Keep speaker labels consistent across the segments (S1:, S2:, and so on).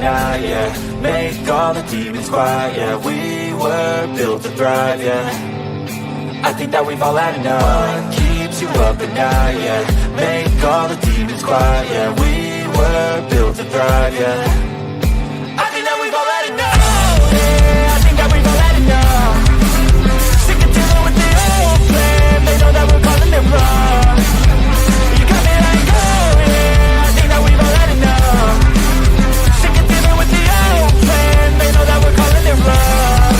S1: night, yeah. Make all the demons quiet, yeah. We were built to thrive, yeah. I think that we've all had enough. What keeps you up at night, yeah. Make all the demons quiet, yeah. We were built to thrive, yeah. I think that we've all had enough. Yeah, I think that we've all had enough. Sick of dealing with the old plan. They know that we're calling it wrong. You got me like, oh yeah, I think that we've all had enough. Sick of dealing with the old plan. They know that we're calling it wrong.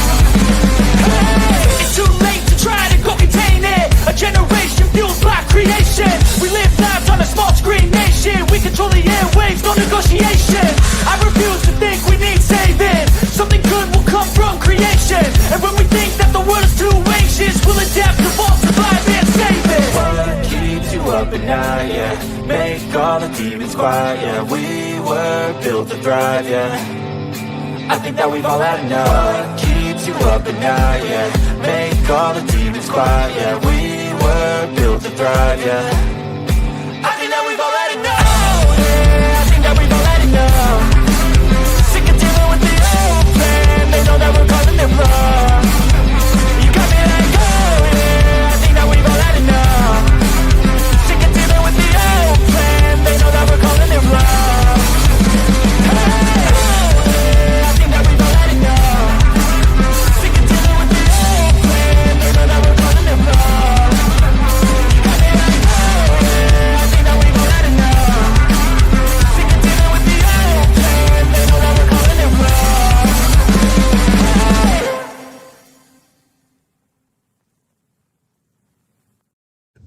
S1: Hey, it's too late to try to go contain it. A generation fueled by creation. We live lives on a small screen nation. We control the airwaves, no negotiation. I refuse to think we need saving. Something good will come from creation. And when we think that the world is too anxious, we'll adapt, evolve, survive, and save it. What keeps you up at night, yeah. Make all the demons quiet, yeah. We were built to thrive, yeah. I think that we've all had enough. What keeps you up at night, yeah. Make all the demons quiet, yeah. We were built to thrive, yeah. I think that we've all had enough. Oh, yeah, I think that we've all had enough. Sick of dealing with the old plan. They know that we're calling it wrong. You got me like, oh yeah, I think that we've all had enough. Sick of dealing with the old plan. They know that we're calling it wrong. Hey, oh yeah, I think that we've all had enough. Sick of dealing with the old plan. They know that we're calling it wrong. You got me like, oh yeah, I think that we've all had enough. Sick of dealing with the old plan. They know that we're calling it wrong.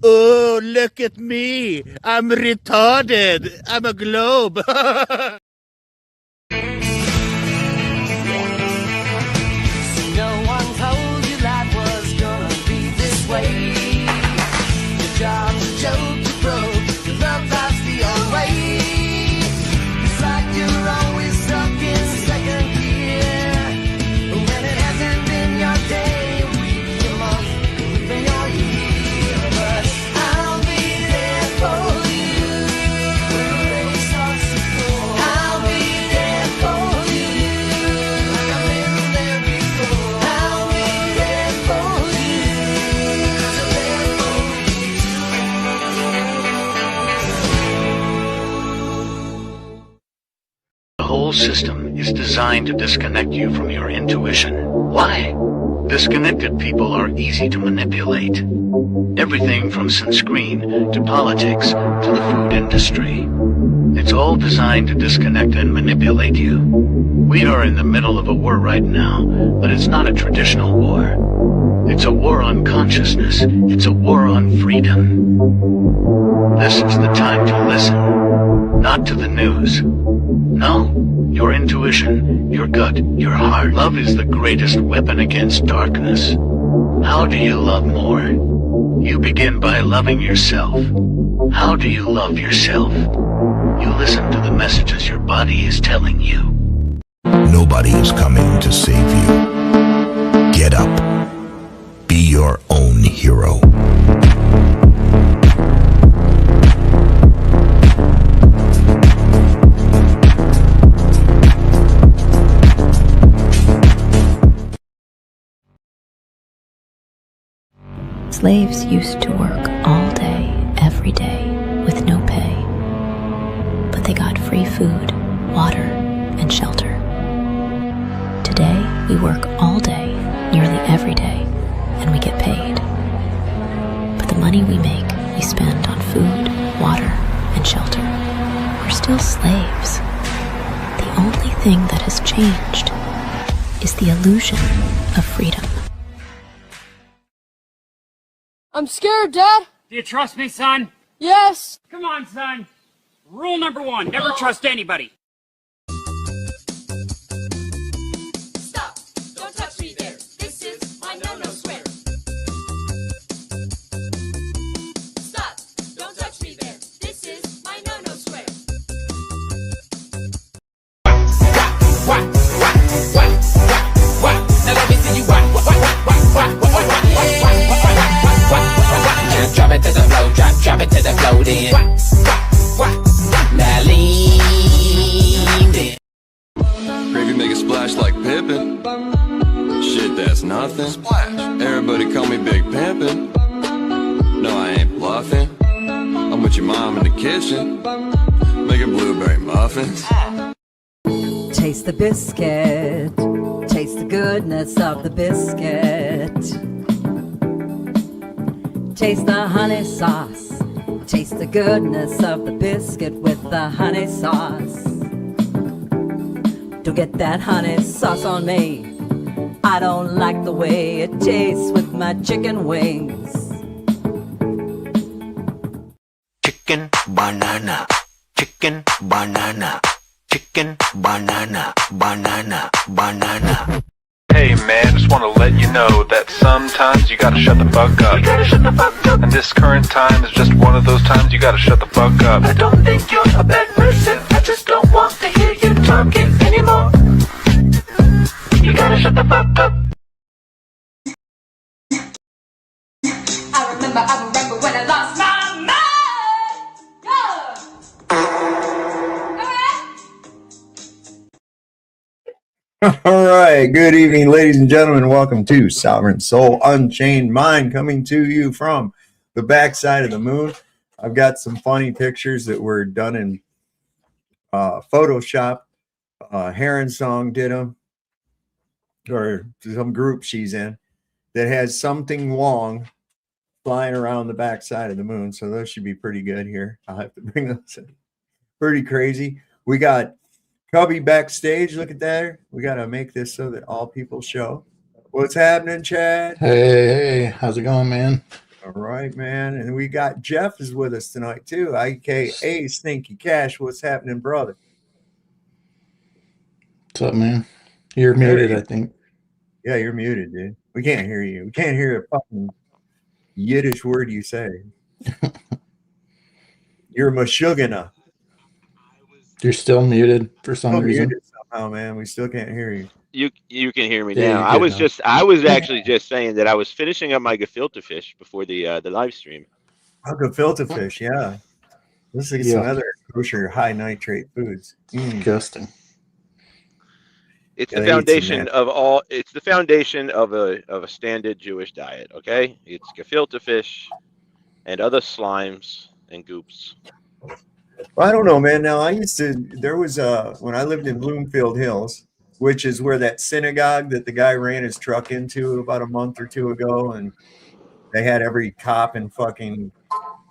S2: Oh, look at me. I'm retarded. I'm a globe.
S3: No one told you life was gonna be this way. Your job's a joke, you broke. Your love life's the old way. It's like you're always stuck in second gear. When it hasn't been your day, your week, your month, even your year. But I'll be there for you when the rain starts to pour. I'll be there for you like I've been there before. I'll be there for you 'cause I'm there for you too.
S4: The whole system is designed to disconnect you from your intuition. Why? Disconnected people are easy to manipulate. Everything from sunscreen to politics to the food industry. It's all designed to disconnect and manipulate you. We are in the middle of a war right now, but it's not a traditional war. It's a war on consciousness. It's a war on freedom. This is the time to listen, not to the news. No, your intuition, your gut, your heart. Love is the greatest weapon against darkness. How do you love more? You begin by loving yourself. How do you love yourself? You listen to the messages your body is telling you.
S5: Nobody is coming to save you. Get up. Be your own hero.
S6: Slaves used to work all day, every day, with no pay. But they got free food, water, and shelter. Today, we work all day, nearly every day, and we get paid. But the money we make, we spend on food, water, and shelter. We're still slaves. The only thing that has changed is the illusion of freedom.
S7: I'm scared, Dad.
S8: Do you trust me, son?
S7: Yes.
S8: Come on, son. Rule number 1, never trust anybody.
S9: Stop! Don't touch me there. This is my no-no square. Stop! Don't touch me there. This is my no-no square.
S3: Now let me see you drop it to the floor, drop it to the floor then. Now lean in.
S10: Pippin. Shit, that's nothing. Splash. Everybody call me Big Pimpin'. No, I ain't bluffing. I'm with your mom in the kitchen, making blueberry muffins.
S11: Taste the biscuit. Taste the goodness of the biscuit. Taste the honey sauce. Taste the goodness of the biscuit with the honey sauce. Don't get that honey sauce on me. I don't like the way it tastes with my chicken wings.
S5: Chicken banana, chicken banana, chicken banana, banana, banana.
S12: Hey man, just want to let you know that sometimes you gotta shut the fuck up. You gotta shut the fuck up. And this current time is just one of those times you gotta shut the fuck up.
S9: I don't think you're a bad person. I just don't want to hear you talking anymore. You gotta shut the fuck up. I remember when I lost my mind.
S13: All right. Good evening, ladies and gentlemen. Welcome to Sovereign Soul Unchained Mind, coming to you from the backside of the moon. I've got some funny pictures that were done in Photoshop. Heron Song did them, or some group she's in, that has something long flying around the backside of the moon. So those should be pretty good here. I'll have to bring those in. Pretty crazy. We got Cubby backstage. Look at that. We got to make this so that all people show. What's happening, Chad?
S14: Hey, how's it going, man?
S13: All right, man. And we got Jeff is with us tonight, too, aka Stinky Cash. What's happening, brother?
S14: What's up, man? You're muted, I think.
S13: Yeah, you're muted, dude. We can't hear you. We can't hear a fucking Yiddish word you say. You're Meshuggah.
S14: You're still muted for some reason.
S13: Somehow, man. We still can't hear you.
S15: You can hear me
S14: Yeah,
S15: now. I was actually just saying that I was finishing up my gefilte fish before the live stream.
S13: Oh, gefilte fish, yeah. Let's get some other kosher high nitrate foods.
S14: Disgusting.
S15: It's the foundation of all. It's the foundation of a standard Jewish diet. Okay, it's gefilte fish and other slimes and goops.
S13: Well, I don't know, man. Now there was when I lived in Bloomfield Hills, which is where that synagogue that the guy ran his truck into about a month or two ago, and they had every cop in fucking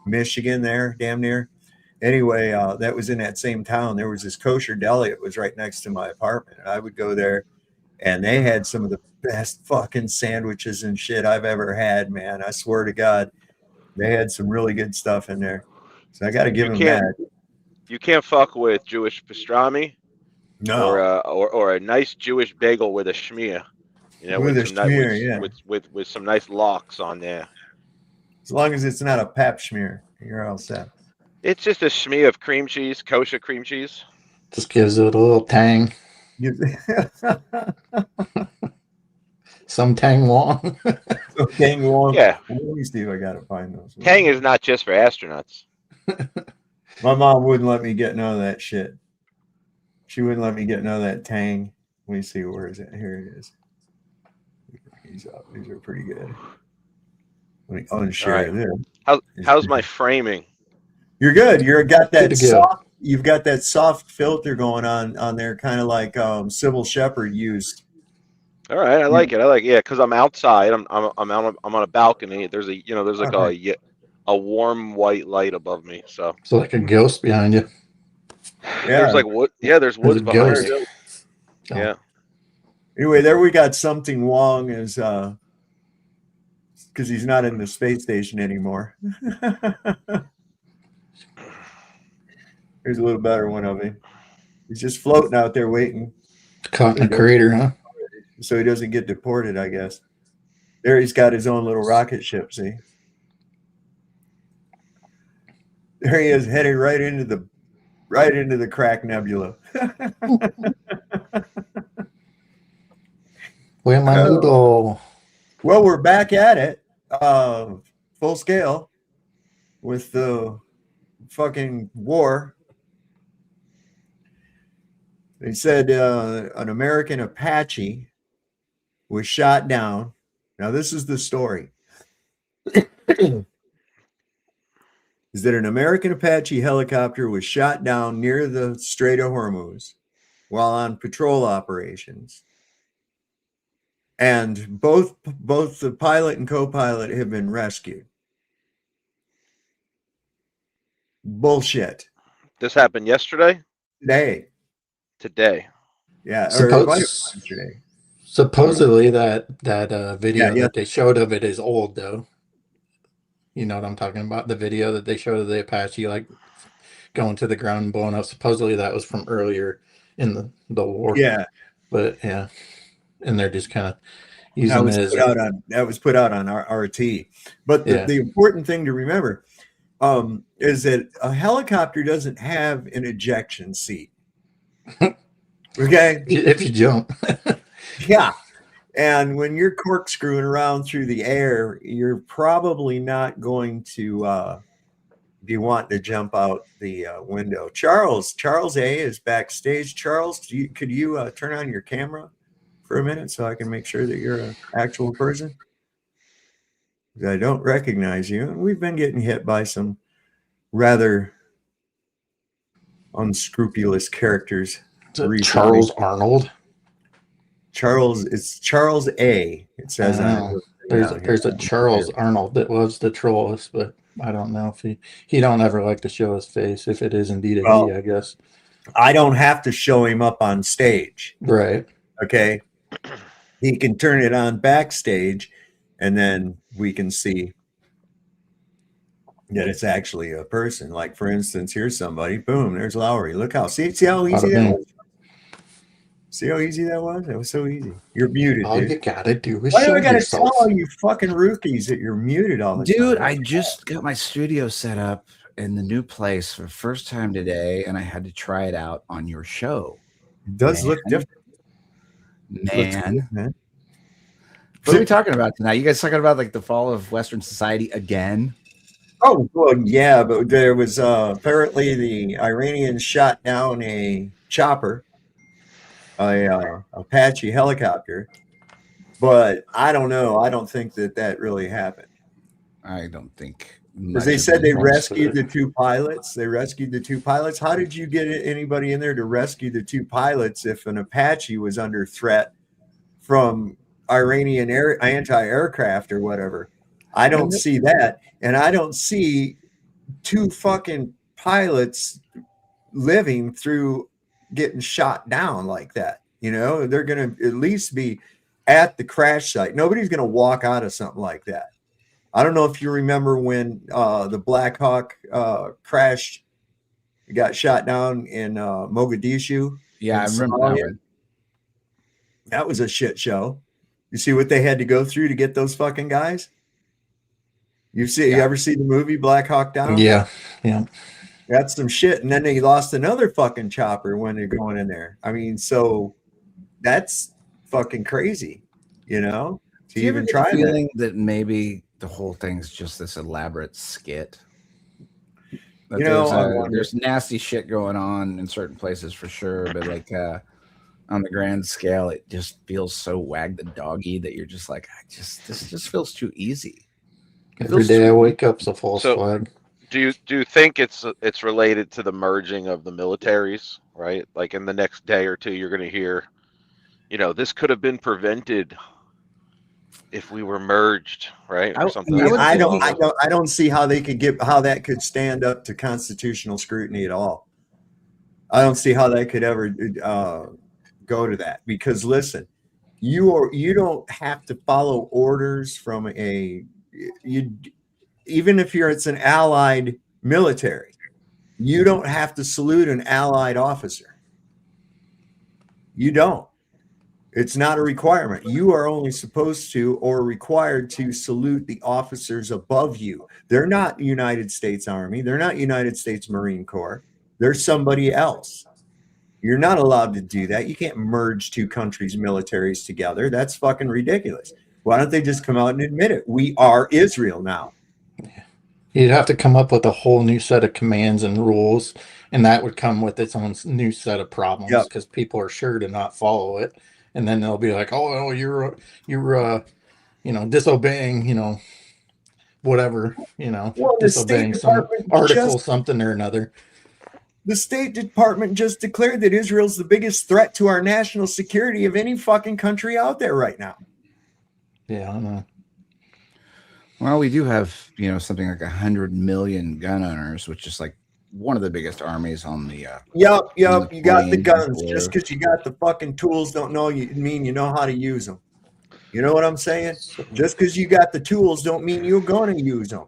S13: Michigan there, damn near. Anyway, that was in that same town. There was this kosher deli. It was right next to my apartment. I would go there, and they had some of the best fucking sandwiches and shit I've ever had, man. I swear to God, they had some really good stuff in there. So I got to give them that.
S15: You can't fuck with Jewish pastrami,
S13: no,
S15: or a nice Jewish bagel with a schmear. You know, with some nice lox on there.
S13: As long as it's not a pap schmear, you're all set.
S15: It's just a schmear of cream cheese, kosher cream cheese.
S14: Just gives it a little tang. Some tang wong.
S13: Some tang wong.
S15: Yeah.
S13: Let me see if I got to find those.
S15: Tang is not just for astronauts.
S13: My mom wouldn't let me get none of that shit. She wouldn't let me get none of that tang. Let me see, where is it? Here it is. These are pretty good. Let me unshare this.
S15: How's my framing?
S13: You're good. You've got that soft filter going on there, kind of like Sybil Shepherd used.
S15: All right, I like it. Yeah, because I'm outside. I'm on a balcony. There's a warm white light above me. So
S14: like a ghost behind you.
S13: Yeah,
S15: there's like wood. Yeah, there's woods behind you. Yeah.
S13: Anyway, there we got something Wong is because he's not in the space station anymore. Here's a little better one of him. He's just floating out there waiting.
S14: Caught in a crater, huh?
S13: So he doesn't get deported, I guess. There he's got his own little rocket ship, see? There he is, heading right into the crack nebula.
S14: Where my noodle?
S13: Well, we're back at it, full scale, with the fucking war. They said an American Apache was shot down. Now, this is the story. Is that an American Apache helicopter was shot down near the Strait of Hormuz while on patrol operations. And both the pilot and co-pilot have been rescued. Bullshit.
S15: This happened yesterday?
S13: Today. Yeah, yesterday.
S14: Supposedly that video
S13: Yeah.
S14: that they showed of it is old though. You know what I'm talking about? The video that they showed of the Apache like going to the ground and blowing up. Supposedly that was from earlier in the war.
S13: Yeah.
S14: But yeah. And they're just kind of using it as
S13: that was put out on RT. But the important thing to remember is that a helicopter doesn't have an ejection seat. Okay?
S14: If you jump.
S13: Yeah. And when you're corkscrewing around through the air, you're probably not going to be wanting to jump out the window. Charles A is backstage. Charles, could you turn on your camera for a minute so I can make sure that you're an actual person? Because I don't recognize you. And we've been getting hit by some rather unscrupulous characters recently.
S14: Charles Arnold.
S13: It's Charles A. It says
S14: there's a Charles Arnold that loves the trolls, but I don't know if he don't ever like to show his face if it is indeed a he, I guess.
S13: I don't have to show him up on stage.
S14: Right.
S13: Okay. He can turn it on backstage and then we can see that it's actually a person. Like for instance, here's somebody, boom, there's Lowry. Look how see how easy that was. See how easy that was? It was so easy. You're muted.
S14: All
S13: dude.
S14: you gotta do is
S13: Why
S14: show
S13: do I gotta
S14: yourself.
S13: tell all you fucking rookies that you're muted all the time?
S16: Dude, I just got my studio set up in the new place for the first time today, and I had to try it out on your show.
S13: It does look different.
S16: Man. What are we talking about tonight? You guys talking about like the fall of Western society again?
S13: Oh, well, yeah, but there was apparently the Iranians shot down a chopper, a Apache helicopter, but I don't know. I don't think that really happened.
S16: I don't think.
S13: Because they said they rescued the two pilots. They rescued the two pilots. How did you get anybody in there to rescue the two pilots if an Apache was under threat from Iranian anti-aircraft or whatever? I don't see that. And I don't see two fucking pilots living through getting shot down like that. You know, they're going to at least be at the crash site. Nobody's going to walk out of something like that. I don't know if you remember when the Black Hawk crashed, got shot down in Mogadishu.
S16: Yeah, I remember that one.
S13: That was a shit show. You see what they had to go through to get those fucking guys? You ever see the movie Black Hawk Down?
S14: Yeah.
S13: That's some shit. And then they lost another fucking chopper when they're going in there. I mean, so that's fucking crazy, you know? To even try
S16: the feeling that maybe the whole thing's just this elaborate skit. That there's nasty shit going on in certain places for sure, but like on the grand scale, it just feels so wag the doggy that you're just like, this just feels too easy.
S14: Every day I wake up's a false flag.
S15: Do you think it's related to the merging of the militaries, right? Like in the next day or two, you're going to hear, you know, this could have been prevented if we were merged, right? Or something.
S13: I don't see how they could how that could stand up to constitutional scrutiny at all. I don't see how that could ever go to that, because listen, you don't have to follow orders from even if it's an allied military, you don't have to salute an allied officer. You don't. It's not a requirement. You are only supposed to or required to salute the officers above you. They're not United States Army. They're not United States Marine Corps. They're somebody else. You're not allowed to do that. You can't merge two countries' militaries together. That's fucking ridiculous. Why don't they just come out and admit it? We are Israel now.
S14: You'd have to come up with a whole new set of commands and rules, and that would come with its own new set of problems because people are sure to not follow it, and then they'll be like, "Oh, you're disobeying, whatever,
S13: Well, the State
S14: disobeying some
S13: Department
S14: article, something or another."
S13: The State Department just declared that Israel's the biggest threat to our national security of any fucking country out there right now.
S14: Yeah, I know.
S16: Well, we do have, something like 100 million gun owners, which is like one of the biggest armies on the.
S13: Yep. You got the guns.
S16: Or...
S13: Just because you got the fucking tools, don't mean you know how to use them. You know what I'm saying? Just because you got the tools, don't mean you're going to use them.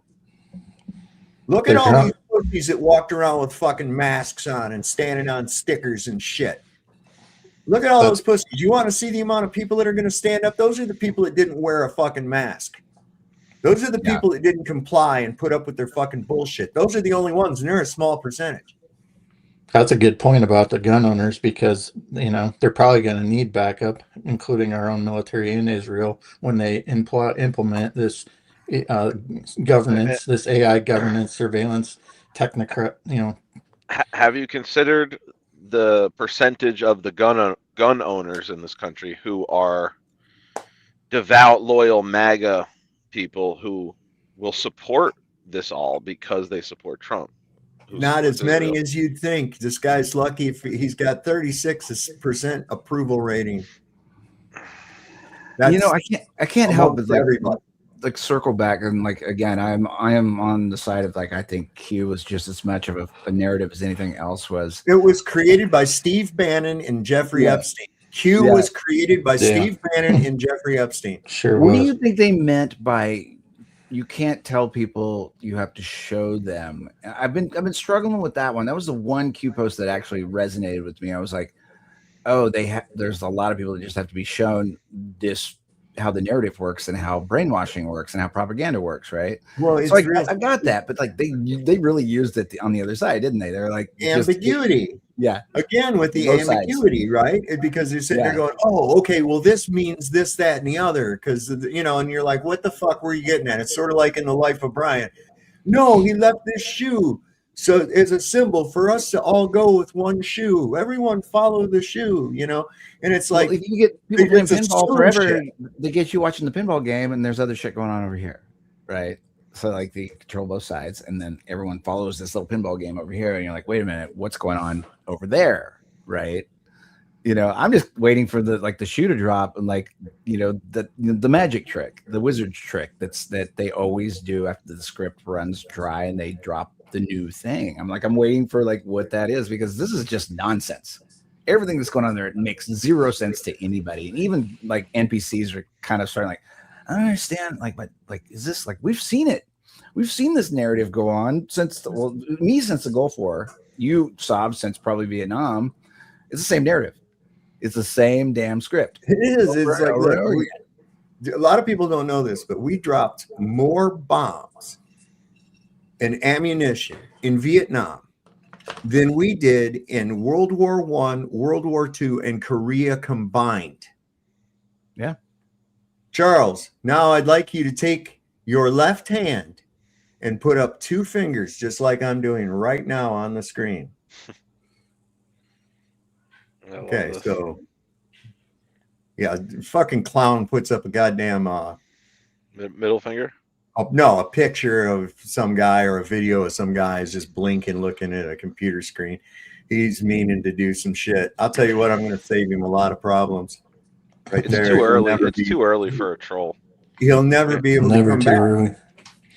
S13: Look at all these pussies that walked around with fucking masks on and standing on stickers and shit. Look at all those pussies. You want to see the amount of people that are going to stand up? Those are the people that didn't wear a fucking mask. Those are the people that didn't comply and put up with their fucking bullshit. Those are the only ones, and they're a small percentage.
S14: That's a good point about the gun owners because, they're probably going to need backup, including our own military in Israel, when they implement this governance, this AI governance, surveillance, technocrat,
S15: Have you considered the percentage of the gun owners in this country who are devout, loyal MAGA people who will support this all because they support Trump?
S13: Not as many as you'd think. This guy's lucky if he's got 36% approval rating.
S16: I can't help but like circle back and again, I am on the side of I think Q was just as much of a narrative as anything else was.
S13: It was created by Steve Bannon and Jeffrey Epstein. Q was created by Steve Bannon and Jeffrey Epstein.
S14: Sure.
S16: What do you think they meant by you can't tell people, you have to show them? I've been struggling with that one. That was the one Q post that actually resonated with me. I was like, oh, there's a lot of people that just have to be shown this, how the narrative works and how brainwashing works and how propaganda works, right?
S13: Well,
S16: so I got that, but they really used it on the other side, didn't they? They're like
S13: ambiguity. Again, with the ambiguity, sides. Right? Because they're sitting there going, oh, okay, well, this means this, that, and the other. Because, and you're like, what the fuck were you getting at? It's sort of like in The Life of Brian. No, he left this shoe. So it's a symbol for us to all go with one shoe. Everyone follow the shoe, And it's like,
S16: if you get people playing pinball forever, they get you watching the pinball game and there's other shit going on over here, right? So they control both sides, and then everyone follows this little pinball game over here, and you're like, wait a minute, what's going on over there, right? I'm just waiting for the shoe to drop, and the magic trick, the wizard's trick that they always do after the script runs dry and they drop the new thing. I'm waiting for what that is, because this is just nonsense. Everything that's going on there, it makes zero sense to anybody, and even NPCs are kind of starting I don't understand. But is this we've seen it? We've seen this narrative go on since the Gulf War. You, Saab, since probably Vietnam. It's the same narrative. It's the same damn script.
S13: It is. It's a lot of people don't know this, but we dropped more bombs and ammunition in Vietnam than we did in World War I, World War II, and Korea combined.
S16: Yeah.
S13: Charles, now I'd like you to take your left hand and put up two fingers, just like I'm doing right now on the screen. Okay, so fucking clown puts up a goddamn
S15: middle finger.
S13: No, a picture of some guy or a video of some guy is just blinking, looking at a computer screen. He's meaning to do some shit. I'll tell you what, I'm going to save him a lot of problems. Right
S15: it's
S13: there.
S15: Too early. It's too early for a troll.
S13: He'll never be able to come back. Early.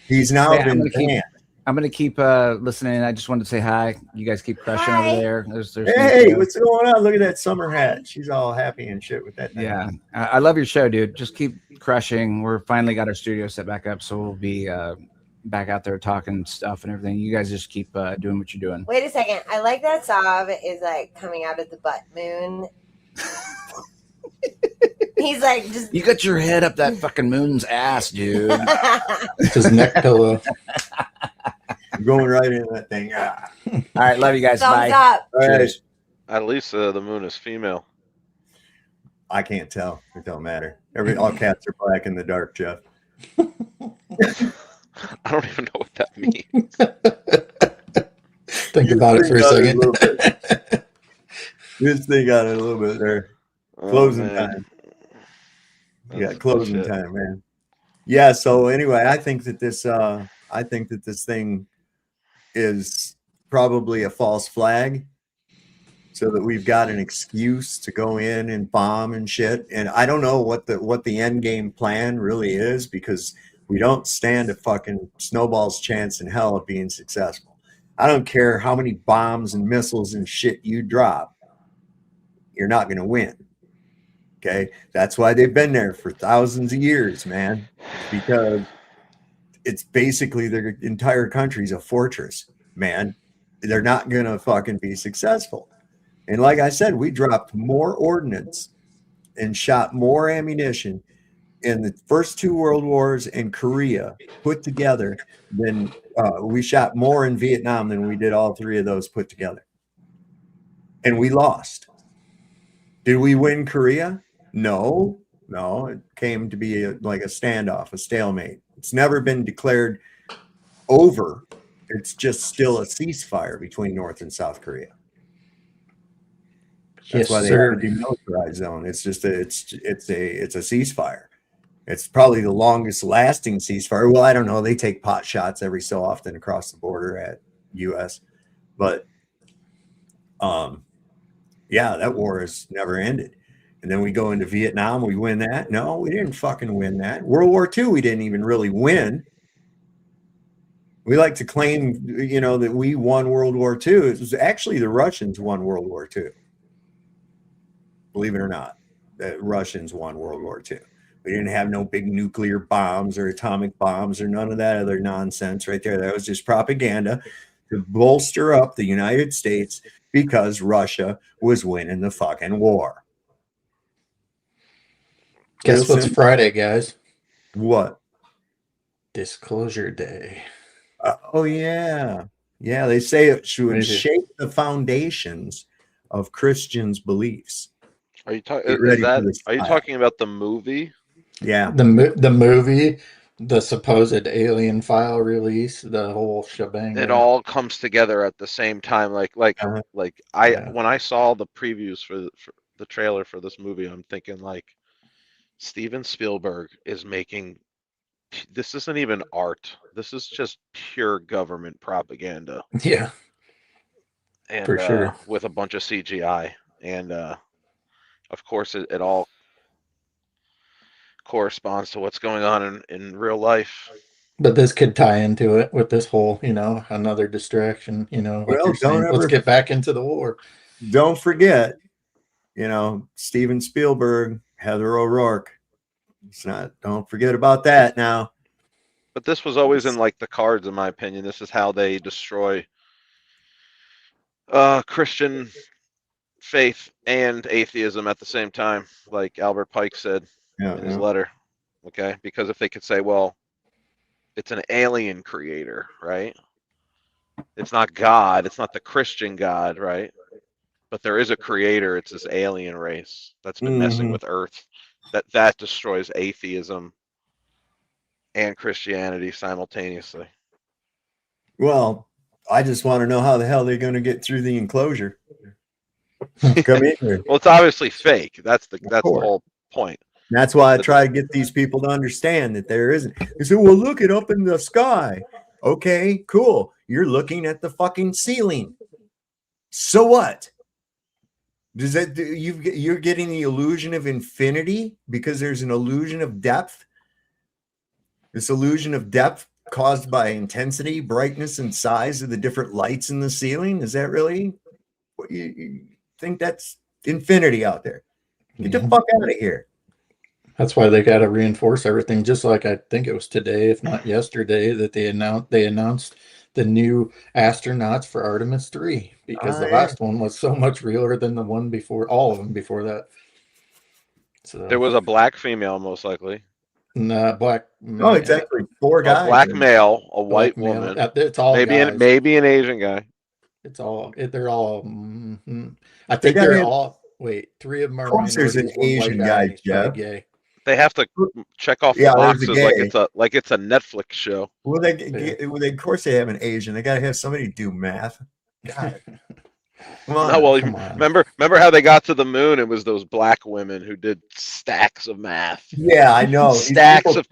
S13: He's now been banned.
S16: I'm going to keep listening. I just wanted to say hi. You guys keep crushing over there. There's
S13: hey, what's going on? Look at that summer hat. She's all happy and shit with that thing.
S16: Yeah. I love your show, dude. Just keep crushing. We're finally got our studio set back up, so we'll be back out there talking stuff and everything. You guys just keep doing what you're doing.
S17: Wait a second. I like that Saab is coming out of the butt moon. He's just...
S16: You got your head up that fucking moon's ass, dude.
S14: His neck pillow.
S13: I'm going right into that thing.
S16: All right, love you guys.
S17: Thumbs
S16: Bye.
S17: Up.
S13: Cheers.
S15: At least the moon is female.
S13: I can't tell. It don't matter. All cats are black in the dark, Jeff.
S15: I don't even know what that means.
S14: Think about it for a second.
S13: Just think on it a little bit there. Closing time.
S15: That's
S13: closing
S15: shit.
S13: time, man. Yeah. So anyway, I think that this thing is probably a false flag, so that we've got an excuse to go in and bomb and shit. And I don't know what the end game plan really is, because we don't stand a fucking snowball's chance in hell of being successful. I don't care how many bombs and missiles and shit you drop. You're not going to win. Okay. That's why they've been there for thousands of years, man. It's because it's basically their entire country's a fortress, man. They're not going to fucking be successful. And like I said, we dropped more ordnance and shot more ammunition in the first two world wars in Korea put together than we shot more in Vietnam than we did all three of those put together. And we lost. Did we win Korea? No. It came to be like a standoff, a stalemate. It's never been declared over. It's just still a ceasefire between North and South Korea. That's why they have a demilitarized zone. It's just it's a ceasefire. It's probably the longest lasting ceasefire. Well, I don't know. They take pot shots every so often across the border at U.S. But yeah, that war has never ended. And then we go into Vietnam, we win that. No, we didn't fucking win that. World War II, we didn't even really win. We like to claim, that we won World War II. It was actually the Russians won World War II. Believe it or not, the Russians won World War II. We didn't have no big nuclear bombs or atomic bombs or none of that other nonsense right there. That was just propaganda to bolster up the United States because Russia was winning the fucking war.
S14: Guess what's Friday, guys?
S13: What?
S14: Disclosure Day.
S13: Oh, yeah. Yeah, they say it should shape the foundations of Christians' beliefs.
S15: Are you talking about the movie?
S13: Yeah.
S14: The movie, the supposed alien file release, the whole shebang.
S15: It all comes together at the same time. When I saw the previews for the trailer for this movie, I'm thinking like, Steven Spielberg is making, this isn't even art. This is just pure government propaganda.
S14: Yeah.
S15: And
S14: for sure.
S15: With a bunch of CGI. And of course it all corresponds to what's going on in real life.
S14: But this could tie into it with this whole, another distraction, like you're saying, let's get back into the war.
S13: Don't forget, Steven Spielberg, Heather O'Rourke. Don't forget about that now.
S15: But this was always in like the cards, in my opinion. This is how they destroy Christian faith and atheism at the same time, like Albert Pike said in his letter. Okay, because if they could say, well, it's an alien creator, right? It's not God. It's not the Christian God, right? But there is a creator. It's this alien race that's been messing with Earth. That destroys atheism and Christianity simultaneously.
S13: Well, I just want to know how the hell they're going to get through the enclosure. Come in here.
S15: Well, it's obviously fake. That's the whole point.
S13: That's why I try to get these people to understand that there isn't. They say, well, look it up in the sky. Okay, cool. You're looking at the fucking ceiling. So what? Does that you're getting the illusion of infinity because there's an illusion of depth? This illusion of depth caused by intensity, brightness, and size of the different lights in the ceiling? Is that really what you think? That's infinity out there? Get the fuck out of here.
S14: That's why they got to reinforce everything. Just like I think it was today, if not yesterday, that they announced the new astronauts for Artemis 3, because the last one was so much realer than the one before, all of them before that. So
S15: there was a black female, most likely.
S14: Black.
S13: Oh, exactly. 4 guys.
S15: A black male, a white woman.
S14: It's all
S15: maybe an Asian guy.
S14: It's all. They're all. I think they're all. Wait, 3 of them are.
S13: Of course, there's an Asian guy, Jeff.
S14: Gay.
S15: They have to check off the
S13: Yeah, there's a
S15: boxes like
S13: gay.
S15: it's a Netflix show.
S13: Well, of course they have an Asian. They got to have somebody do math. God, come on.
S15: No, well,
S14: Come on.
S15: remember how they got to the moon? It was those black women who did stacks of math.
S13: Yeah, I know.
S15: Stacks of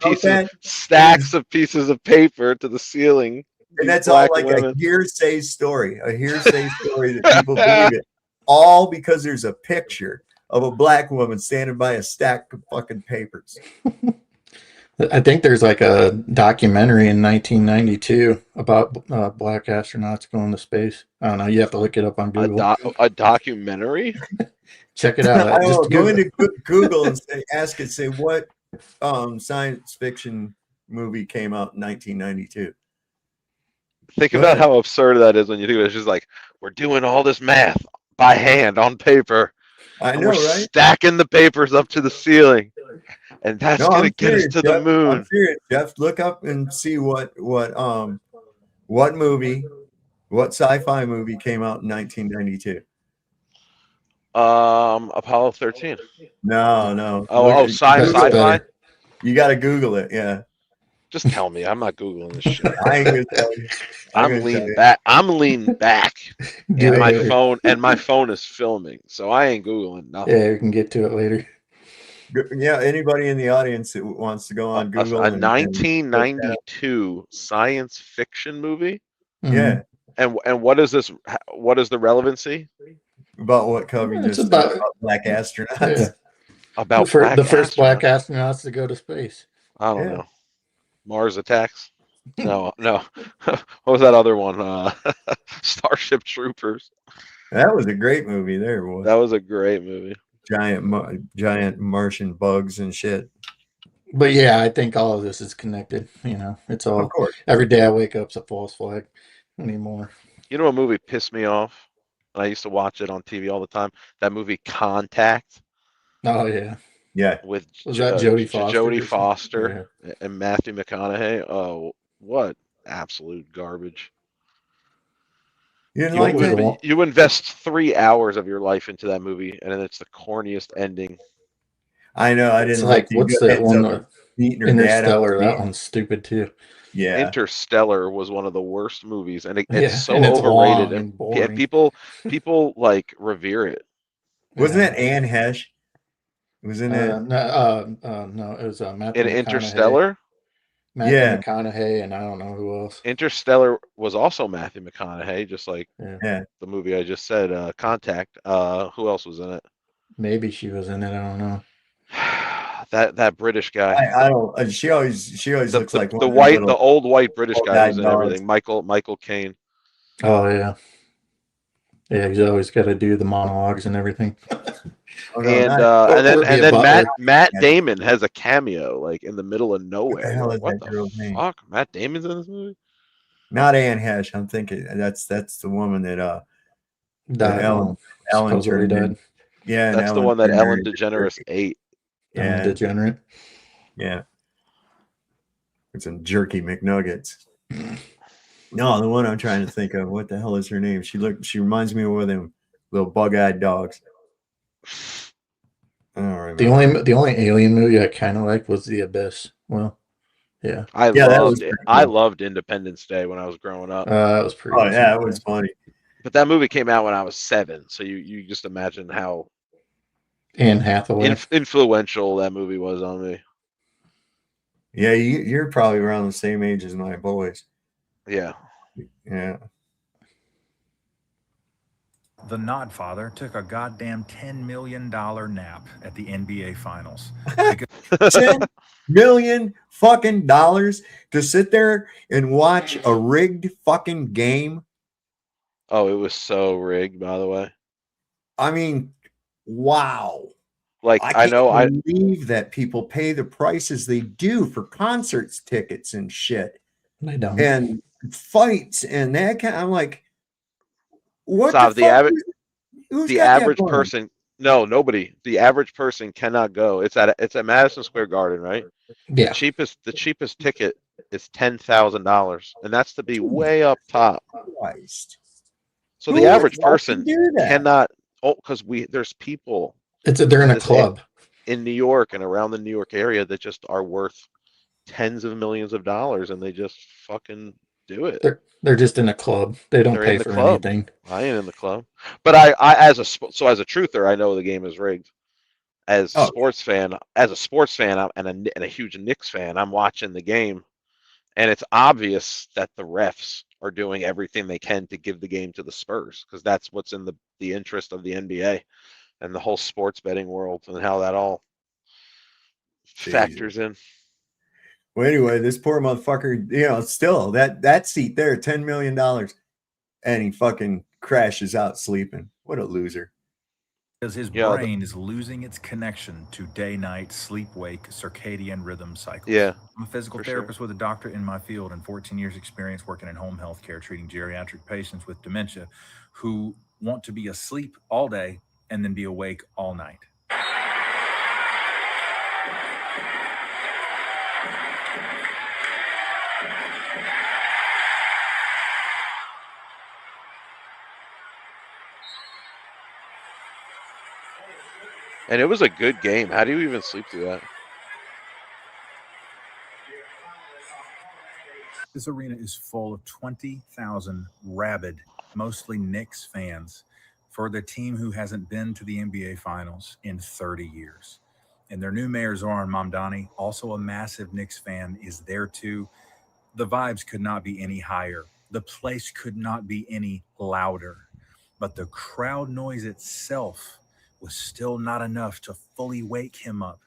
S15: pieces of paper to the ceiling.
S13: And
S15: These
S13: that's all
S15: black
S13: like
S15: women.
S13: a hearsay story that people believe it. All because there's a picture of a black woman standing by a stack of fucking papers.
S14: I think there's like a documentary in 1992 about black astronauts going to space. I don't know. You have to look it up on Google.
S15: A documentary?
S14: Check it out.
S13: I don't know. Go
S14: Google.
S13: into Google and say what science fiction movie came out in 1992.
S15: Think about how absurd that is when you think of it. It's just like, we're doing all this math by hand on paper.
S13: I know,
S15: we're
S13: right?
S15: stacking the papers up to the ceiling. And that's going to get us to the moon.
S13: I'm serious, Jeff. Look up and see what movie, what sci-fi movie came out in 1992.
S15: Apollo 13.
S13: No.
S15: Sci-fi?
S13: You got to Google it, yeah.
S15: Just tell me. I'm not Googling this shit.
S13: I ain't gonna tell you.
S15: I'm leaning back. And my phone is filming, so I ain't Googling nothing.
S14: Yeah, we can get to it later.
S13: Yeah, anybody in the audience that wants to go on Google.
S15: A 1992 science fiction movie?
S13: Yeah.
S15: And what is this? What is the relevancy?
S13: About what Covey just said about black astronauts.
S14: Yeah.
S15: About
S14: the first black astronauts to go to space.
S15: I don't know. Mars Attacks? No. What was that other one? Starship Troopers.
S13: That was a great movie there, boy.
S15: That was a great movie.
S13: Giant Martian bugs and shit.
S14: But yeah, I think all of this is connected. You know, it's all.
S13: Of course.
S14: Every day I wake up, it's a false flag anymore.
S15: You know, a movie pissed me off. I used to watch it on TV all the time. That movie Contact.
S14: Oh yeah.
S13: Yeah.
S14: Was that Jodie Foster?
S15: Jodie Foster and Matthew McConaughey. Oh, what absolute garbage! You invest 3 hours of your life into that movie, and then it's the corniest ending.
S13: I know. I didn't
S14: like. What's that one? Interstellar. That one's stupid too.
S13: Yeah.
S15: Interstellar was one of the worst movies, and it's so
S14: and it's
S15: overrated.
S14: And boring.
S15: People like revere it.
S13: Wasn't that Anne Hesh? Was in it?
S14: No, it was Matthew
S15: In
S14: McConaughey.
S15: Interstellar.
S14: Matthew McConaughey, and I don't know who else.
S15: Interstellar was also Matthew McConaughey, just like
S13: the
S15: movie I just said, Contact. Who else was in it?
S14: Maybe she was in it. I don't know.
S15: That British guy.
S13: I don't. She always looks like
S15: the old white British guy who's in everything. Michael Caine.
S14: Oh yeah. Yeah, he's always got to do the monologues and everything.
S15: And then Matt Damon has a cameo like in the middle of nowhere. What the fuck? Matt Damon's in this movie?
S13: Not Anne Hesh. I'm thinking that's the woman that Ellen turned in. Yeah,
S15: that's the one that Ellen DeGeneres ate.
S13: Yeah,
S14: Ellen DeGeneres.
S13: Yeah, it's some jerky McNuggets. No, the one I'm trying to think of. What the hell is her name? She reminds me of one of them little bug-eyed dogs. I don't remember.
S14: The only alien movie I kind of liked was The Abyss. Well, yeah.
S15: I loved Independence Day when I was growing up.
S14: That was pretty.
S13: Oh yeah, it was funny.
S15: But that movie came out when I was 7, so you just imagine how
S14: Anne Hathaway
S15: influential that movie was on me.
S13: Yeah, you're probably around the same age as my boys.
S15: Yeah.
S13: Yeah.
S18: The Nodfather took a goddamn $10 million nap at the NBA Finals.
S13: $10 million fucking dollars to sit there and watch a rigged fucking game.
S15: Oh, it was so rigged, by the way.
S13: I mean, wow.
S15: Like
S13: I can't believe that people pay the prices they do for concerts tickets and shit.
S14: They don't.
S13: And fights and that kind. I'm like, what?
S15: So
S13: the
S15: average person? No, nobody. The average person cannot go. It's at Madison Square Garden, right?
S14: Yeah.
S15: The cheapest ticket is $10,000, and that's to be way up top.
S13: Christ.
S15: So the average person cannot. Oh, because there's people.
S14: They're in a club.
S15: in New York and around the New York area that just are worth tens of millions of dollars, and they just fucking do it.
S14: They're just in a club. They don't
S15: They're
S14: pay
S15: in the
S14: for
S15: club.
S14: anything.
S15: I ain't in the club, but I as a truther, I know the game is rigged. As
S13: Oh,
S15: sports fan, as a sports fan, and a huge Knicks fan, I'm watching the game, and it's obvious that the refs are doing everything they can to give the game to the Spurs because that's what's in the interest of the NBA and the whole sports betting world and how that all factors in.
S13: Well, anyway, this poor motherfucker, you know, still that seat there, $10 million, and he fucking crashes out sleeping. What a loser.
S18: Because his brain is losing its connection to day-night, sleep-wake, circadian rhythm cycles.
S15: Yeah,
S18: I'm a physical therapist with a doctorate in my field and 14 years experience working in home health care, treating geriatric patients with dementia who want to be asleep all day and then be awake all night.
S15: And it was a good game. How do you even sleep through that?
S18: This arena is full of 20,000 rabid, mostly Knicks fans for the team who hasn't been to the NBA Finals in 30 years. And their new mayor, Zoran Mamdani, also a massive Knicks fan, is there too. The vibes could not be any higher. The place could not be any louder. But the crowd noise itself was still not enough to fully wake him up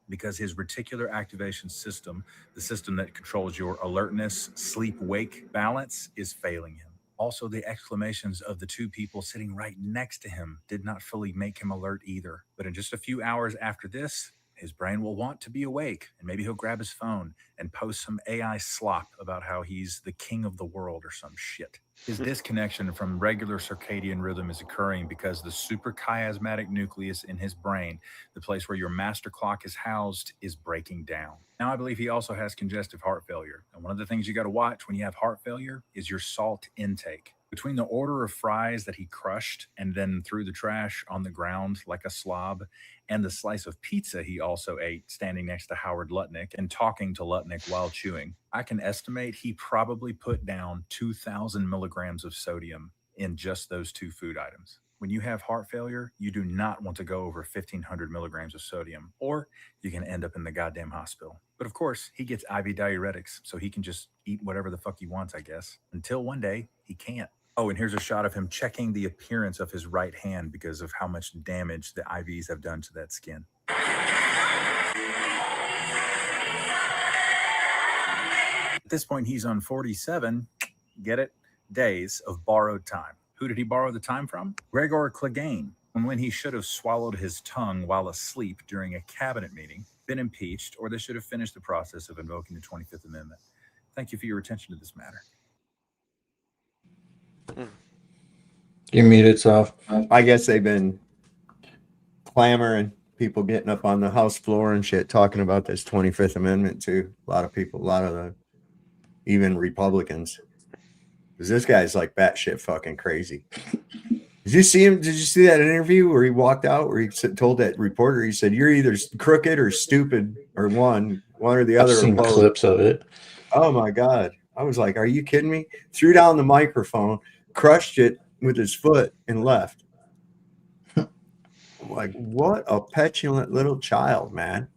S18: because his reticular activation system, the system that controls your alertness, sleep-wake balance, is failing him. Also, the exclamations of the two people sitting right next to him did not fully make him alert either. But in just a few hours after this, his brain will want to be awake, and maybe he'll grab his phone and post some AI slop about how he's the king of the world or some shit. His disconnection from regular circadian rhythm is occurring because the suprachiasmatic nucleus in his brain, the place where your master clock is housed, is breaking down. Now, I believe he also has congestive heart failure. And one of the things you got to watch when you have heart failure is your salt intake. Between the order of fries that he crushed and then threw the trash on the ground like a slob, and the slice of pizza he also ate standing next to Howard Lutnick and talking to Lutnick while chewing, I can estimate he probably put down 2,000 milligrams of sodium in just those two food items. When you have heart failure, you do not want to go over 1,500 milligrams of sodium, or you can end up in the goddamn hospital. But of course, he gets IV diuretics, so he can just eat whatever the fuck he wants, I guess, until one day he can't. Oh, and here's a shot of him checking the appearance of his right hand because of how much damage the IVs have done to that skin. At this point, he's on 47, get it, days of borrowed time. Who did he borrow the time from? Gregor Clegane, when he should have swallowed his tongue while asleep during a cabinet meeting, been impeached, or they should have finished the process of invoking the 25th Amendment. Thank you for your attention to this matter.
S14: You muted yourself.
S13: I guess they've been clamoring, people getting up on the House floor and shit, talking about this 25th Amendment too. A lot of people, a lot of the, even Republicans, because this guy's like batshit fucking crazy. Did you see him? Did you see that interview where he walked out, where he told that reporter, he said, "You're either crooked or stupid, or one or the other."
S14: I've seen clips of it.
S13: Oh my God. I was like, are you kidding me? Threw down the microphone, crushed it with his foot, and left. Like, what a petulant little child, man.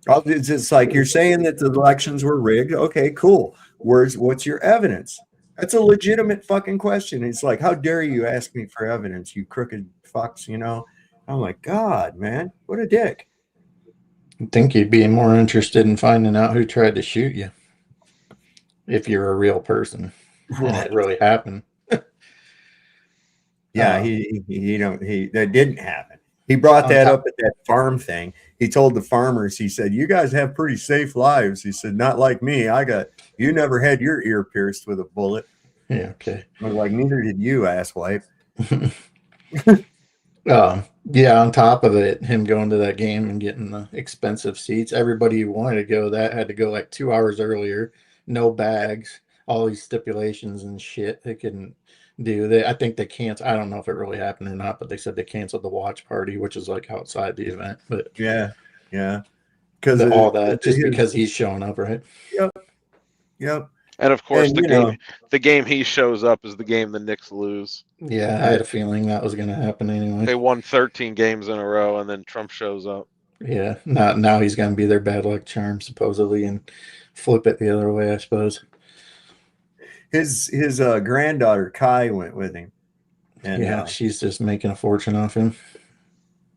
S13: It's just like, you're saying that the elections were rigged. Okay, cool. What's your evidence? That's a legitimate fucking question. It's like, how dare you ask me for evidence, you crooked fucks, you know? I'm like, God, man, what a dick.
S14: I think you'd be more interested in finding out who tried to shoot you if you're a real person. Right. And it really happened.
S13: Yeah, that didn't happen. He brought that up at that farm thing. He told the farmers, he said, "You guys have pretty safe lives." He said, "Not like me. You never had your ear pierced with a bullet."
S14: Yeah, okay.
S13: I was like, neither did you, asswipe.
S14: Yeah, on top of it, him going to that game and getting the expensive seats, everybody who wanted to go that had to go like 2 hours earlier, no bags, all these stipulations and shit. They couldn't do. They, I think they canceled. I don't know if it really happened or not, but they said they canceled the watch party, which is like outside the event. But
S13: yeah,
S14: because all that just because he's showing up, right?
S13: Yep.
S15: And of course, the game he shows up is the game the Knicks lose.
S14: Yeah, I had a feeling that was going to happen anyway.
S15: They won 13 games in a row, and then Trump shows up.
S14: Yeah, now he's going to be their bad luck charm, supposedly, and flip it the other way, I suppose.
S13: His granddaughter Kai went with him, and
S14: yeah, she's just making a fortune off him.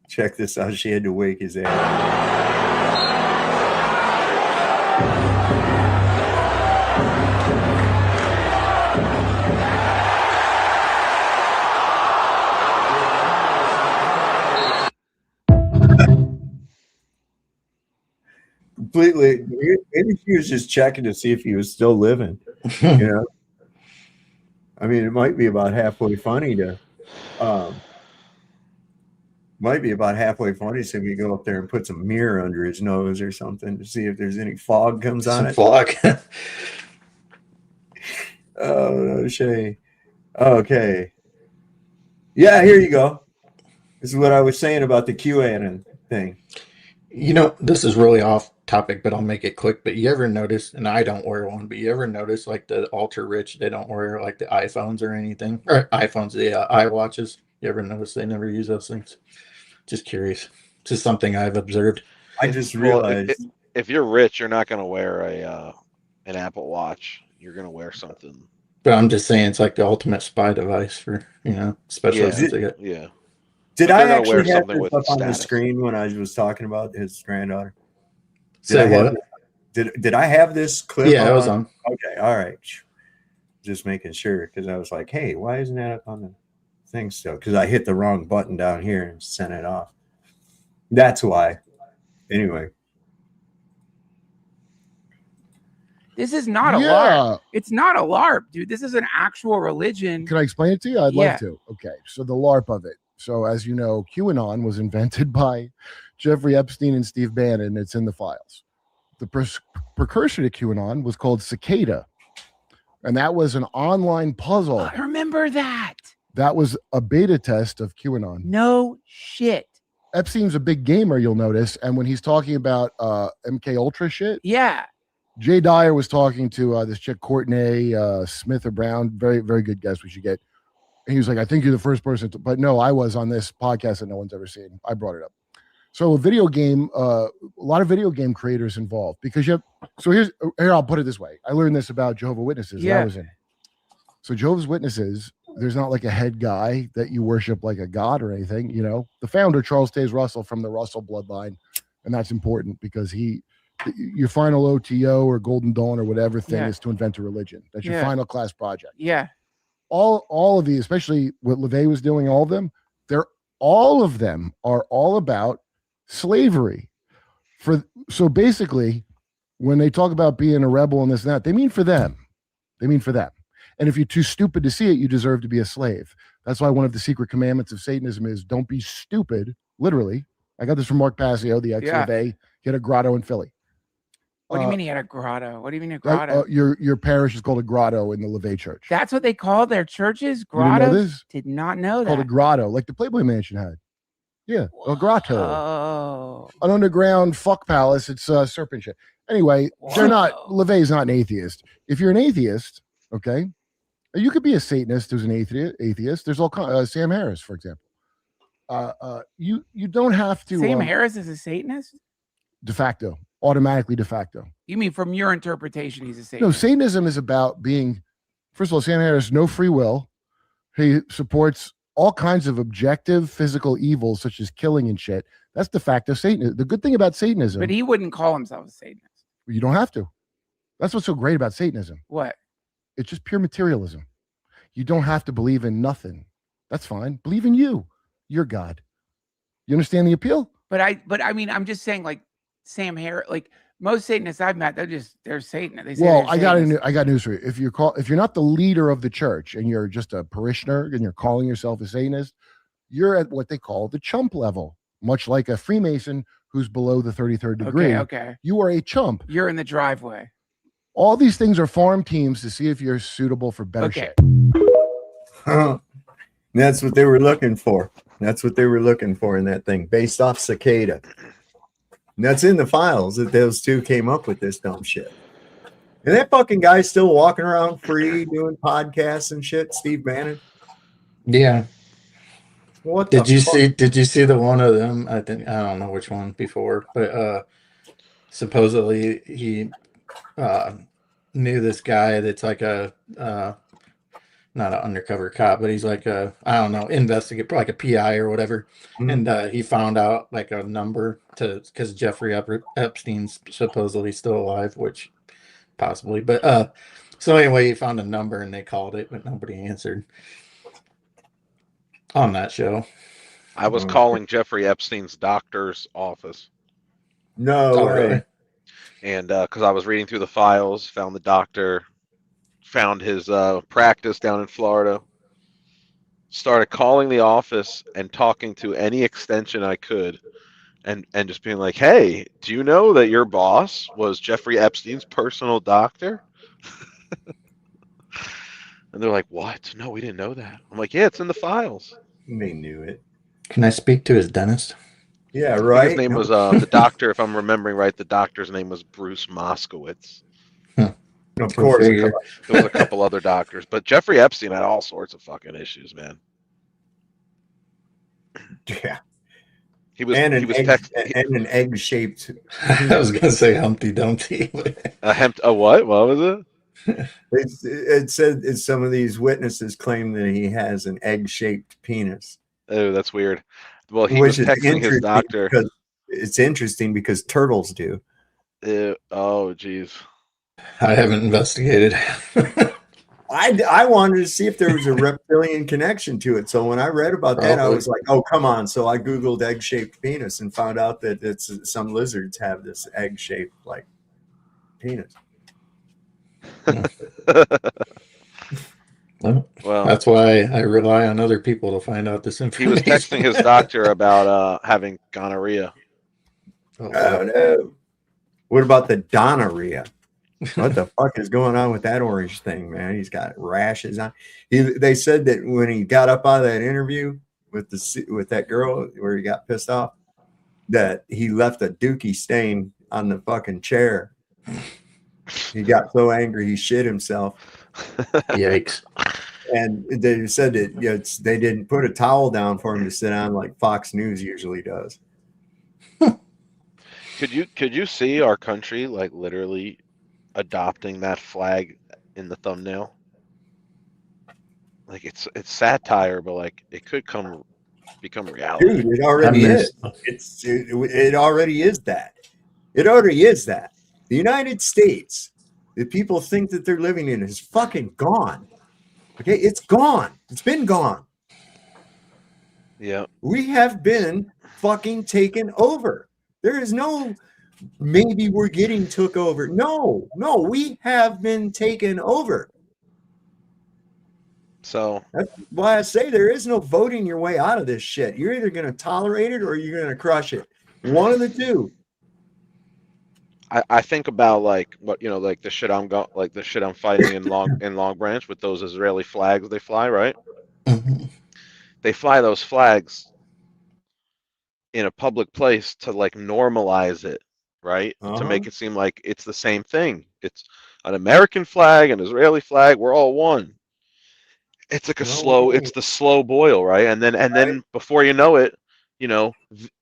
S13: Check this out. She had to wake his ass. Completely. Maybe she was just checking to see if he was still living. You know, I mean, it might be about halfway funny to. Might be about halfway funny, so we go up there and put some mirror under his nose or something to see if there's any fog comes on it.
S14: Fog.
S13: Oh, no shame. Okay. Yeah, here you go. This is what I was saying about the QAnon thing.
S14: You know, this is really off topic, but I'll make it quick. But you ever notice, and I don't wear one, but you ever notice like the ultra rich, they don't wear like the iPhones or anything, or iPhones, the iWatches. You ever notice they never use those things? Just curious. Just something I've observed.
S13: I just realized
S15: if you're rich, you're not going to wear an Apple Watch. You're going to wear something.
S14: But I'm just saying it's like the ultimate spy device for, especially since they get.
S15: Yeah.
S13: Did I actually have this up on the screen when I was talking about his granddaughter?
S14: Say what?
S13: Did I have this clip?
S14: Yeah, it was on.
S13: Okay, all right. Just making sure, because I was like, hey, why isn't that up on the thing still? Because I hit the wrong button down here and sent it off. That's why. Anyway.
S19: This is not a LARP. It's not a LARP, dude. This is an actual religion.
S20: Can I explain it to you? I'd love to. Okay, so the LARP of it. So as you know, QAnon was invented by Jeffrey Epstein and Steve Bannon. It's in the files. The precursor to QAnon was called Cicada. And that was an online puzzle.
S19: I remember that.
S20: That was a beta test of QAnon.
S19: No shit.
S20: Epstein's a big gamer, you'll notice. And when he's talking about MK Ultra shit.
S19: Yeah.
S20: Jay Dyer was talking to this chick, Courtney Smith or Brown. Very, very good guest we should get. And he was like, I think you're the first person to, but no, I was on this podcast that no one's ever seen. I brought it up. So a video game, a lot of video game creators involved because here I'll put it this way. I learned this about Jehovah's Witnesses that I was in. So Jehovah's Witnesses, there's not like a head guy that you worship like a god or anything. You know, the founder, Charles Taze Russell from the Russell bloodline. And that's important because your final OTO or Golden Dawn or whatever thing is to invent a religion. That's your final class project.
S19: Yeah.
S20: All of these, especially what LaVey was doing, all of them are all about slavery. So basically, when they talk about being a rebel and this and that, they mean for them. They mean for them. And if you're too stupid to see it, you deserve to be a slave. That's why one of the secret commandments of Satanism is don't be stupid. Literally. I got this from Mark Passio, the ex-LaVey. He had a grotto in Philly.
S19: What do you mean he had a grotto? What do you mean a grotto?
S20: Your parish is called a grotto in the LaVey Church.
S19: That's what they call their churches? Grottos? Did not know that.
S20: Called a grotto, like the Playboy Mansion had. Yeah, a grotto.
S19: Oh.
S20: An underground fuck palace. It's serpent shit. Anyway, they're not, LaVey's not an atheist. If you're an atheist, okay, you could be a Satanist who's an atheist. There's all kinds, Sam Harris, for example. You don't have to.
S19: Sam Harris is a Satanist?
S20: De facto. Automatically de facto.
S19: You mean from your interpretation, he's a Satanist?
S20: No, Satanism is about being, first of all, Sam Harris, no free will. He supports all kinds of objective physical evils, such as killing and shit. That's de facto Satanism. The good thing about Satanism.
S19: But he wouldn't call himself a Satanist.
S20: You don't have to. That's what's so great about Satanism.
S19: What?
S20: It's just pure materialism. You don't have to believe in nothing. That's fine. Believe in you. You're God. You understand the appeal?
S19: But I mean, I'm just saying, like, Sam Harris, like most Satanists I've met, they're Satanists. They say
S20: I got news for you. If you're not the leader of the church and you're just a parishioner and you're calling yourself a Satanist, you're at what they call the chump level, much like a Freemason who's below the 33rd degree.
S19: Okay.
S20: You are a chump.
S19: You're in the driveway.
S20: All these things are farm teams to see if you're suitable for better shit.
S13: That's what they were looking for. That's what they were looking for in that thing, based off cicada. And that's in the files that those two came up with this dumb shit. And that fucking guy's still walking around free doing podcasts and shit, Steve Bannon.
S14: Yeah.
S13: What
S14: Did
S13: the
S14: you
S13: fuck?
S14: see? Did you see the one of them? I don't know which one before, but supposedly he knew this guy that's like a not an undercover cop, but he's like a, I don't know, investigate, like a PI or whatever.
S13: Mhm.
S14: And he found out like a number to, because Jeffrey Epstein's supposedly still alive, which possibly, but so anyway, he found a number and they called it, but nobody answered on that show.
S15: I was calling Jeffrey Epstein's doctor's office.
S13: No way.
S14: Really?
S15: And because I was reading through the files, found the doctor, found his practice down in Florida, started calling the office and talking to any extension I could, and just being like, hey, do you know that your boss was Jeffrey Epstein's personal doctor? And they're like, what? No, we didn't know that. I'm like, yeah, it's in the files.
S13: They knew it.
S14: Can I speak to his dentist?
S13: Yeah,
S15: I
S13: right.
S15: think his name was the doctor, if I'm remembering right, the doctor's name was Bruce Moskowitz.
S13: Of course.
S15: There was a couple other doctors, but Jeffrey Epstein had all sorts of fucking issues, man.
S13: Yeah.
S15: He was
S13: and an egg shaped.
S14: I was gonna say Humpty Dumpty.
S15: A what? What was it?
S13: It said some of these witnesses claim that he has an egg shaped penis.
S15: Oh, that's weird. Well, he was texting his doctor.
S13: It's interesting because turtles do.
S15: Oh, geez.
S14: I haven't investigated.
S13: I wanted to see if there was a reptilian connection to it. So when I read about that, I was like, oh, come on. So I Googled egg-shaped penis and found out that some lizards have this egg-shaped like penis.
S14: Well, that's why I rely on other people to find out this information.
S15: He was texting his doctor about having gonorrhea.
S13: Oh no. What about the gonorrhea? What the fuck is going on with that orange thing, man? He's got rashes on. They said that when he got up out of that interview with that girl where he got pissed off, that he left a dookie stain on the fucking chair. He got so angry he shit himself.
S14: Yikes.
S13: And they said that they didn't put a towel down for him to sit on like Fox News usually does.
S15: Could you see our country like literally adopting that flag in the thumbnail? Like it's satire, but like it could become reality.
S13: Dude, it already is. It already is that. It already is that. The United States, the people think that they're living in, is fucking gone. Okay, it's gone. It's been gone.
S15: Yeah.
S13: We have been fucking taken over. There is no maybe we're getting took over. No, we have been taken over.
S15: So
S13: that's why I say there is no voting your way out of this shit. You're either going to tolerate it or you're going to crush it. One of the two.
S15: I think about like what like the shit I'm fighting in Long Branch with those Israeli flags they fly, right?
S14: Mm-hmm.
S15: They fly those flags in a public place to like normalize it, right? To make it seem like it's the same thing. It's an American flag, an Israeli flag, we're all one. It's like it's the slow boil, right? And then before you know it,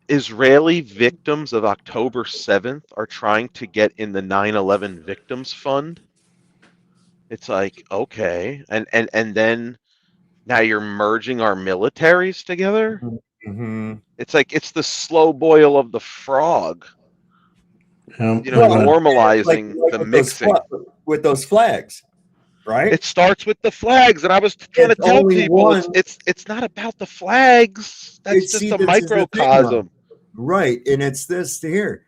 S15: Israeli victims of October 7th are trying to get in the 9/11 victims fund. It's like, okay. And then now you're merging our militaries together.
S13: Mm-hmm.
S15: It's like it's the slow boil of the frog. Normalizing
S13: like
S15: the mixing
S13: with those flags, right?
S15: It starts with the flags, and I was trying to tell people it's not about the flags. That's just a microcosm,
S13: right? And it's this here.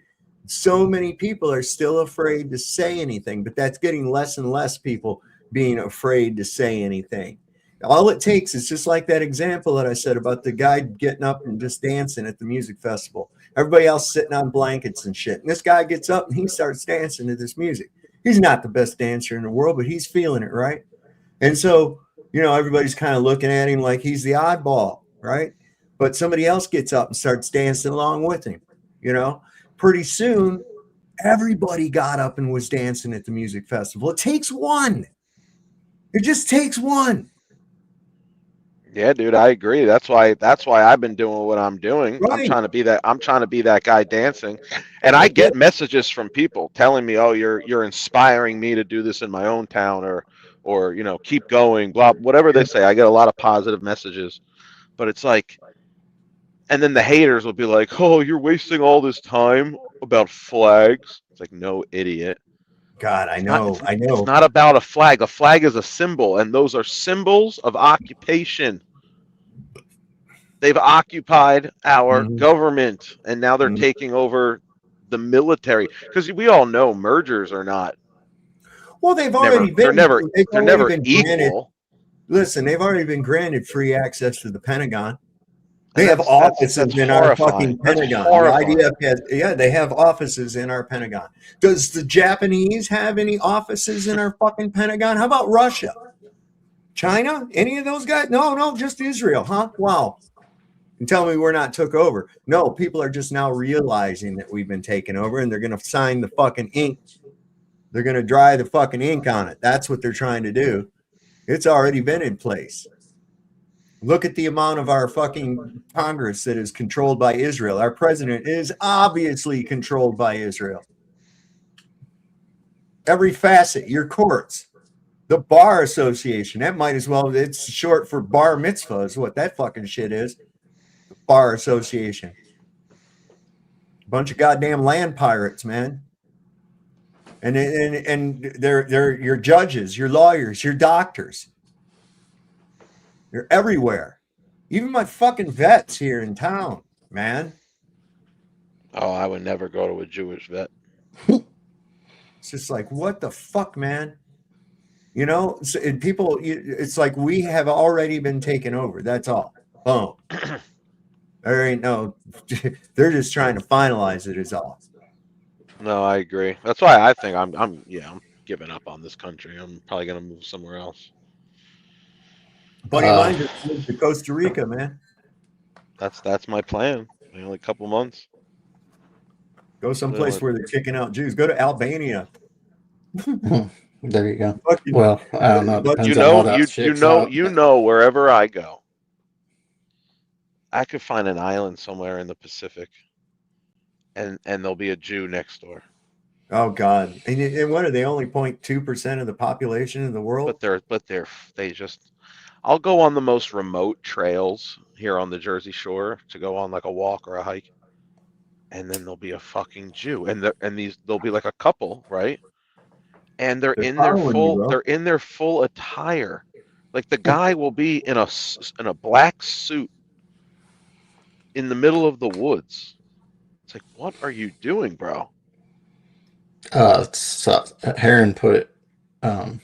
S13: So many people are still afraid to say anything, but that's getting less and less people being afraid to say anything. All it takes is just like that example that I said about the guy getting up and just dancing at the music festival. Everybody else sitting on blankets and shit. And this guy gets up and he starts dancing to this music. He's not the best dancer in the world, but he's feeling it, right? And so You know, everybody's kind of looking at him like he's the oddball, right? But somebody else gets up and starts dancing along with him. You know, pretty soon, everybody got up and was dancing at the music festival. It takes one. It just takes one.
S15: Yeah, dude, I agree. That's why I've been doing what I'm doing.
S13: Right.
S15: I'm trying to be that guy dancing. And I get messages from people telling me, "Oh, you're inspiring me to do this in my own town," or you know, keep going, blah, whatever they say. I get a lot of positive messages. But it's like, and then the haters will be like, "Oh, you're wasting all this time about flags." It's like, "No, idiot.
S13: God, I know.
S15: It's not about a flag. A flag is a symbol, and those are symbols of occupation. They've occupied our government, and now they're taking over the military. Because we all know mergers are not.
S13: Well, they've already been.
S15: They're never
S13: been
S15: equal.
S13: Granted, listen, they've already been granted free access to the Pentagon. They have offices in our fucking Pentagon. The IDF has, they have offices in our Pentagon. Does the Japanese have any offices in our fucking Pentagon? How about Russia? China? Any of those guys? No, just Israel, huh? Wow. And tell me we're not took over. No, people are just now realizing that we've been taken over, and they're going to sign the fucking ink. They're going to dry the fucking ink on it. That's what they're trying to do. It's already been in place. Look at the amount of our fucking Congress that is controlled by Israel. Our president is obviously controlled by Israel. Every facet, your courts, the Bar Association, that might as well, it's short for bar mitzvah is what that fucking shit is. The Bar Association. Bunch of goddamn land pirates, man. And they're your judges, your lawyers, your doctors. They're everywhere. Even my fucking vets here in town, man.
S15: Oh, I would never go to a Jewish vet.
S13: It's just like, what the fuck, man? You know, people, it's like we have already been taken over. That's all. Boom. There ain't no, they're just trying to finalize it, is all.
S15: No, I agree. That's why I think I'm giving up on this country. I'm probably gonna move somewhere else.
S13: Buddy of mine just moved to Costa Rica, man.
S15: That's my plan. Only a couple months.
S13: Go someplace where they're kicking out Jews. Go to Albania.
S14: There you go. Well, I don't know. It depends
S15: you
S14: on
S15: know,
S14: how that shakes out.
S15: you know, wherever I go, I could find an island somewhere in the Pacific, and there'll be a Jew next door.
S13: Oh God! And what are they? Only 0.2% of the population in the world.
S15: But they just. I'll go on the most remote trails here on the Jersey Shore to go on like a walk or a hike, and then there'll be a fucking Jew, and there'll be like a couple, right? And they're in their full attire. Like the guy will be in a black suit in the middle of the woods. It's like, what are you doing, bro?
S14: Heron put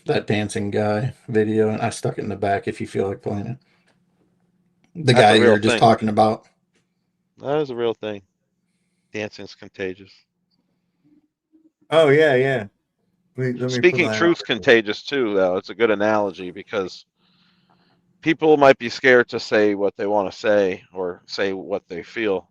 S14: that dancing guy video, and I stuck it in the back if you feel like playing it. The guy you were just talking about.
S15: That is a real thing. Dancing's contagious.
S13: Oh yeah.
S15: Speaking truth's contagious too, though. It's a good analogy because people might be scared to say what they want to say or say what they feel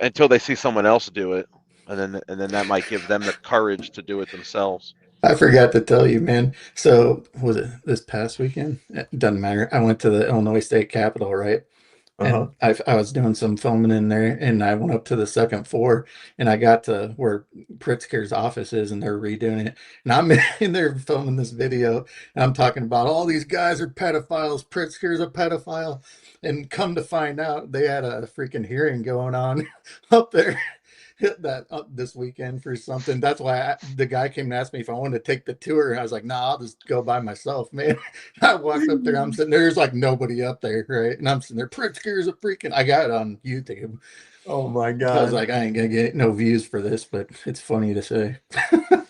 S15: until they see someone else do it, and then that might give them the courage to do it themselves.
S14: I forgot to tell you, man. So was it this past weekend? It doesn't matter. I went to the Illinois State Capitol, right? And I was doing some filming in there, and I went up to the second floor, and I got to where Pritzker's office is, and they're redoing it. And I'm in there filming this video, and I'm talking about all these guys are pedophiles. Pritzker's a pedophile, and come to find out, they had a freaking hearing going on up there. Hit that up this weekend for something. That's why the guy came and asked me if I wanted to take the tour. And I was like, nah, I'll just go by myself, man. I walked up there. I'm sitting there. There's like nobody up there, right? And I'm sitting there. Pritzker's a freaking. I got it on YouTube.
S13: Oh my God.
S14: I was like, I ain't gonna get no views for this, but it's funny to say.
S13: Let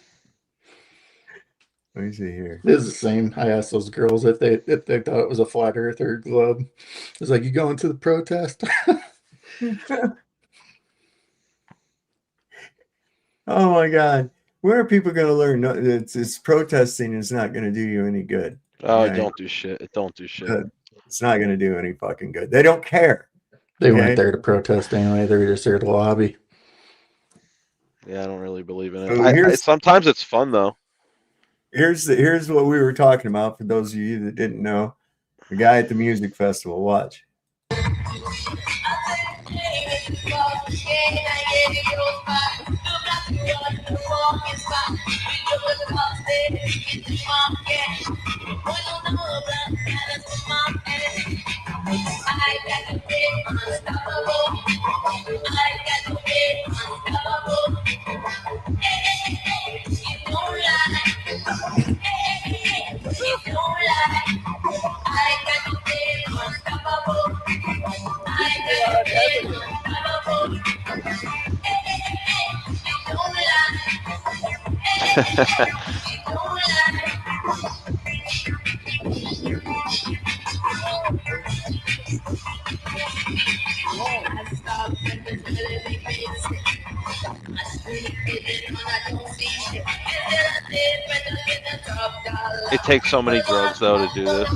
S13: me see here.
S14: It's the same. I asked those girls if they thought it was a flat earther globe. I was like, you going to the protest?
S13: Oh my God. Where are people going to learn? No, it's protesting is not going to do you any good.
S15: Oh,
S13: Okay?
S15: it don't do shit. It don't do shit.
S13: It's not going to do any fucking good. They don't care.
S14: They
S13: okay?
S14: weren't there to protest anyway. They were just there to lobby.
S15: Yeah, I don't really believe in it.
S13: So
S15: Sometimes it's fun though.
S13: Here's what we were talking about for those of you that didn't know. The guy at the music festival. Watch.
S15: It takes so many drugs though to do this.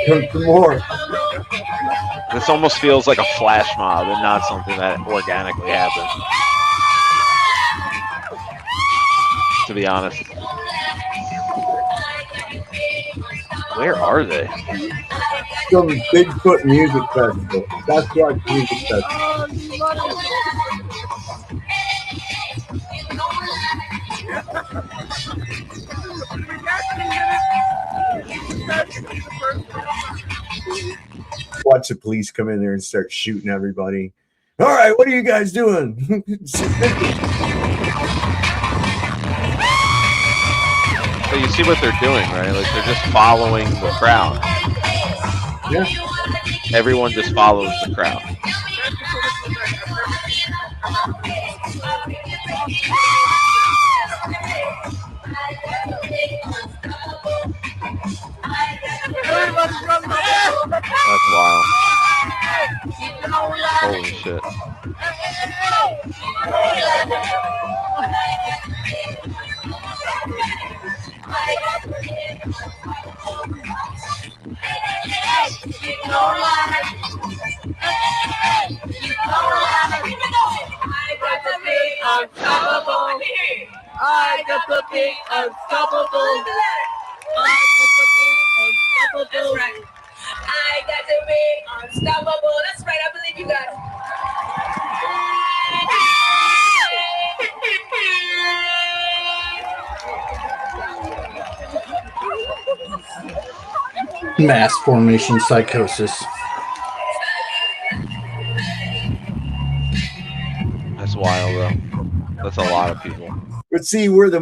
S13: Some more.
S15: This almost feels like a flash mob and not something that organically happened. To be honest. Where are they?
S13: Some Bigfoot music festival. Sasquatch music festival. Watch the police come in there and start shooting everybody. All right, what are you guys doing?
S15: So you see what they're doing, right? Like they're just following the crowd.
S13: Yeah.
S15: Everyone just follows the crowd. That's wild. Holy shit.
S3: I got to be unstoppable. That's right. I got to be unstoppable. That's right. I believe you guys.
S14: Mass formation psychosis.
S15: That's wild though. That's a lot of people.
S13: But see, where the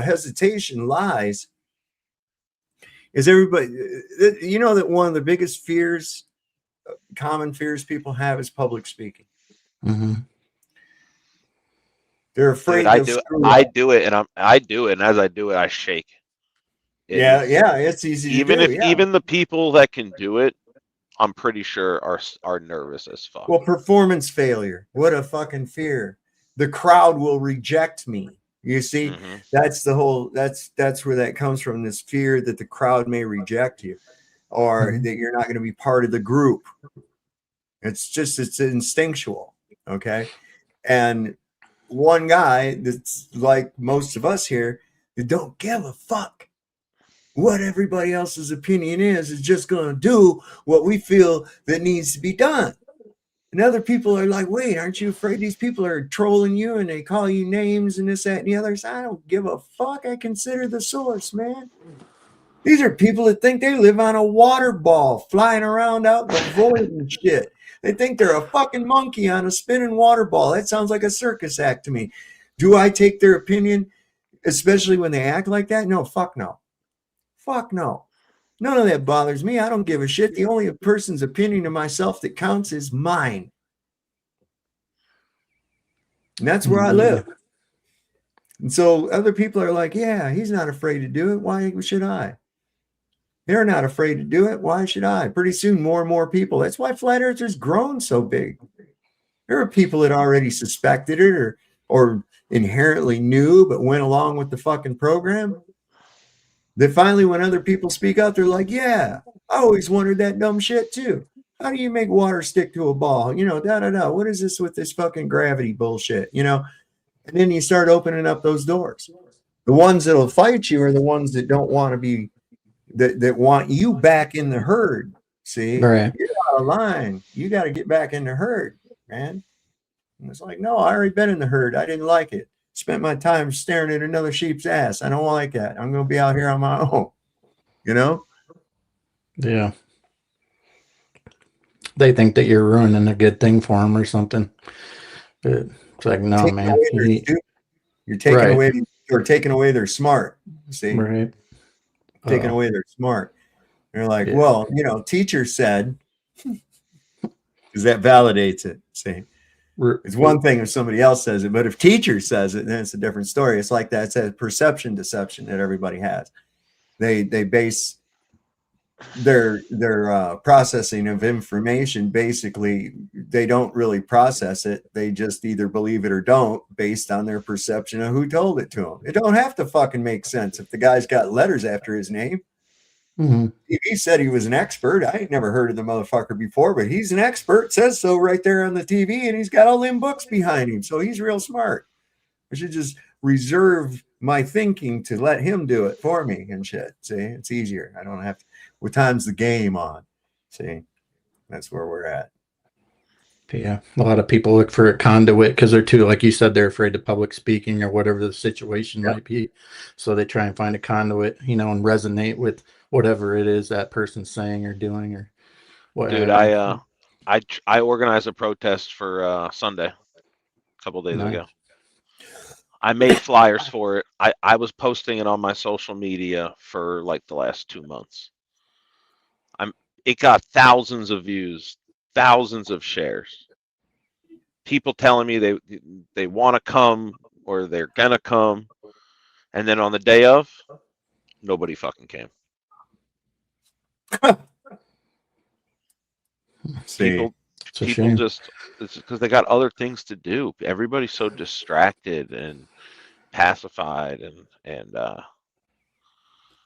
S13: hesitation lies is everybody. You know that one of the biggest fears, common fears people have is public speaking.
S14: Mm-hmm.
S13: They're afraid.
S15: Dude, I do it, and as I do it, I shake.
S13: It's easy to do.
S15: Even the people that can do it, I'm pretty sure are nervous as fuck.
S13: Well, performance failure. What a fucking fear. The crowd will reject me. You see, that's the whole. That's where that comes from. This fear that the crowd may reject you, or that you're not going to be part of the group. It's instinctual. Okay, and one guy that's like most of us here, that don't give a fuck what everybody else's opinion is just going to do what we feel that needs to be done. And other people are like, wait, aren't you afraid these people are trolling you and they call you names and this, that, and the other? So I don't give a fuck. I consider the source, man. These are people that think they live on a water ball flying around out in the void and shit. They think they're a fucking monkey on a spinning water ball. That sounds like a circus act to me. Do I take their opinion, especially when they act like that? No, fuck no. Fuck no. None of that bothers me. I don't give a shit. The only person's opinion of myself that counts is mine. And that's where I live. And so other people are like, yeah, he's not afraid to do it. Why should I? They're not afraid to do it. Why should I? Pretty soon, more and more people. That's why flat earthers grown so big. There are people that already suspected it or inherently knew, but went along with the fucking program. That finally, when other people speak up, they're like, yeah, I always wondered that dumb shit too. How do you make water stick to a ball? You know, What is this with this fucking gravity bullshit? You know, and then you start opening up those doors. The ones that'll fight you are the ones that don't want to be, that want you back in the herd. See,
S14: Right.
S13: you're out of line. You got to get back in the herd, man. And it's like, no, I already been in the herd. I didn't like it. Spent my time staring at another sheep's ass. I don't like that. I'm going to be out here on my own. You know?
S14: Yeah. They think that you're ruining a good thing for them or something. But it's like, no, man.
S13: You're taking away, you're taking away their smart. See?
S14: Right.
S13: Taking away their smart. They're like, well, you know, teacher said, because that validates it. See? It's one thing if somebody else says it, but if teacher says it, then it's a different story. It's like that. It's a perception deception that everybody has. They base their processing of information. Basically, they don't really process it. They just either believe it or don't, based on their perception of who told it to them. It don't have to fucking make sense if the guy's got letters after his name.
S14: Mm-hmm.
S13: He said he was an expert. I ain't never heard of the motherfucker before, but he's an expert. Says so right there on the TV, and he's got all them books behind him. So he's real smart. I should just reserve my thinking to let him do it for me and shit. See, it's easier. I don't have to. What time's the game on? See, that's where we're at.
S14: Yeah, a lot of people look for a conduit because they're too, like you said, they're afraid of public speaking or whatever the situation might be. So they try and find a conduit, you know, and resonate with whatever it is that person's saying or doing or whatever.
S15: Dude, I organized a protest for Sunday a couple days ago. I made flyers for it. I was posting it on my social media for like the last 2 months. It got thousands of views, thousands of shares. People telling me they want to come or they're gonna come, and then on the day of, nobody fucking came. People just, it's because they got other things to do. Everybody's so distracted and pacified and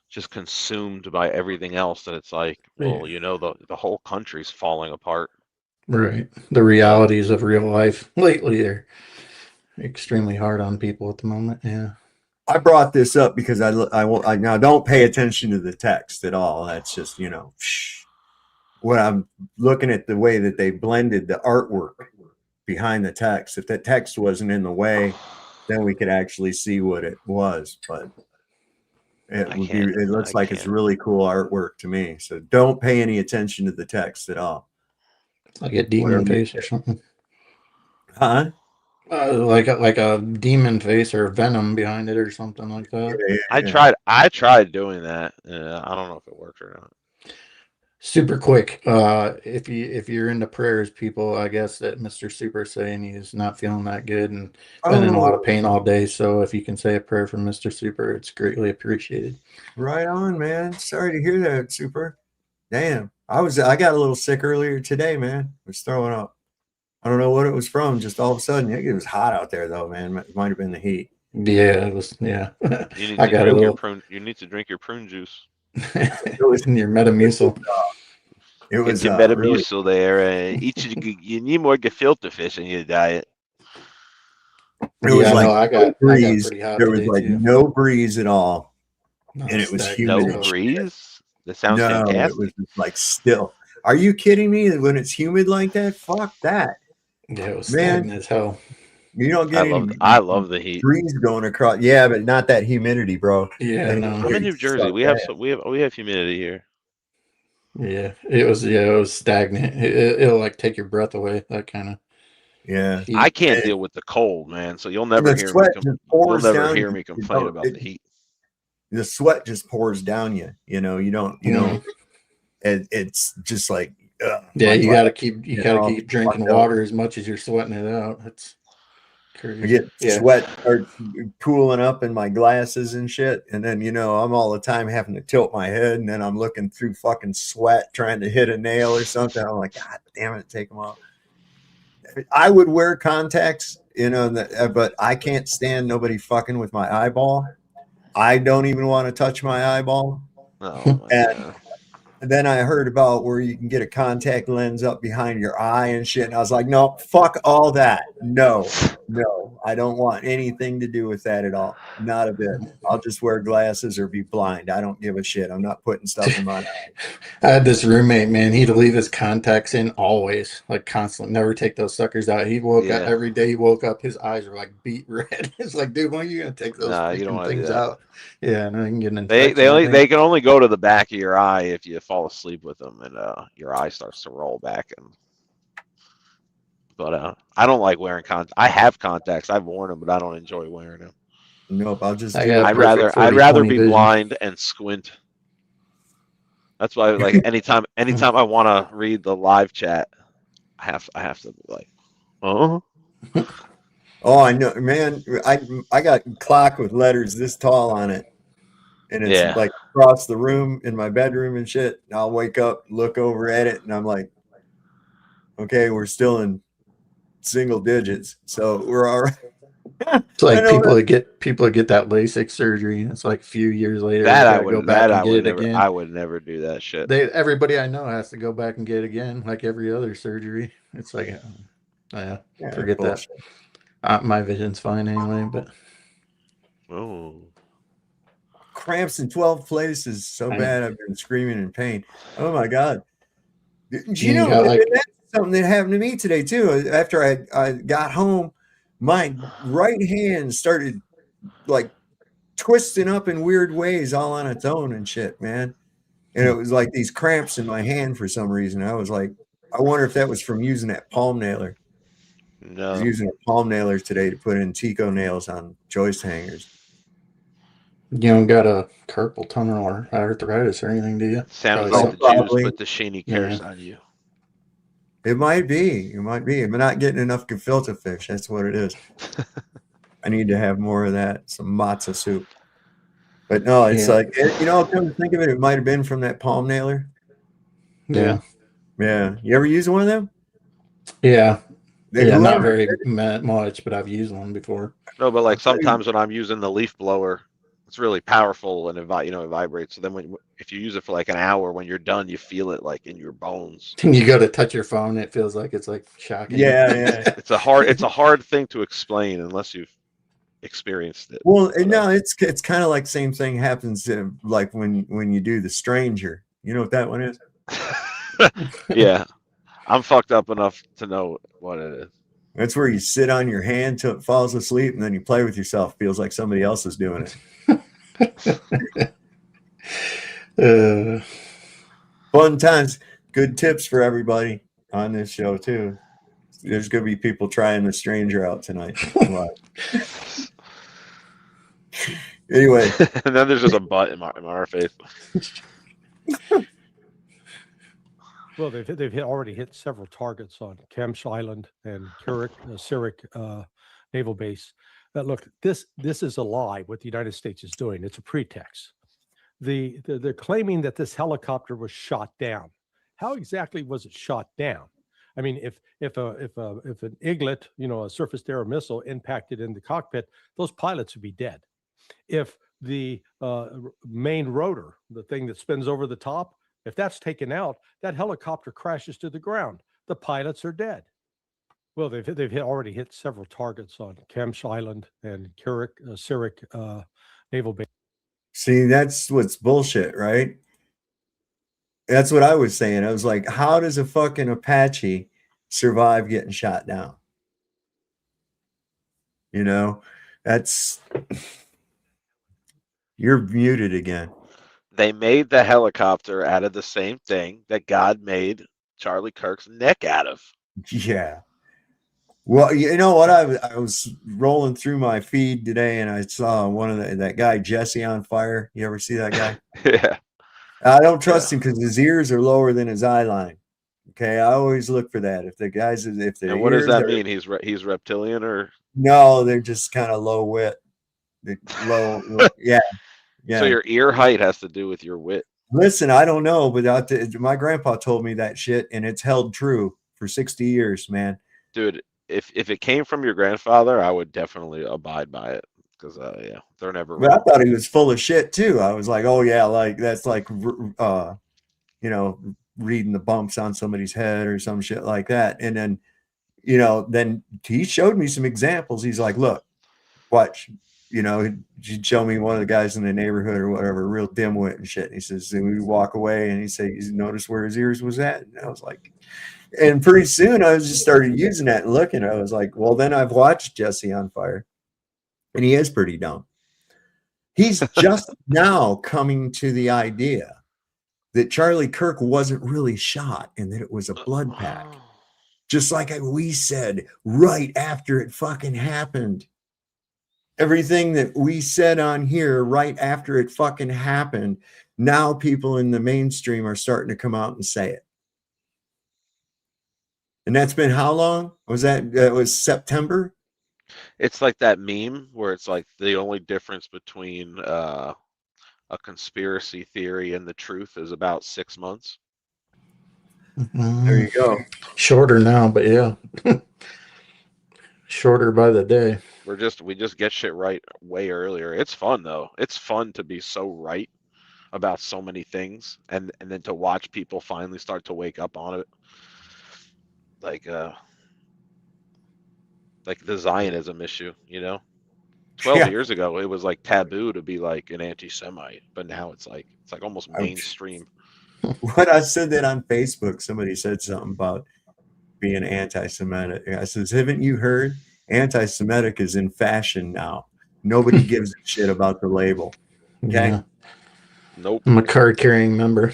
S15: just consumed by everything else that it's like, well, you know, the whole country's falling apart.
S14: Right. The realities of real life lately are extremely hard on people at the moment. Yeah.
S13: I brought this up because I now don't pay attention to the text at all. That's just, you know, when I'm looking at the way that they blended the artwork behind the text. If that text wasn't in the way, then we could actually see what it was. But it looks like it's really cool artwork to me. So don't pay any attention to the text at all.
S14: Like a demon face or something.
S13: Huh?
S14: Like a demon face or venom behind it or something like that.
S13: Yeah.
S15: I tried doing that. I don't know if it worked or not.
S14: Super quick. If you're into prayers, people, I guess that Mr. Super saying he's not feeling that good and been in a lot of pain all day. So if you can say a prayer for Mr. Super, it's greatly appreciated.
S13: Right on, man. Sorry to hear that, Super. Damn. I got a little sick earlier today, man. I was throwing up. I don't know what it was from. Just all of a sudden, it was hot out there, though, man. It might have been the heat.
S14: Yeah, it was. Yeah,
S15: you need you need to drink your prune juice.
S14: Your Metamucil.
S13: It was
S15: your Metamucil there. You need more gefilte fish in your diet.
S13: It was I got breeze. There was like no breeze at all, and it was humid.
S15: No breeze. That sounds fantastic.
S13: It was just like still. Are you kidding me? When it's humid like that, fuck that.
S14: Yeah, it was stagnant as hell.
S13: You don't get
S15: I love the heat.
S13: Breeze going across. Yeah, but not that humidity, bro.
S14: Yeah, no.
S15: I'm in New Jersey. We have humidity here.
S14: Yeah, it was stagnant. It'll like take your breath away. That kind of.
S13: Yeah,
S15: heat. I can't deal with the cold, man. So you'll never hear me complain about the heat.
S13: The sweat just pours down you. You know, you don't. It's just like.
S14: Yeah, you gotta keep drinking water as much as you're sweating it out.
S13: I get sweat start pooling up in my glasses and shit. And then, I'm all the time having to tilt my head. And then I'm looking through fucking sweat trying to hit a nail or something. I'm like, God damn it, take them off. I would wear contacts, but I can't stand nobody fucking with my eyeball. I don't even want to touch my eyeball.
S15: Oh, my God.
S13: And then I heard about where you can get a contact lens up behind your eye and shit. And I was like, no, fuck all that. No, I don't want anything to do with that at all. Not a bit. I'll just wear glasses or be blind. I don't give a shit. I'm not putting stuff in my eye.
S14: I had this roommate, man. He'd leave his contacts in always, like constantly. Never take those suckers out. He woke up every day. He woke up, his eyes were like beet red. It's like, dude, when are you gonna take those things out? Yeah, and I can get an infection.
S15: They can only go to the back of your eye if you fall asleep with them, and your eye starts to roll back. But I don't like wearing contacts. I have contacts. I've worn them, but I don't enjoy wearing them.
S13: Nope,
S15: I'd rather be blind and squint. That's why, like, anytime I want to read the live chat, I have to like, oh.
S13: Oh, I know, man. I got clock with letters this tall on it, and it's like across the room in my bedroom and shit. And I'll wake up, look over at it, and I'm like, okay, we're still in single digits, so we're all right.
S14: It's like people that get that LASIK surgery, and it's like a few years later.
S15: I would never do that shit.
S14: Everybody I know has to go back and get it again, like every other surgery. It's like, forget that. My vision's fine anyway, but
S13: cramps in 12 places so bad I've been screaming in pain. Oh my God. That's something that happened to me today too. After I got home, my right hand started like twisting up in weird ways all on its own and shit, man. And it was like these cramps in my hand for some reason. I was like, I wonder if that was from using that palm nailer.
S15: No.
S13: I was using a palm nailer today to put in Tico nails on joist hangers.
S14: You don't got a carpal tunnel or arthritis or anything, do you?
S15: Sounds like the Jews put the sheeny curse on you.
S13: It might be. I'm not getting enough gefilte fish. That's what it is. I need to have more of that. Some matzo soup. But no, it's like, come to think of it, it might have been from that palm nailer.
S14: Yeah.
S13: Yeah. You ever use one of them?
S14: Yeah. Not very much, but I've used one before.
S15: No, but like sometimes when I'm using the leaf blower, it's really powerful and it vibrates. So then if you use it for like an hour, when you're done, you feel it like in your bones.
S14: And you go to touch your phone, it feels like it's like shocking.
S13: Yeah.
S15: It's a hard thing to explain unless you've experienced it.
S13: Well, no, it's kind of like same thing happens like when you do the stranger. You know what that one is?
S15: Yeah. I'm fucked up enough to know what it is.
S13: That's where you sit on your hand till it falls asleep and then you play with yourself. Feels like somebody else is doing it. Fun times. Good tips for everybody on this show too. There's going to be people trying the stranger out tonight. Anyway.
S15: And then there's just a butt in our face.
S21: Well, they've already hit several targets on Kemsh Island and Sirik Naval Base. But look, this is a lie. What the United States is doing, it's a pretext. They're claiming that this helicopter was shot down. How exactly was it shot down? I mean, if an Eaglet, a surface-to-air missile impacted in the cockpit, those pilots would be dead. If the main rotor, the thing that spins over the top, if that's taken out, that helicopter crashes to the ground. The pilots are dead. Well, they've already hit several targets on Kemsh Island and Sirik Naval Base.
S13: See, that's what's bullshit, right? That's what I was saying. I was like, how does a fucking Apache survive getting shot down? That's... You're muted again.
S15: They made the helicopter out of the same thing that God made Charlie Kirk's neck out of.
S13: Yeah. Well, you know what? I was rolling through my feed today and I saw one of that guy, Jesse on Fire. You ever see that guy?
S15: Yeah.
S13: I don't trust him because his ears are lower than his eye line. Okay. I always look for that. If the guys, if the
S15: and what does that mean? He's reptilian or?
S13: No, they're just kind of low wit. Low, yeah.
S15: So your ear height has to do with your wit.
S13: Listen, I don't know, but my grandpa told me that shit, and it's held true for 60 years, man.
S15: Dude, if it came from your grandfather, I would definitely abide by it because yeah, they're never
S13: But I
S15: wrong.
S13: thought he was full of shit too. I was like, oh yeah, like that's like reading the bumps on somebody's head or some shit like that. And then then he showed me some examples. He's like, look, watch, he'd show me one of the guys in the neighborhood or whatever, real dimwit and shit. And he says, and we walk away and he said, you notice where his ears was at? And I was like, and pretty soon I just started using that and looking. I was like, well, then I've watched Jesse on Fire, and he is pretty dumb. He's just now coming to the idea that Charlie Kirk wasn't really shot and that it was a blood pack. Just like we said right after it fucking happened. Everything that we said on here right after it fucking happened, now people in the mainstream are starting to come out and say it. And that's been how long? Was that was September?
S15: It's like that meme where it's like the only difference between a conspiracy theory and the truth is about 6 months.
S13: There you go.
S14: Shorter now, but yeah. Shorter by the day.
S15: We just get shit right way earlier. It's fun though. It's fun to be so right about so many things and then to watch people finally start to wake up on it. Like the Zionism issue, 12 years ago it was like taboo to be like an anti-Semite, but now it's like almost mainstream.
S13: When I said that on Facebook, somebody said something about being anti-Semitic. I says, haven't you heard? Anti-Semitic is in fashion now. Nobody gives a shit about the label. Okay.
S14: Yeah.
S15: Nope.
S14: I'm a card-carrying member.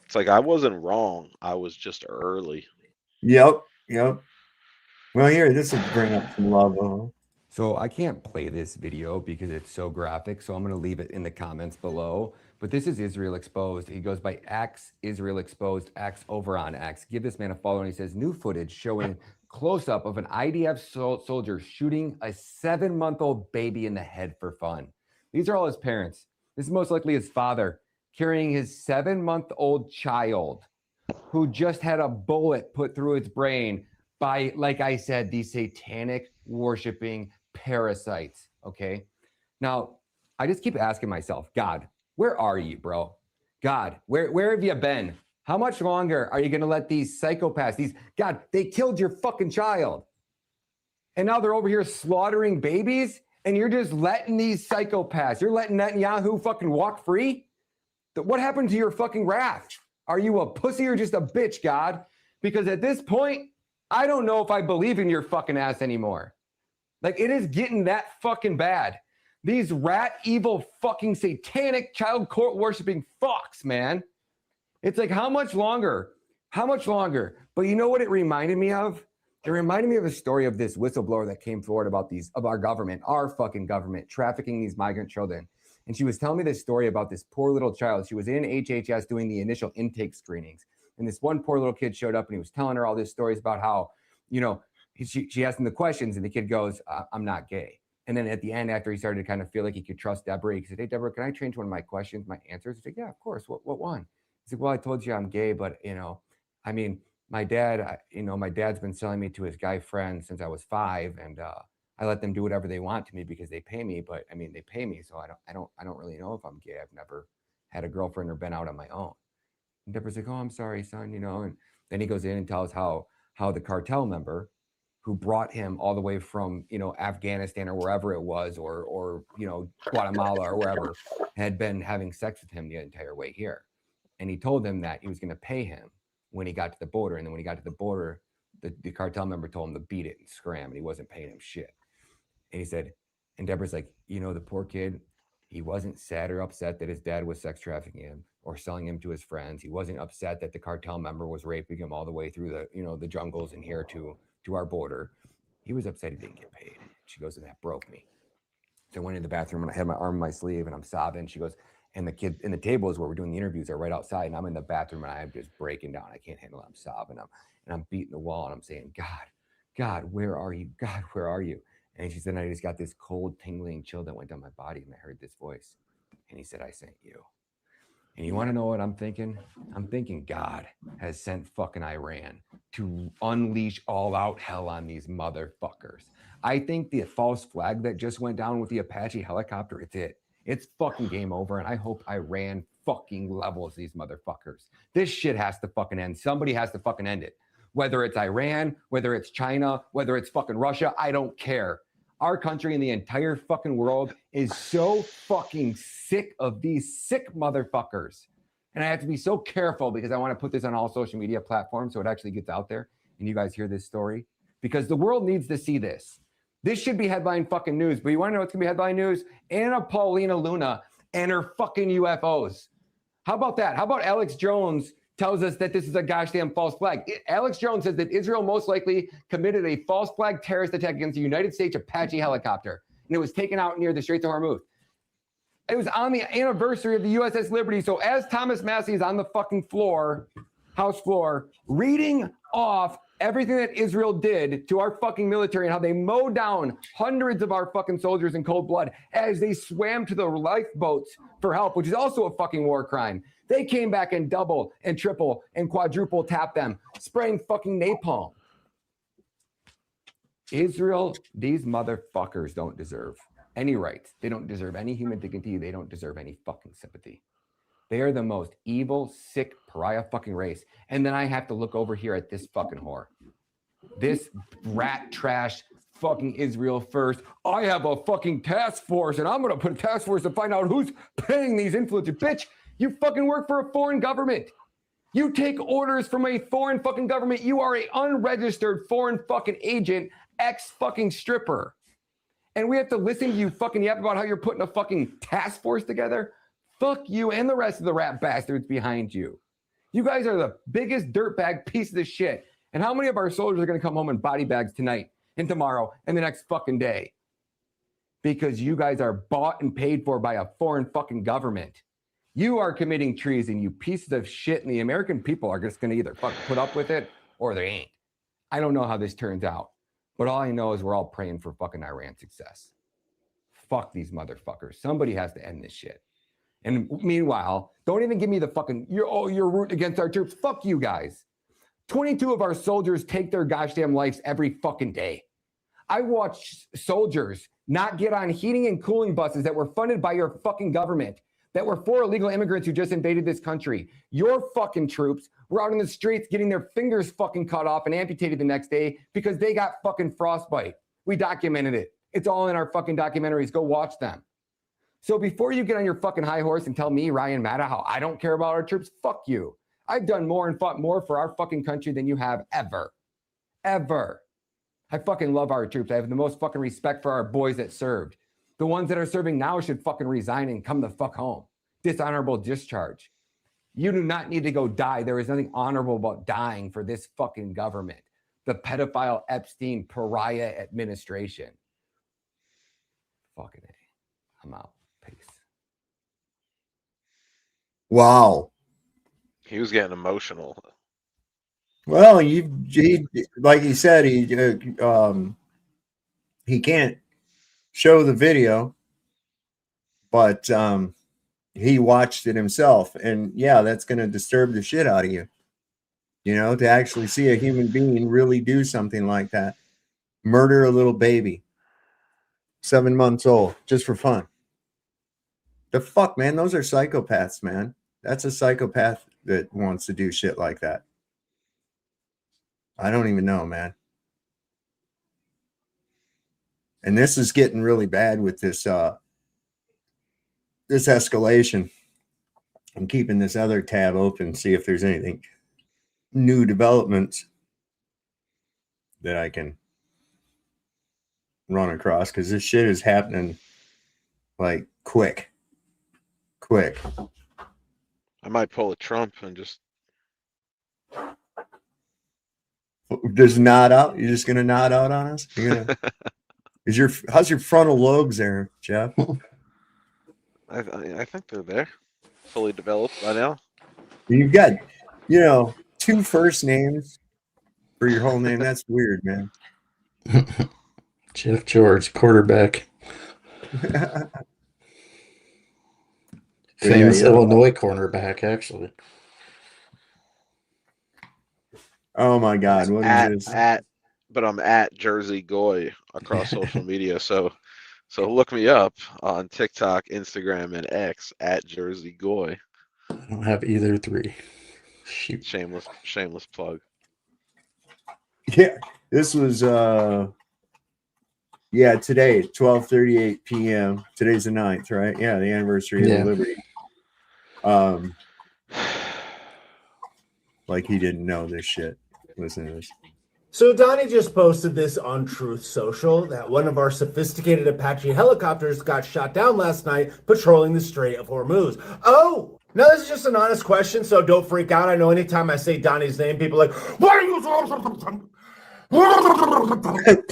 S15: It's like I wasn't wrong. I was just early.
S13: Yep. Well, here, this will bring up some love.
S1: So I can't play this video because it's so graphic, so I'm going to leave it in the comments below. But this is Israel Exposed. He goes by X Israel Exposed, X over on X. Give this man a follow, and he says, new footage showing close-up of an IDF soldier shooting a 7-month-old baby in the head for fun. These are all his parents. This is most likely his father carrying his 7-month-old child who just had a bullet put through its brain by, like I said, these satanic worshiping parasites. Okay. Now, I just keep asking myself, God, where are you, bro? God, where have you been? How much longer are you going to let these psychopaths, God, they killed your fucking child. And now they're over here slaughtering babies, and you're just letting these psychopaths, you're letting Netanyahu fucking walk free? What happened to your fucking wrath? Are you a pussy or just a bitch, God? Because at this point, I don't know if I believe in your fucking ass anymore. Like, it is getting that fucking bad. These rat, evil, fucking satanic child court worshiping fucks, man. It's like, how much longer? How much longer? But you know what it reminded me of? It reminded me of a story of this whistleblower that came forward about our government, our fucking government, trafficking these migrant children. And she was telling me this story about this poor little child. She was in HHS doing the initial intake screenings. And this one poor little kid showed up and he was telling her all these stories about how, she asked him the questions and the kid goes, I'm not gay. And then at the end, after he started to kind of feel like he could trust Deborah, he said, hey, Deborah, can I change one of my questions, my answers? He said, yeah, of course. What one? He said, well, I told you I'm gay, but, my dad, my dad's been selling me to his guy friends since I was 5. And I let them do whatever they want to me because they pay me. But they pay me. So I don't really know if I'm gay. I've never had a girlfriend or been out on my own. And Deborah's like, oh, I'm sorry, son, and then he goes in and tells how the cartel member who brought him all the way from, Afghanistan or wherever it was, or Guatemala or wherever, had been having sex with him the entire way here. And he told him that he was going to pay him when he got to the border. And then when he got to the border, the cartel member told him to beat it and scram, and he wasn't paying him shit. And he said, and Deborah's like, the poor kid, he wasn't sad or upset that his dad was sex trafficking him or selling him to his friends. He wasn't upset that the cartel member was raping him all the way through the jungles and here to our border. He was upset he didn't get paid. She goes, and that broke me. So I went in the bathroom and I had my arm in my sleeve and I'm sobbing. She goes, and the kid in the tables where we're doing the interviews are right outside, and I'm in the bathroom and I'm just breaking down. I can't handle it. I'm sobbing. I'm beating the wall and I'm saying, God, where are you? God, where are you? And she said, I just got this cold, tingling chill that went down my body, and I heard this voice. And he said, I sent you. And you want to know what I'm thinking? I'm thinking God has sent fucking Iran to unleash all out hell on these motherfuckers. I think the false flag that just went down with the Apache helicopter, it's it. It's fucking game over. And I hope Iran fucking levels these motherfuckers. This shit has to fucking end. Somebody has to fucking end it. Whether it's Iran, whether it's China, whether it's fucking Russia, I don't care. Our country and the entire fucking world is so fucking sick of these sick motherfuckers. And I have to be so careful because I want to put this on all social media platforms so it actually gets out there and you guys hear this story. Because the world needs to see this. This should be headline fucking news. But you want to know what's going to be headline news? Anna Paulina Luna and her fucking UFOs. How about that? How about Alex Jones tells us that this is a gosh damn false flag? Alex Jones says that Israel most likely committed a false flag terrorist attack against the United States Apache helicopter. And it was taken out near the Straits of Hormuz. It was on the anniversary of the USS Liberty. So as Thomas Massey is on the fucking floor, House floor, reading off everything that Israel did to our fucking military and how they mowed down hundreds of our fucking soldiers in cold blood as they swam to the lifeboats for help, which is also a fucking war crime. They came back and double and triple and quadruple tapped them, spraying fucking napalm. Israel, these motherfuckers don't deserve any rights. They don't deserve any human dignity. They don't deserve any fucking sympathy. They are the most evil, sick, pariah fucking race. And then I have to look over here at this fucking whore. This rat trash fucking Israel first. I have a fucking task force and I'm going to put a task force to find out who's paying these influencers. Bitch, you fucking work for a foreign government. You take orders from a foreign fucking government. You are a unregistered foreign fucking agent, ex-fucking stripper. And we have to listen to you fucking yap about how you're putting a fucking task force together. Fuck you and the rest of the rat bastards behind you. You guys are the biggest dirtbag piece of shit. And how many of our soldiers are going to come home in body bags tonight and tomorrow and the next fucking day? Because you guys are bought and paid for by a foreign fucking government. You are committing treason, you pieces of shit, and the American people are just going to either fucking put up with it or they ain't. I don't know how this turns out, but all I know is we're all praying for fucking Iran success. Fuck these motherfuckers. Somebody has to end this shit. And meanwhile, don't even give me the fucking, you're rooting against our troops. Fuck you guys. 22 of our soldiers take their gosh damn lives every fucking day. I watch soldiers not get on heating and cooling buses that were funded by your fucking government, that were for illegal immigrants who just invaded this country. Your fucking troops were out in the streets getting their fingers fucking cut off and amputated the next day because they got fucking frostbite. We documented it. It's all in our fucking documentaries. Go watch them. So before you get on your fucking high horse and tell me, Ryan Matta, how I don't care about our troops, fuck you. I've done more and fought more for our fucking country than you have ever. Ever. I fucking love our troops. I have the most fucking respect for our boys that served. The ones that are serving now should fucking resign and come the fuck home. Dishonorable discharge. You do not need to go die. There is nothing honorable about dying for this fucking government. The pedophile Epstein pariah administration. Fucking A. I'm out. Peace.
S13: Wow.
S15: He was getting emotional.
S13: Well, he like he said, he can't show the video, but he watched it himself, and yeah, that's going to disturb the shit out of you. You know, to actually see a human being really do something like that, murder a little baby, 7 months old, just for fun. The fuck, man? Those are psychopaths, man. That's a psychopath that wants to do shit like that. I don't even know, man. And this is getting really bad with this this escalation. I'm keeping this other tab open, see if there's anything new developments that I can run across, because this shit is happening like quick.
S15: I might pull a Trump and just
S13: nod out. You're just gonna nod out on us? You're gonna how's your frontal lobes there, Jeff?
S15: I think they're there, fully developed by now.
S13: You've got, 2 first names for your whole name. That's weird, man.
S14: Jeff George, quarterback. Famous Illinois cornerback, actually.
S13: Oh my God, what is this?
S15: But I'm at Jersey Goy across social media. So look me up on TikTok, Instagram, and X at Jersey Goy.
S14: I don't have either three. Shoot.
S15: Shameless plug.
S13: Yeah, this was today, 12:38 p.m. Today's the 9th, right? Yeah, the anniversary of the Liberty. Like he didn't know this shit. Listen to this.
S2: So Donnie just posted this on Truth Social that one of our sophisticated Apache helicopters got shot down last night patrolling the Strait of Hormuz. Oh, no, this is just an honest question, so don't freak out. I know anytime I say Donnie's name, people are like, why are you...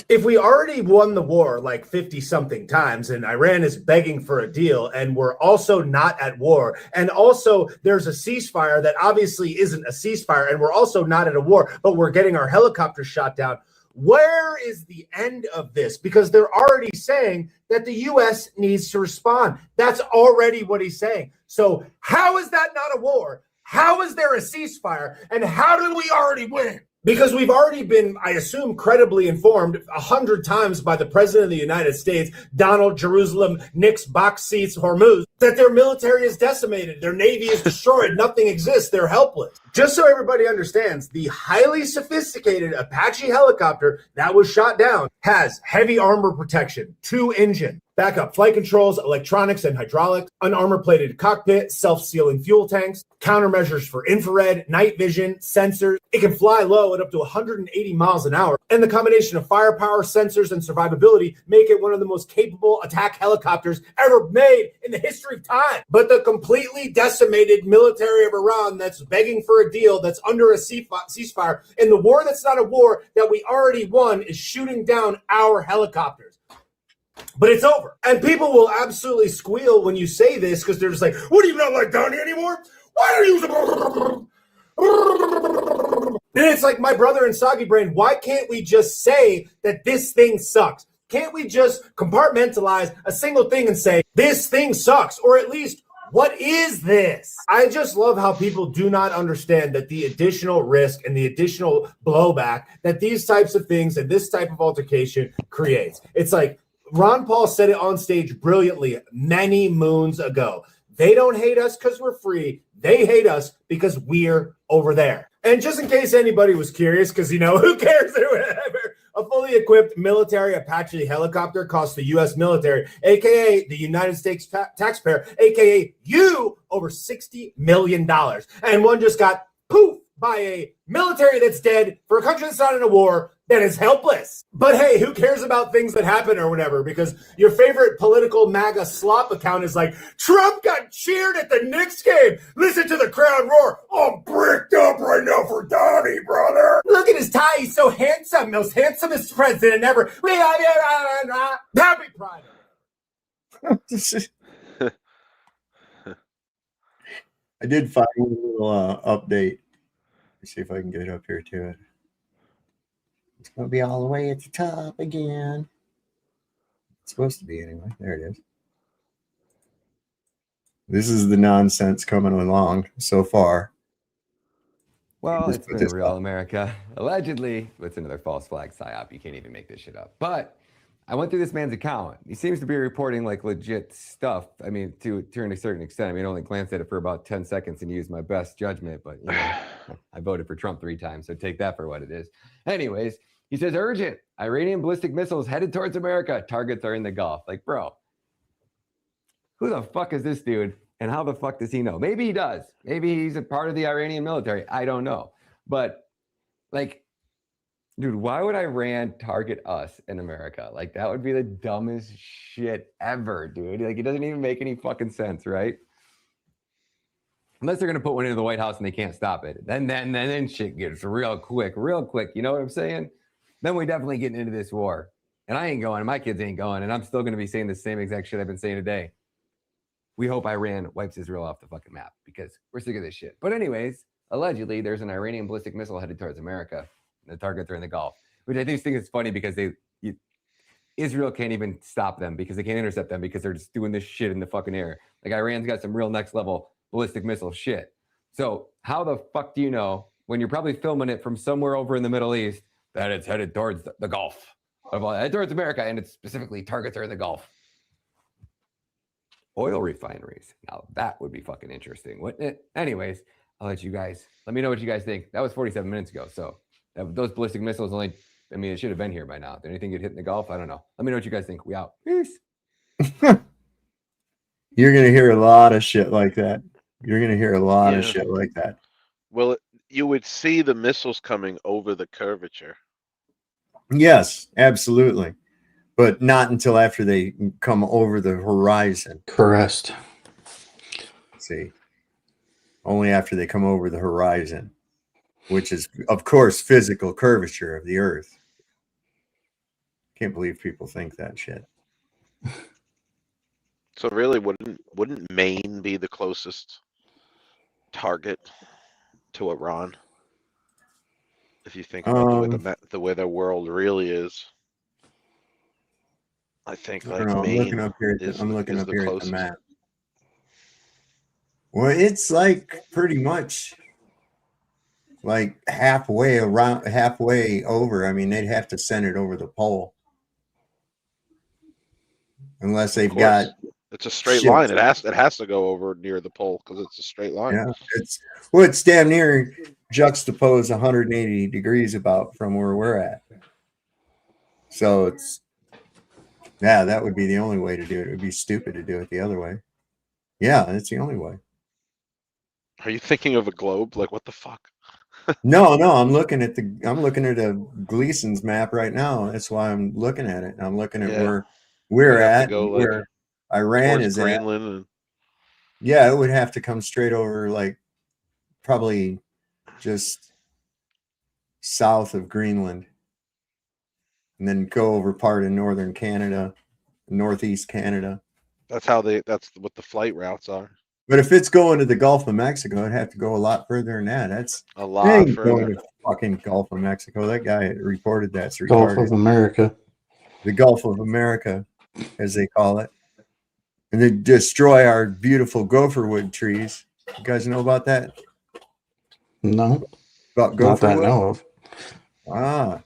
S2: If we already won the war like 50 something times and Iran is begging for a deal and we're also not at war and also there's a ceasefire that obviously isn't a ceasefire and we're also not at a war, but we're getting our helicopters shot down. Where is the end of this? Because they're already saying that the U.S. needs to respond. That's already what he's saying. So how is that not a war? How is there a ceasefire? And how did we already win? Because we've already been, I assume, credibly informed 100 times by the President of the United States, Donald Jerusalem Nix Box Seats Hormuz, that their military is decimated, their navy is destroyed, nothing exists, they're helpless. Just so everybody understands, the highly sophisticated Apache helicopter that was shot down has heavy armor protection, 2 engines, backup flight controls, electronics and hydraulics, an armor-plated cockpit, self-sealing fuel tanks, countermeasures for infrared, night vision, sensors. It can fly low at up to 180 miles an hour, and the combination of firepower, sensors, and survivability make it one of the most capable attack helicopters ever made in the history of time. But the completely decimated military of Iran that's begging for a deal, that's under a ceasefire, in the war that's not a war that we already won, is shooting down our helicopters. But it's over. And people will absolutely squeal when you say this because they're just like, what, do you not like Donnie anymore? Why are you... And it's like my brother in Soggy Brain, why can't we just say that this thing sucks? Can't we just compartmentalize a single thing and say, this thing sucks? Or at least, what is this? I just love how people do not understand that the additional risk and the additional blowback that these types of things and this type of altercation creates. It's like, Ron Paul said it on stage brilliantly many moons ago. They don't hate us because we're free. They hate us because we're over there. And just in case anybody was curious, because, you know, who cares or whatever, a fully equipped military Apache helicopter costs the U.S. military, a.k.a. the United States taxpayer, a.k.a. you, over $60 million. And one just got poof by a military that's dead for a country that's not in a war that is helpless. But hey, who cares about things that happen or whatever? Because your favorite political MAGA slop account is like, Trump got cheered at the Knicks game. Listen to the crowd roar. I'm bricked up right now for Donnie, brother. Look at his tie. He's so handsome. Most handsomest president ever. Happy Pride.
S13: I did find a little update. Let's see if I can get up here to it. It's going to be all the way at the top again. It's supposed to be anyway. There it is. This is the nonsense coming along so far.
S1: Well, it's been real, America. Allegedly, it's another false flag psyop. You can't even make this shit up. But I went through this man's account. He seems to be reporting like legit stuff. I mean, to a certain extent. I mean, I only glanced at it for about 10 seconds and used my best judgment. But you know, I voted for Trump 3 times, so take that for what it is. Anyways, he says, urgent. Iranian ballistic missiles headed towards America. Targets are in the Gulf. Like, bro, who the fuck is this dude? And how the fuck does he know? Maybe he does. Maybe he's a part of the Iranian military. I don't know. But, like, dude, why would Iran target us in America? Like, that would be the dumbest shit ever, dude. Like, it doesn't even make any fucking sense, right? Unless they're going to put one into the White House and they can't stop it. Then shit gets real quick. You know what I'm saying? Then we definitely getting into this war. And I ain't going. My kids ain't going. And I'm still going to be saying the same exact shit I've been saying today. We hope Iran wipes Israel off the fucking map because we're sick of this shit. But anyways, allegedly, there's an Iranian ballistic missile headed towards America. And the targets are in the Gulf, which I just think is funny because Israel can't even stop them because they can't intercept them because they're just doing this shit in the fucking air. Like Iran's got some real next level ballistic missile shit. So how the fuck do you know when you're probably filming it from somewhere over in the Middle East that it's headed towards the Gulf, towards America, and it's specifically targets are in the Gulf? Oil refineries. Now that would be fucking interesting, wouldn't it? Anyways, I'll let me know what you guys think. That was 47 minutes ago. So those ballistic missiles it should have been here by now. Did anything get hit in the Gulf? I don't know. Let me know what you guys think. We out. Peace.
S13: You're going to hear a lot of shit like that. You're going to hear a lot of shit like that.
S15: Well, you would see the missiles coming over the curvature.
S13: Yes, absolutely. But not until after they come over the horizon.
S14: Correct.
S13: See, only after they come over the horizon, which is, of course, physical curvature of the Earth. Can't believe people think that shit.
S15: So really, wouldn't Maine be the closest target to Iran? If you think about the way the world really is. I think Maine
S13: I'm looking up here. I'm looking up here at the map. Well, it's like pretty much like halfway over. I mean, they'd have to send it over the pole, unless they've got.
S15: It's a straight line. It has to go over near the pole because it's a straight line.
S13: Yeah, it's damn near juxtaposed 180 degrees about from where we're at. So it's. Yeah, that would be the only way to do it. It would be stupid to do it the other way. Yeah, that's the only way.
S15: Are you thinking of a globe? Like, what the fuck?
S13: No, I'm looking at a Gleason's map right now. That's why I'm looking at it. I'm looking at where we're at, where Iran is
S15: Greenland.
S13: Yeah, it would have to come straight over, like probably just south of Greenland. And then go over part of northern Canada, northeast Canada.
S15: That's what the flight routes are.
S13: But if it's going to the Gulf of Mexico, it'd have to go a lot further than that. That's
S15: a lot further.
S13: Going to fucking Gulf of Mexico. That guy reported that's retarded.
S14: Gulf of America.
S13: The Gulf of America, as they call it. And they destroy our beautiful gopher wood trees. You guys know about that?
S14: No.
S13: About gopher
S14: wood? Not that I know of.
S13: Ah.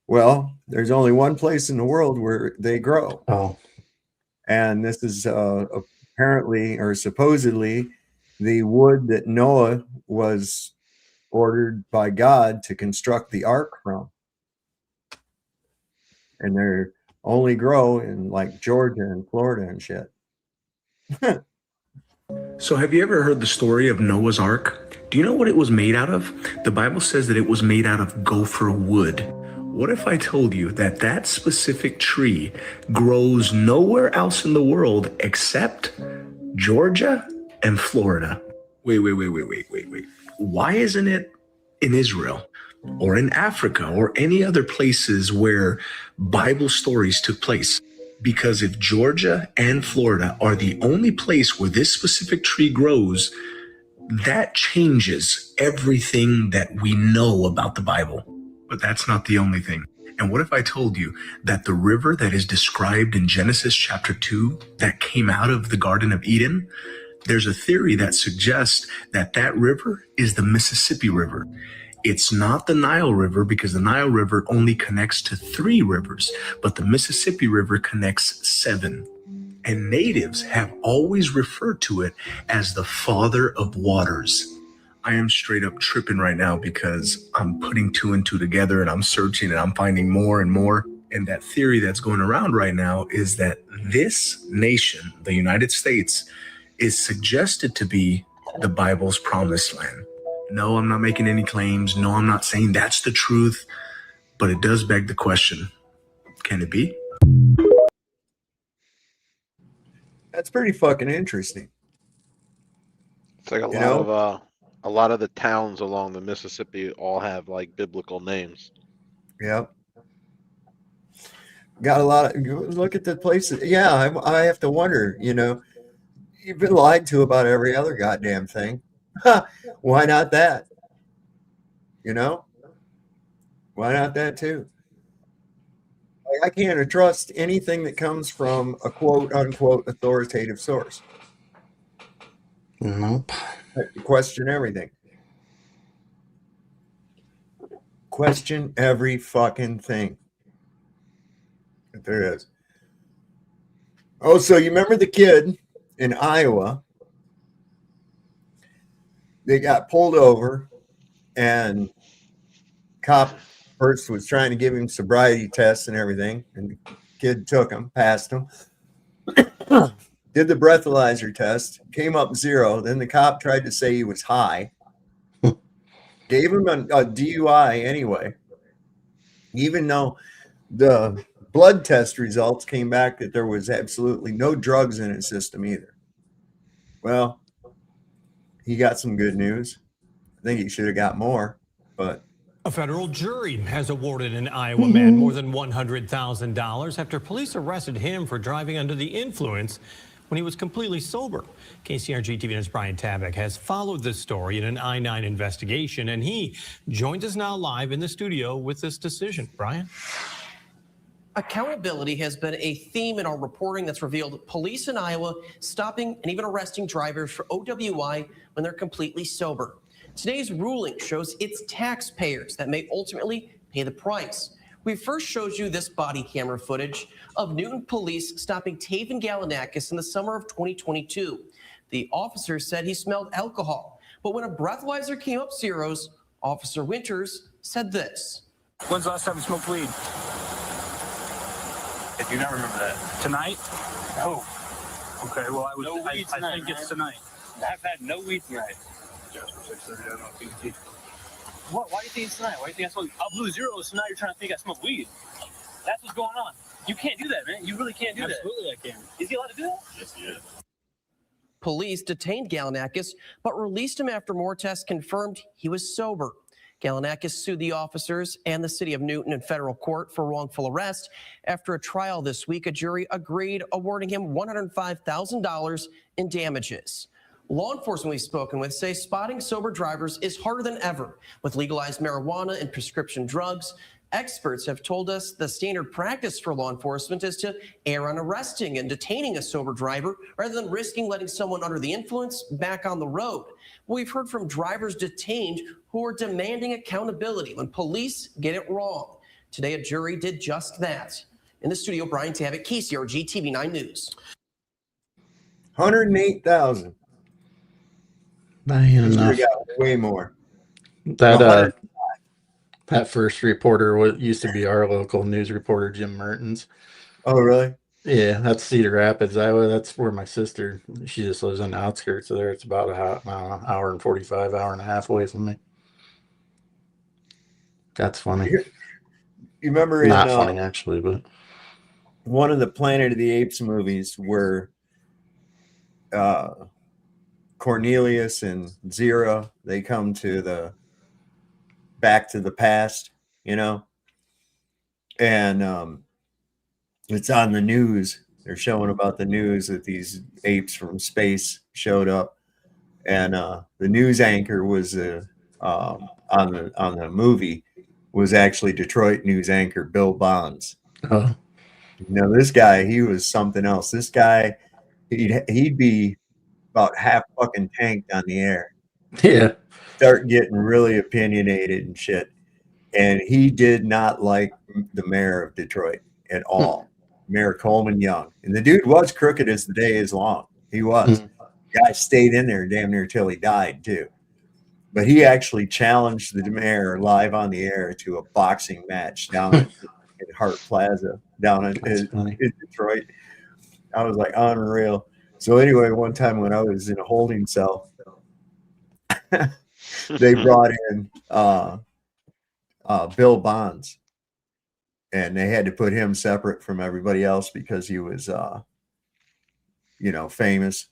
S13: Well, there's only one place in the world where they grow.
S14: Oh.
S13: And this is apparently or supposedly the wood that Noah was ordered by God to construct the ark from. And they only grow in like Georgia and Florida and shit.
S4: So have you ever heard the story of Noah's Ark? Do you know what it was made out of? The Bible says that it was made out of gopher wood. What if I told you that that specific tree grows nowhere else in the world except Georgia and Florida? Wait. Why isn't it in Israel or in Africa or any other places where Bible stories took place? Because if Georgia and Florida are the only place where this specific tree grows, that changes everything that we know about the Bible. But that's not the only thing. And what if I told you that the river that is described in Genesis chapter 2 that came out of the Garden of Eden, there's a theory that suggests that that river is the Mississippi River. It's not the Nile River because the Nile River only connects to 3 rivers, but the Mississippi River connects 7. And natives have always referred to it as the father of waters. I am straight up tripping right now because I'm putting 2 and 2 together and I'm searching and I'm finding more and more. And that theory that's going around right now is that this nation, the United States, is suggested to be the Bible's promised land. No, I'm not making any claims. No, I'm not saying that's the truth, but it does beg the question, can it be?
S13: That's pretty fucking interesting.
S15: It's like a lot of the towns along the Mississippi all have like biblical names.
S13: Yep. Got a lot of, look at the places. Yeah, I have to wonder, you've been lied to about every other goddamn thing. Why not that? Why not that too? I can't trust anything that comes from a quote unquote authoritative source.
S14: Nope.
S13: I have to question everything. Question every fucking thing that there is. Oh, so you remember the kid in Iowa? They got pulled over, and cop first was trying to give him sobriety tests and everything, and the kid took him, passed him. Did the breathalyzer test, came up 0. Then the cop tried to say he was high. Gave him a DUI anyway, even though the blood test results came back that there was absolutely no drugs in his system either. Well, he got some good news. I think he should have got more, but
S6: a federal jury has awarded an Iowa man more than $100,000 after police arrested him for driving under the influence when he was completely sober. KCRG TV News' Brian Tabak has followed this story in an I-9 investigation, and he joins us now live in the studio with this decision. Brian?
S22: Accountability has been a theme in our reporting that's revealed police in Iowa stopping and even arresting drivers for OWI when they're completely sober. Today's ruling shows it's taxpayers that may ultimately pay the price. We first showed you this body camera footage of Newton police stopping Taven Galanakis in the summer of 2022. The officer said he smelled alcohol, but when a breathalyzer came up 0s, Officer Winters said this.
S23: When's the last time you smoked weed? I do not remember that. Tonight? No. Okay, well, I think it's tonight. I've had no weed tonight. What? Why do you think it's tonight? Why do you think I smoked? I blew 0s, so now you're trying to think I smoked weed. That's what's going on. You can't do that, man. You really can't do that. Absolutely, I can. Is he allowed to do that? Yes, he is.
S22: Police detained Galanakis, but released him after more tests confirmed he was sober. Galanakis sued the officers and the city of Newton in federal court for wrongful arrest. After a trial this week, a jury agreed, awarding him $105,000 in damages. Law enforcement we've spoken with say spotting sober drivers is harder than ever. With legalized marijuana and prescription drugs, experts have told us the standard practice for law enforcement is to err on arresting and detaining a sober driver rather than risking letting someone under the influence back on the road. We've heard from drivers detained who are demanding accountability when police get it wrong. Today, a jury did just that. In the studio, Brian Tabak, KCRG TV 9 News.
S13: 108,000.
S14: Enough.
S13: Got way more.
S14: That first reporter used to be our local news reporter, Jim Mertens.
S13: Oh, really?
S14: Yeah, that's Cedar Rapids, Iowa. That's where my sister, she just lives on the outskirts of there. It's about an hour and 45, hour and a half away from me. That's funny.
S13: You remember
S14: not funny actually, but
S13: one of the Planet of the Apes movies where Cornelius and Zira, they come to back to the past, you know, and it's on the news. They're showing about the news that these apes from space showed up, and the news anchor was on the movie was actually Detroit news anchor Bill Bonds.
S14: Oh.
S13: You know, this guy, he was something else. This guy, he'd be about half fucking tanked on the air.
S14: Yeah.
S13: Start getting really opinionated and shit. And he did not like the mayor of Detroit at all. Mayor Coleman Young. And the dude was crooked as the day is long. He was. Guy stayed in there damn near till he died too. But he actually challenged the mayor live on the air to a boxing match down at Hart Plaza down in Detroit. I was like, unreal. So anyway, one time when I was in a holding cell, they brought in Bill Bonds, and they had to put him separate from everybody else because he was, famous.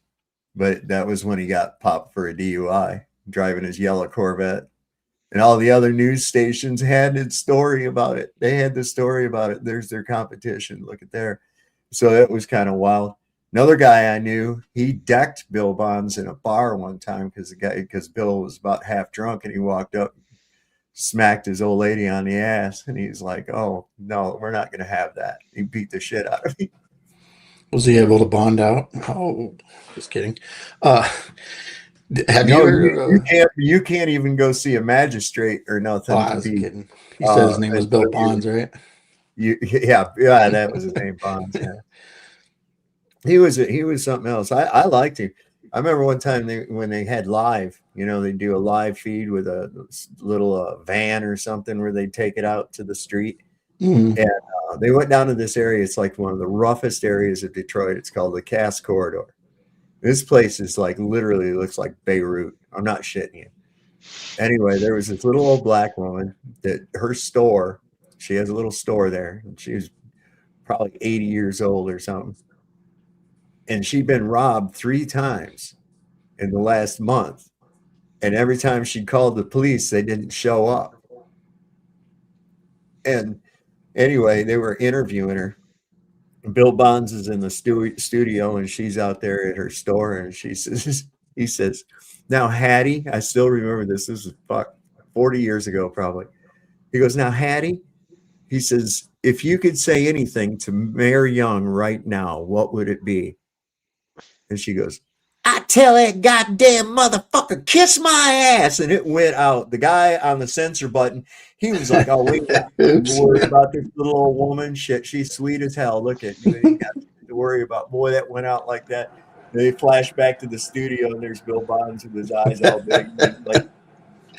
S13: But that was when he got popped for a DUI, driving his yellow Corvette. And all the other news stations had a story about it. They had the story about it. There's their competition. Look at there. So that was kind of wild. Another guy I knew, he decked Bill Bonds in a bar one time because Bill was about half drunk, and he walked up, smacked his old lady on the ass, and he's like, "Oh no, we're not going to have that." He beat the shit out of me.
S14: Was he able to bond out? Oh, just kidding. Have
S13: No,
S14: you ever?
S13: you can't even go see a magistrate or nothing.
S14: Oh, I
S13: to
S14: was
S13: be,
S14: kidding. He said his name was Bill
S13: until
S14: Bonds, right?
S13: yeah, that was his name, Bonds. Yeah. He was something else. I liked him. I remember one time when they had live, they do a live feed with a little van or something where they take it out to the street.
S14: Mhm.
S13: And they went down to this area. It's like one of the roughest areas of Detroit. It's called the Cass Corridor. This place is like literally looks like Beirut. I'm not shitting you. Anyway, there was this little old black woman that her store, she has a little store there. And she was probably 80 years old or something. And she'd been robbed 3 times in the last month. And every time she called the police, they didn't show up. And anyway, they were interviewing her. Bill Bonds is in the studio, and she's out there at her store, and he says, "Now, Hattie," I still remember this. This is 40 years ago, probably. He goes, "Now, Hattie," he says, "if you could say anything to Mayor Young right now, what would it be?" And she goes, "I tell that goddamn motherfucker, kiss my ass." And it went out. The guy on the censor button, he was like, "Oh, we got to worry about this little old woman. Shit, she's sweet as hell. Look at you. You got to worry about." Boy, that went out like that. They flash back to the studio, and there's Bill Bonds with his eyes all big. Like,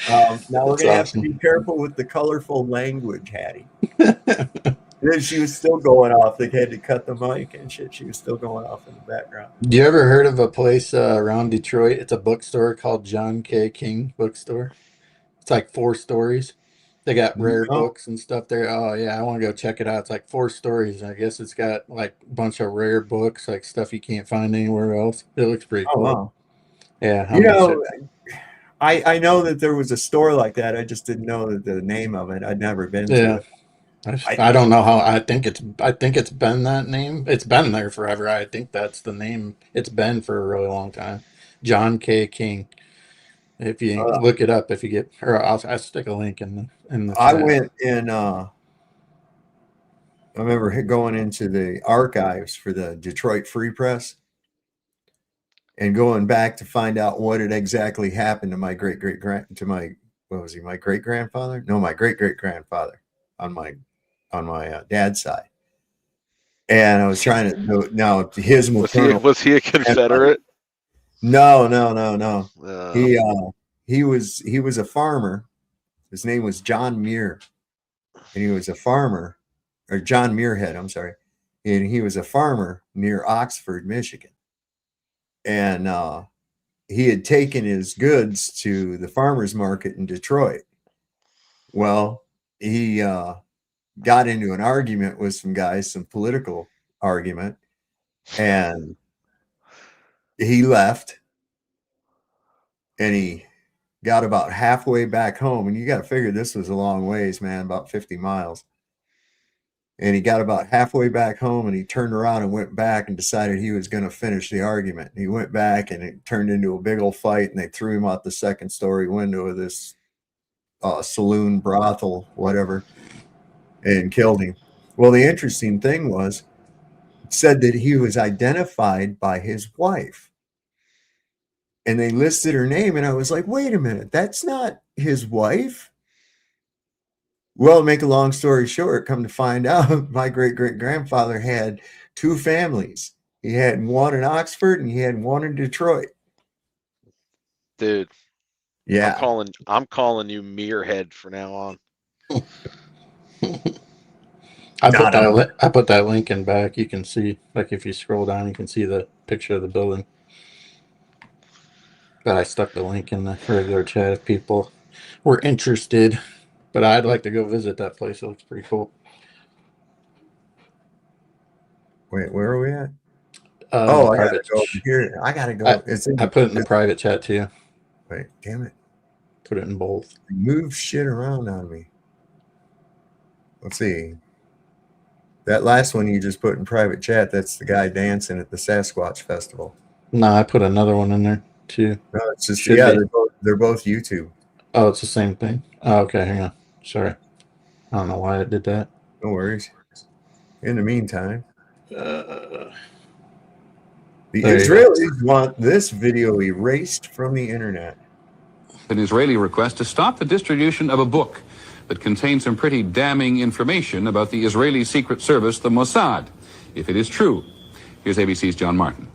S13: now we're
S14: That's
S13: going to have to
S14: awesome.
S13: be careful with the colorful language, Hattie. Then she was still going off. They had to cut the mic and shit. She was still going off in the background.
S14: You ever heard of a place around Detroit? It's a bookstore called John K. King Bookstore. It's like 4 stories. They got rare
S13: No.
S14: books and stuff there. Oh yeah, I want to go check it out. It's like 4 stories. I guess it's got like a bunch of rare books, like stuff you can't find anywhere else. It looks pretty
S13: Oh,
S14: cool.
S13: wow.
S14: Yeah,
S13: I know that there was a store like that. I just didn't know the name of it. I'd never been to
S14: yeah.
S13: it.
S14: I don't know how. I think it's been that name. It's been there forever. I think that's the name. It's been for a really long time. John K. King. If you look it up, if you get, or I'll stick a link in the
S13: I
S14: chat.
S13: went in. I remember going into the archives for the Detroit Free Press and going back to find out what had exactly happened to my great grandfather? No, my great grandfather on my dad's side. And I was trying to know now his maternal.
S15: Was he a Confederate?
S13: No. He was a farmer. His name was John Muir, and he was a farmer, or John Muirhead, I'm sorry. And he was a farmer near Oxford, Michigan. And he had taken his goods to the farmer's market in Detroit. Well, he got into an argument with some guys, some political argument, and he left, and he got about halfway back home. And you got to figure this was a long ways, man, about 50 miles. And he got about halfway back home, and he turned around and went back and decided he was going to finish the argument. And he went back, and it turned into a big old fight, and they threw him out the second-story window of this saloon, brothel, whatever, and killed him. Well, the interesting thing was, it said that he was identified by his wife. And they listed her name, and I was like, wait a minute, that's not his wife? Well, to make a long story short, come to find out, my great-great-grandfather had 2 families. He had one in Oxford, and he had one in Detroit.
S15: Dude.
S13: Yeah.
S15: I'm calling you Muirhead from now on.
S14: I put that link in back. You can see, like, if you scroll down, you can see the picture of the building. But I stuck the link in the regular chat if people were interested. But I'd like to go visit that place. It looks pretty cool.
S13: Wait, where are we at?
S14: I
S13: gotta go over here. I gotta go.
S14: I put it in the private chat too.
S13: Wait, damn it.
S14: Put it in both.
S13: Move shit around on me. Let's see. That last one you just put in private chat, that's the guy dancing at the Sasquatch Festival.
S14: No, I put another one in there too.
S13: No, it's just, they're both YouTube.
S14: Oh, it's the same thing. Oh, okay, hang on. Sorry. I don't know why it did that.
S13: No worries. In the meantime,
S14: Uh,
S13: the
S14: there you go.
S13: Israelis want this video erased from the internet.
S7: An Israeli request to stop the distribution of a book that contains some pretty damning information about the Israeli Secret Service, the Mossad, if it is true. Here's ABC's John Martin.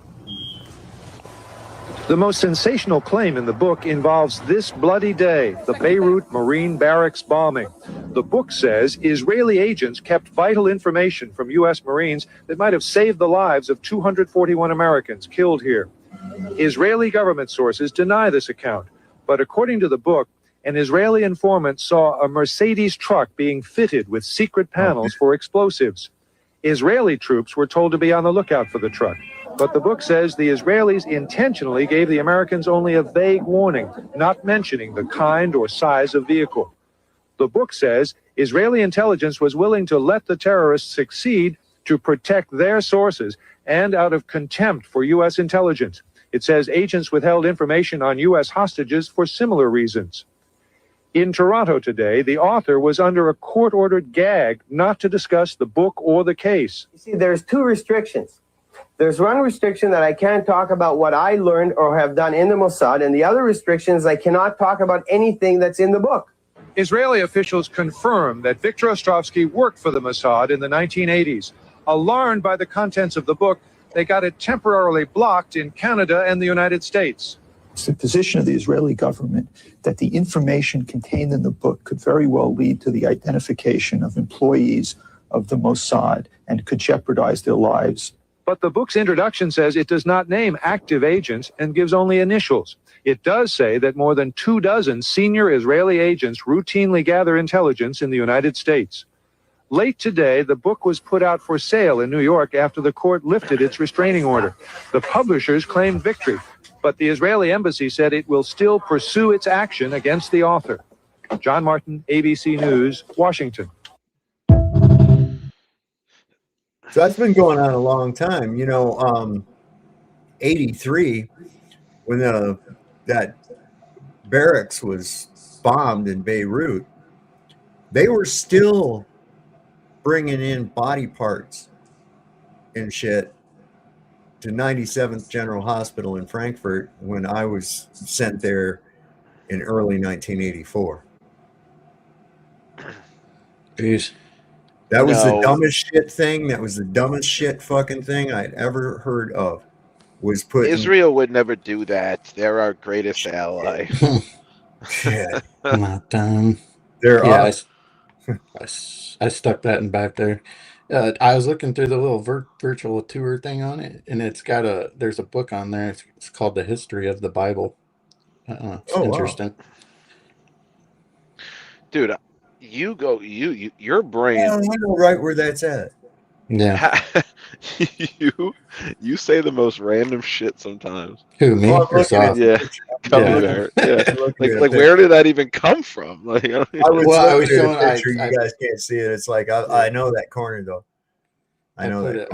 S8: The most sensational claim in the book involves this bloody day, the Beirut Marine Barracks bombing. The book says Israeli agents kept vital information from U.S. Marines that might have saved the lives of 241 Americans killed here. Israeli government sources deny this account, but according to the book, an Israeli informant saw a Mercedes truck being fitted with secret panels for explosives. Israeli troops were told to be on the lookout for the truck. But the book says the Israelis intentionally gave the Americans only a vague warning, not mentioning the kind or size of vehicle. The book says Israeli intelligence was willing to let the terrorists succeed to protect their sources and out of contempt for U.S. intelligence. It says agents withheld information on U.S. hostages for similar reasons. In Toronto today, the author was under a court-ordered gag not to discuss the book or the case.
S10: You see, there's two restrictions. There's one restriction that I can't talk about what I learned or have done in the Mossad, and the other restriction is I cannot talk about anything that's in the book.
S8: Israeli officials confirm that Viktor Ostrovsky worked for the Mossad in the 1980s. Alarmed by the contents of the book, they got it temporarily blocked in Canada and the United States.
S24: It's the position of the Israeli government that the information contained in the book could very well lead to the identification of employees of the Mossad and could jeopardize their lives.
S8: But the book's introduction says it does not name active agents and gives only initials. It does say that more than 24 senior Israeli agents routinely gather intelligence in the United States. Late today, the book was put out for sale in New York after the court lifted its restraining order. The publishers claimed victory, but the Israeli embassy said it will still pursue its action against the author. John Martin, ABC News, Washington.
S13: So that's been going on a long time. 83, when that barracks was bombed in Beirut, they were still bringing in body parts and shit to 97th General Hospital in Frankfurt when I was sent there in early 1984.
S14: Jeez.
S13: That was the dumbest shit thing. That was the dumbest shit fucking thing I'd ever heard of. Was putting
S15: Israel would never do that. They're our greatest ally.
S13: Yeah.
S14: Not done.
S13: They're
S14: I stuck that in back there. I was looking through the little virtual tour thing on it, and it's got there's a book on there. It's called The History of the Bible. It's interesting.
S15: Wow. Dude, your brain.
S13: I know right where that's at.
S14: Yeah.
S15: you say the most random shit sometimes.
S14: Who, me?
S15: Yeah. Come there. Yeah. Like where did that even come from? Like
S13: I was showing a picture. You guys can't see it. It's like I know that corner though. I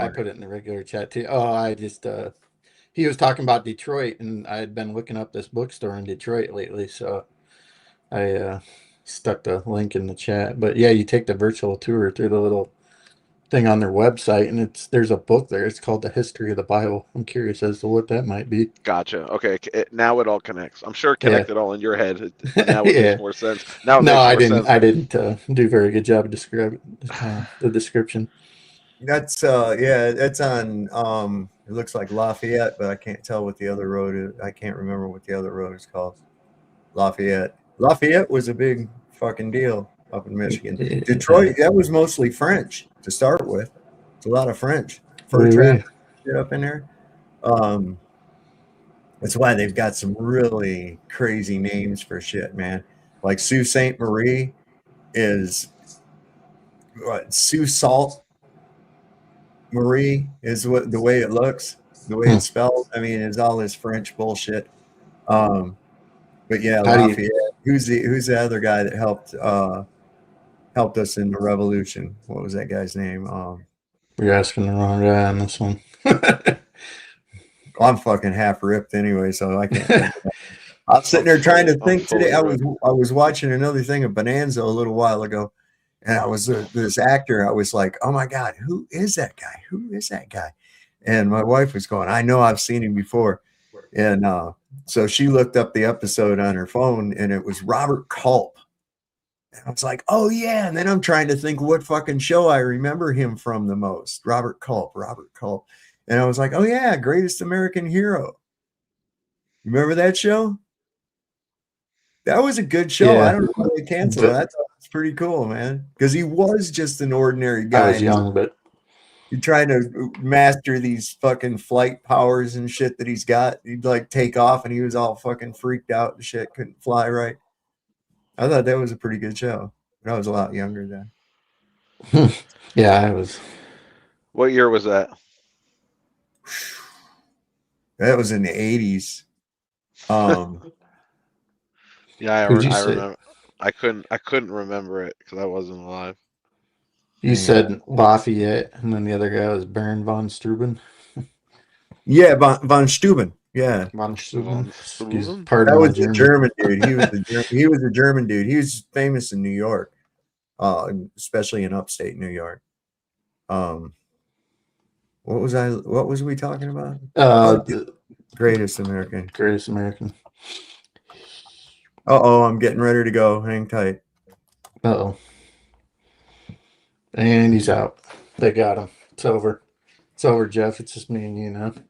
S14: put it in the regular chat too. Oh, I just he was talking about Detroit, and I had been looking up this bookstore in Detroit lately, so I stuck the link in the chat. But yeah, you take the virtual tour through the little thing on their website, and there's a book there. It's called The History of the Bible. I'm curious as to what that might be.
S15: Gotcha. Okay, now it all connects. I'm sure it connected all in your head. Now it makes more sense. Now
S14: I didn't do a very good job of describing the description.
S13: That's it's on it looks like Lafayette, but I can't tell what the other road is. I can't remember what the other road is called. Lafayette was a big fucking deal up in Michigan. Detroit, that was mostly French to start with. It's a lot of French fur traffic shit up in there. That's why they've got some really crazy names for shit, man. Like Sault Ste. Marie is Sault Sault Marie is what the way it looks, the way it's spelled. I mean, it's all this French bullshit. But yeah, Lafayette. Who's the other guy that helped us in the revolution? What was that guy's name?
S14: You're asking the wrong guy on this one.
S13: I'm fucking half ripped anyway, so I can't. I'm sitting there trying to think today. I
S15: fully
S13: was watching another thing of Bonanza a little while ago, and I was this actor. I was like, oh my god, who is that guy? Who is that guy? And my wife was going, I know I've seen him before, and so she looked up the episode on her phone, and it was Robert Culp. And I was like, oh yeah. And then I'm trying to think what fucking show I remember him from the most. Robert Culp. And I was like, oh yeah, Greatest American Hero. Remember that show? That was a good show.
S14: Yeah.
S13: I don't know why they canceled it. I thought it was pretty cool, man. Because he was just an ordinary guy.
S14: I was young, but
S13: he tried to master these fucking flight powers and shit that he's got. He'd like take off and he was all fucking freaked out and shit, couldn't fly right. I thought that was a pretty good show. But I was a lot younger then.
S14: Yeah, I was.
S15: What year was that?
S13: That was in the 80s.
S15: Yeah, I
S14: Who'd you say?
S15: remember. I couldn't remember it because I wasn't alive.
S14: You said Lafayette, and then the other guy was Baron von Steuben.
S13: Yeah, von Steuben. Yeah,
S14: von Steuben.
S15: Steuben?
S14: Pardon
S13: that
S14: my
S13: was the German dude. He was a German dude. He was famous in New York, especially in upstate New York. What was we talking about?
S14: The
S13: Greatest American.
S14: Greatest American.
S13: Uh-oh, I'm getting ready to go. Hang tight.
S14: Uh-oh. And he's out. They got him. It's over. It's over, Jeff. It's just me and you now. The
S15: Did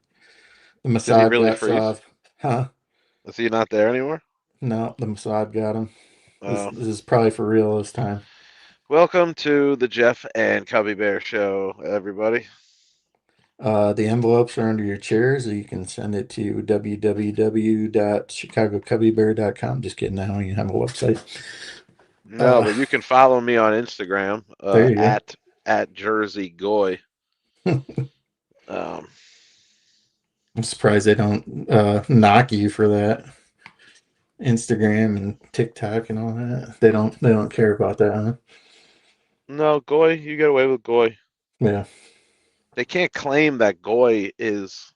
S15: he
S14: Mossad
S15: really
S14: got
S15: freeze?
S14: solved. Huh?
S15: Is he not there anymore?
S14: No, the Mossad got him.
S15: Oh.
S14: This is probably for real this time.
S15: Welcome to the Jeff and Cubby Bear Show, everybody.
S14: The envelopes are under your chairs. You can send it to www.chicagocubbybear.com. Just kidding. I don't even have a website.
S15: No, but you can follow me on Instagram
S14: There you go.
S15: at Jersey Goy.
S14: I'm surprised they don't knock you for that. Instagram and TikTok and all that. They don't care about that, huh?
S15: No, Goy, you get away with Goy.
S14: Yeah.
S15: They can't claim that Goy is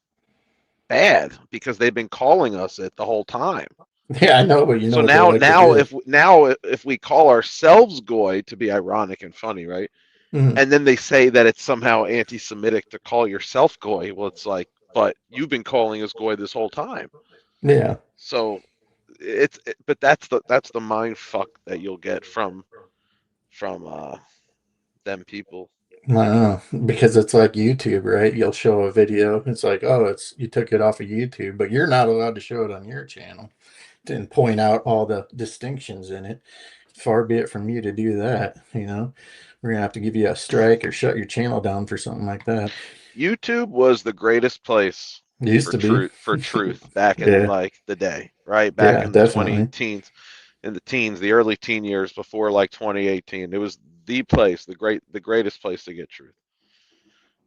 S15: bad because they've been calling us it the whole time.
S14: Yeah, I know, but you know.
S15: So
S14: what
S15: now,
S14: they like to do.
S15: if we call ourselves Goy to be ironic and funny, right?
S14: Mhm.
S15: And then they say that it's somehow anti-Semitic to call yourself Goy. Well, it's like, but you've been calling us Goy this whole time.
S14: Yeah.
S15: So but that's the mind fuck that you'll get from them people.
S14: I don't know, because it's like YouTube, right? You'll show a video. It's like, oh, you took it off of YouTube, but you're not allowed to show it on your channel and point out all the distinctions in it. Far be it from you to do that. You know, we're gonna have to give you a strike or shut your channel down for something like that.
S15: YouTube was the greatest place
S14: Used to be.
S15: for truth back in
S14: Yeah.
S15: like the day, right? Back
S14: Yeah,
S15: in the
S14: definitely.
S15: 20 teens, the early teen years before like 2018. It was the place, the greatest place to get truth.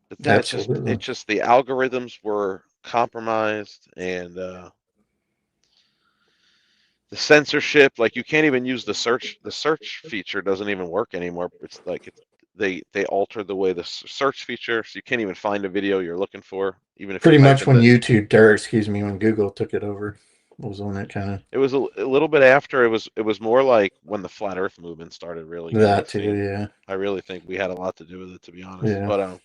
S15: But then
S14: Absolutely.
S15: it just the algorithms were compromised and the censorship, like you can't even use the search feature doesn't even work anymore. It's like they altered the way the search feature, so you can't even find a video you're looking for, even if
S14: Pretty
S15: you type
S14: much
S15: in
S14: when
S15: the,
S14: YouTube, or excuse me, when Google took it over, was when it kind of
S15: it was a little bit after. It was more like when the flat Earth movement started really getting
S14: that too.
S15: seen.
S14: Yeah.
S15: I really think we had a lot to do with it, to be honest.
S14: Yeah.
S15: But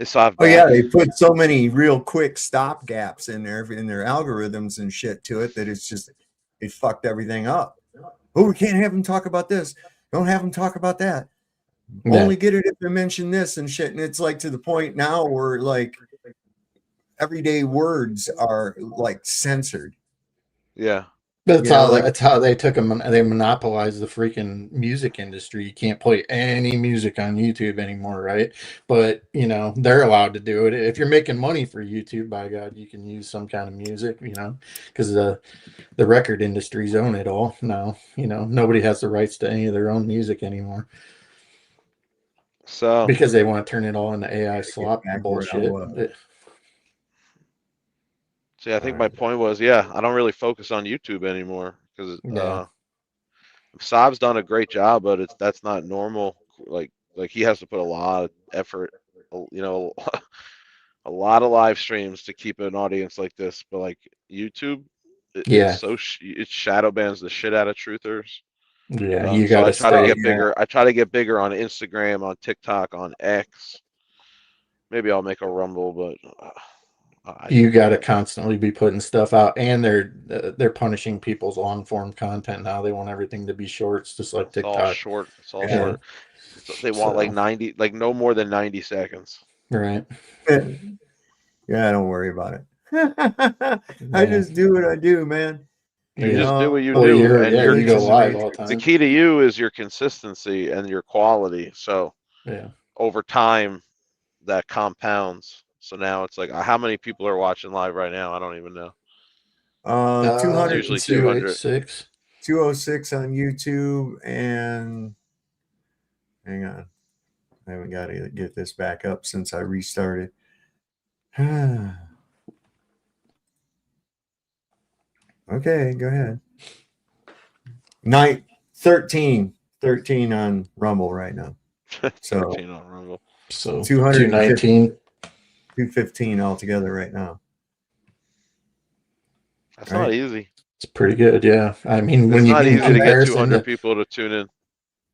S15: it's off.
S13: Oh yeah, they put so many real quick stop gaps in their algorithms and shit to it that it fucked everything up. Oh, we can't have them talk about this. Don't have them talk about that.
S14: Yeah.
S13: Only get it if they mention this and shit. And it's like to the point now where like everyday words are like censored.
S15: Yeah.
S14: That's how they took them. They monopolized the freaking music industry. You can't play any music on YouTube anymore, right? But you know they're allowed to do it. If you're making money for YouTube, by God, you can use some kind of music, you know, because the record industries own it all now. You know, nobody has the rights to any of their own music anymore.
S15: So
S14: because they want to turn it all into AI slop bullshit.
S15: See, I think my point was, yeah, I don't really focus on YouTube anymore because Saab's done a great job, but that's not normal. Like he has to put a lot of effort, you know, a lot of live streams to keep an audience like this. But like YouTube, It's it shadow bans the shit out of truthers.
S14: Yeah, you
S15: so
S14: got
S15: I
S14: to
S15: try to
S14: stay.
S15: get bigger. I try to get bigger on Instagram, on TikTok, on X. Maybe I'll make a Rumble, but
S14: You got to constantly be putting stuff out, and they're punishing people's long form content now. They want everything to be shorts, just like TikTok.
S15: It's all short. It's all short. They want like 90, like no more than 90 seconds.
S14: Right.
S13: Yeah, don't worry about it. I just do what I do, man.
S15: You just do what you
S14: Well,
S15: do, and
S14: you go live all the
S15: the
S14: time.
S15: key to you is your consistency and your quality. So
S14: Yeah.
S15: over time, that compounds. So now it's like, how many people are watching live right now? I don't even know.
S13: 200,
S15: usually 200.
S13: 206 on YouTube, and hang on, I haven't got to get this back up since I restarted. Okay, go ahead. 13 on Rumble right now. So
S15: 13 on Rumble.
S14: So
S13: 219, 215 altogether right now.
S15: That's not easy.
S14: It's pretty good, yeah. I mean,
S15: It's
S14: when you
S15: not
S14: in
S15: easy to get
S14: comparison
S15: 200 people to tune in.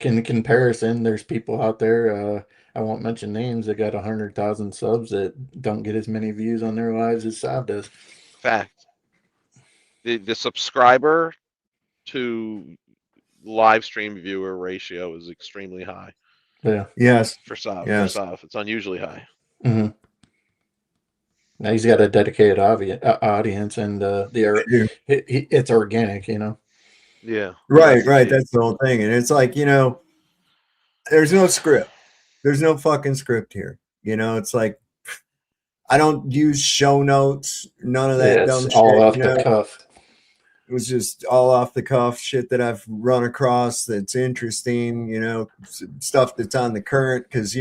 S14: In comparison, there's people out there. I won't mention names. That got 100,000 subs that don't get as many views on their lives as Sav does.
S15: Fact. The subscriber to live stream viewer ratio is extremely high.
S14: Yeah.
S13: Yes.
S15: For Sav,
S13: yes.
S15: it's unusually high.
S14: Mm-hmm. Now he's got a dedicated audience, and it's organic, you know.
S15: Yeah.
S13: Right. That's the whole thing, and it's like, there's no script. There's no fucking script here. It's like I don't use show notes. None of that dumb shit.
S14: All off the cuff.
S13: It was just all off the cuff shit that I've run across that's interesting. Stuff that's on the current, because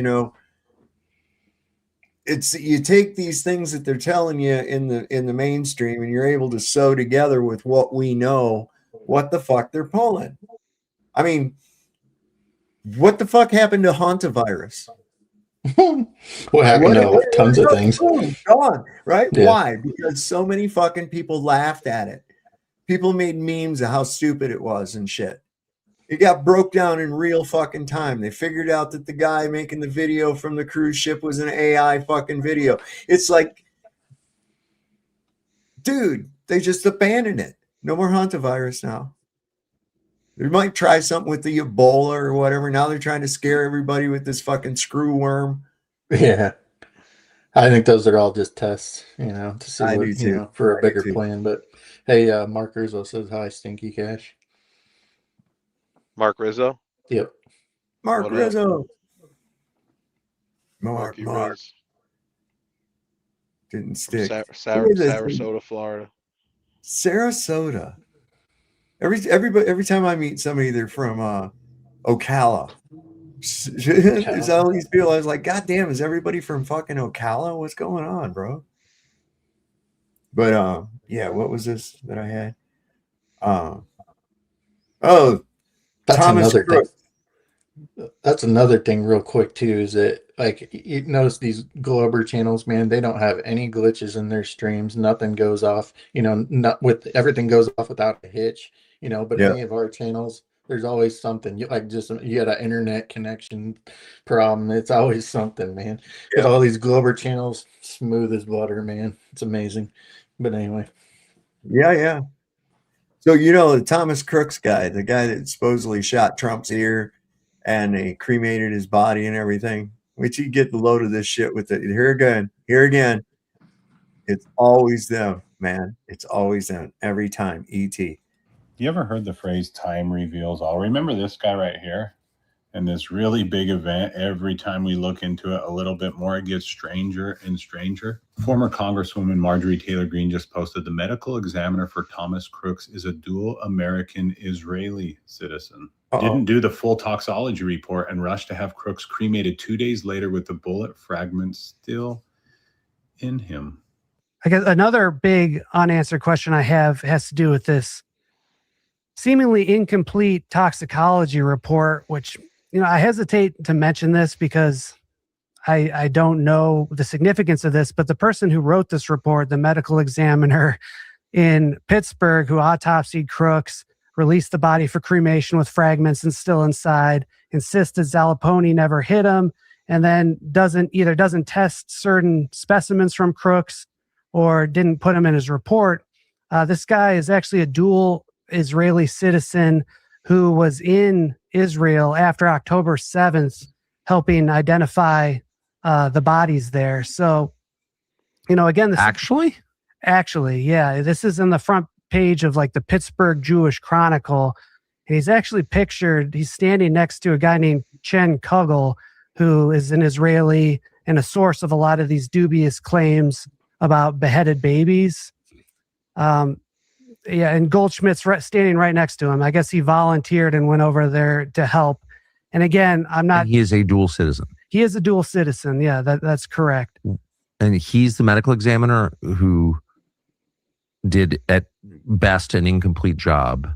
S13: it's you take these things that they're telling you in the mainstream, and you're able to sew together with what we know what the fuck they're pulling. I mean, what the fuck happened to hantavirus?
S14: What happened to tons of things?
S13: Gone, right?
S14: Yeah.
S13: Why? Because so many fucking people laughed at it. People made memes of how stupid it was and shit. It got broke down in real fucking time. They figured out that the guy making the video from the cruise ship was an AI fucking video. It's like, dude, they just abandoned it. No more hantavirus now. They might try something with the Ebola or whatever. Now they're trying to scare everybody with this fucking screw worm.
S14: Yeah. I think those are all just tests, to see
S13: I
S14: what,
S13: do too.
S14: for a
S13: I do
S14: bigger
S13: too.
S14: plan. But hey, Mark Rizzo says hi, Stinky Cash.
S15: Mark Rizzo?
S14: Yep.
S13: Mark
S15: What
S13: Rizzo.
S15: up?
S13: Mark.
S15: Riz.
S13: Didn't stick.
S15: Sarasota, Florida.
S13: Sarasota. Every time I meet somebody, they're from Ocala. There's all these people. I was like, God damn, is everybody from fucking Ocala? What's going on, bro? But yeah, what was this that I had?
S14: That's
S13: Thomas
S14: another
S13: Crook.
S14: thing. That's another thing real quick too, is that like you notice these Glober channels, man, they don't have any glitches in their streams. Nothing goes off, not with everything goes off without a hitch, but any of our channels, there's always something. You got an internet connection problem. It's always something, man. With all these Glober channels, smooth as butter, man. It's amazing. But anyway.
S13: Yeah. So the Thomas Crooks guy, the guy that supposedly shot Trump's ear and they cremated his body and everything. Wait till you get the load of this shit with it. Here again. It's always them, man. It's always them every time. E.T.
S5: You ever heard the phrase time reveals all? Remember this guy right here? And this really big event, every time we look into it a little bit more, it gets stranger and stranger. Former Congresswoman Marjorie Taylor Greene just posted the medical examiner for Thomas Crooks is a dual American Israeli citizen. Didn't do the full toxicology report and rushed to have Crooks cremated 2 days later with the bullet fragments still in him.
S9: I guess another big unanswered question I have has to do with this seemingly incomplete toxicology report, which, I hesitate to mention this because I don't know the significance of this, but the person who wrote this report, the medical examiner, in Pittsburgh who autopsied Crooks, released the body for cremation with fragments and still inside, insisted Zappaloni never hit him, and then doesn't test certain specimens from Crooks or didn't put him in his report. This guy is actually a dual Israeli citizen who was in Israel after October 7th, helping identify the bodies there. So, again, this actually, yeah, this is in the front page of like the Pittsburgh Jewish Chronicle. And he's actually pictured, he's standing next to a guy named Chen Kugel, who is an Israeli and a source of a lot of these dubious claims about beheaded babies. And Goldschmidt's standing right next to him. I guess he volunteered and went over there to help. And again,
S11: He is a dual citizen.
S9: He is a dual citizen. Yeah, that's correct.
S11: And he's the medical examiner who did at best an incomplete job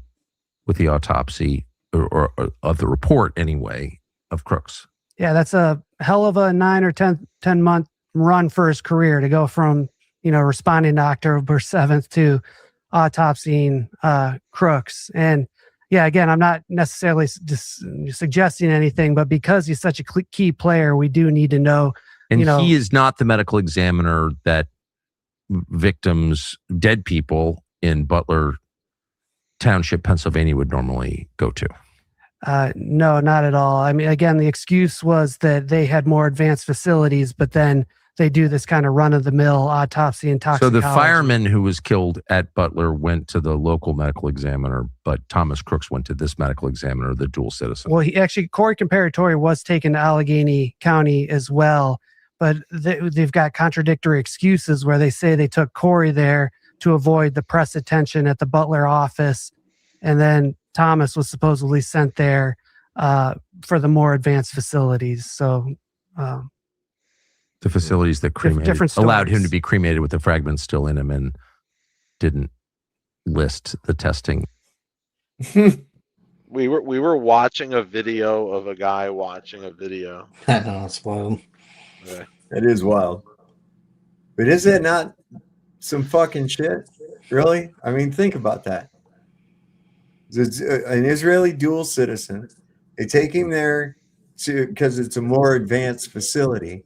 S11: with the autopsy or of the report anyway of Crooks.
S9: Yeah, that's a hell of a 9 or 10 month run for his career to go from, responding to October 7th to autopsying Crooks. And yeah, again, I'm not necessarily just suggesting anything, but because he's such a key player, we do need to know.
S11: And he is not the medical examiner that victims, dead people in Butler Township, Pennsylvania would normally go to.
S9: No, not at all. I mean, again, the excuse was that they had more advanced facilities, but then they do this kind of run-of-the-mill autopsy and toxicology.
S11: So the fireman who was killed at Butler went to the local medical examiner, but Thomas Crooks went to this medical examiner, the dual citizen.
S9: Well, Corey Comparatori was taken to Allegheny County as well, but they've got contradictory excuses where they say they took Corey there to avoid the press attention at the Butler office, and then Thomas was supposedly sent there for the more advanced facilities. So
S11: the facilities that allowed him to be cremated with the fragments still in him and didn't list the testing.
S15: We were watching a video of a guy watching a video.
S14: I know, it's wild.
S15: Okay.
S13: It is wild. But is it not some fucking shit? Really? I mean, think about that. It's an Israeli dual citizen. They take him there because it's a more advanced facility.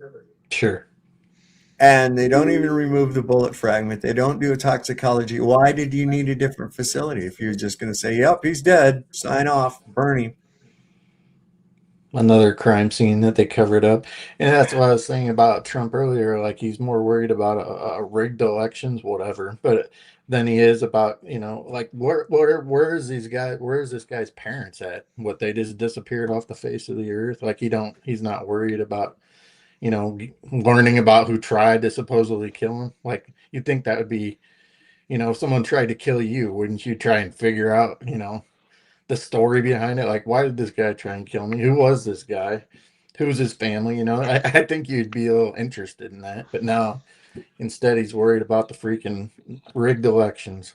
S14: Sure.
S13: And they don't even remove the bullet fragment. They don't do a toxicology. Why did you need a different facility if you're just going to say, yep, he's dead, sign off, burn him?
S14: Another crime scene that they covered up. And that's what I was saying about Trump earlier. Like, he's more worried about a rigged elections, whatever, but than he is about, like, where is this guy's parents at? What, they just disappeared off the face of the earth? Like, he's not worried about, learning about who tried to supposedly kill him. Like, you'd think that would be, if someone tried to kill you, wouldn't you try and figure out, the story behind it? Like, why did this guy try and kill me? Who was this guy? Who's his family? I think you'd be a little interested in that. But now, instead, he's worried about the freaking rigged elections.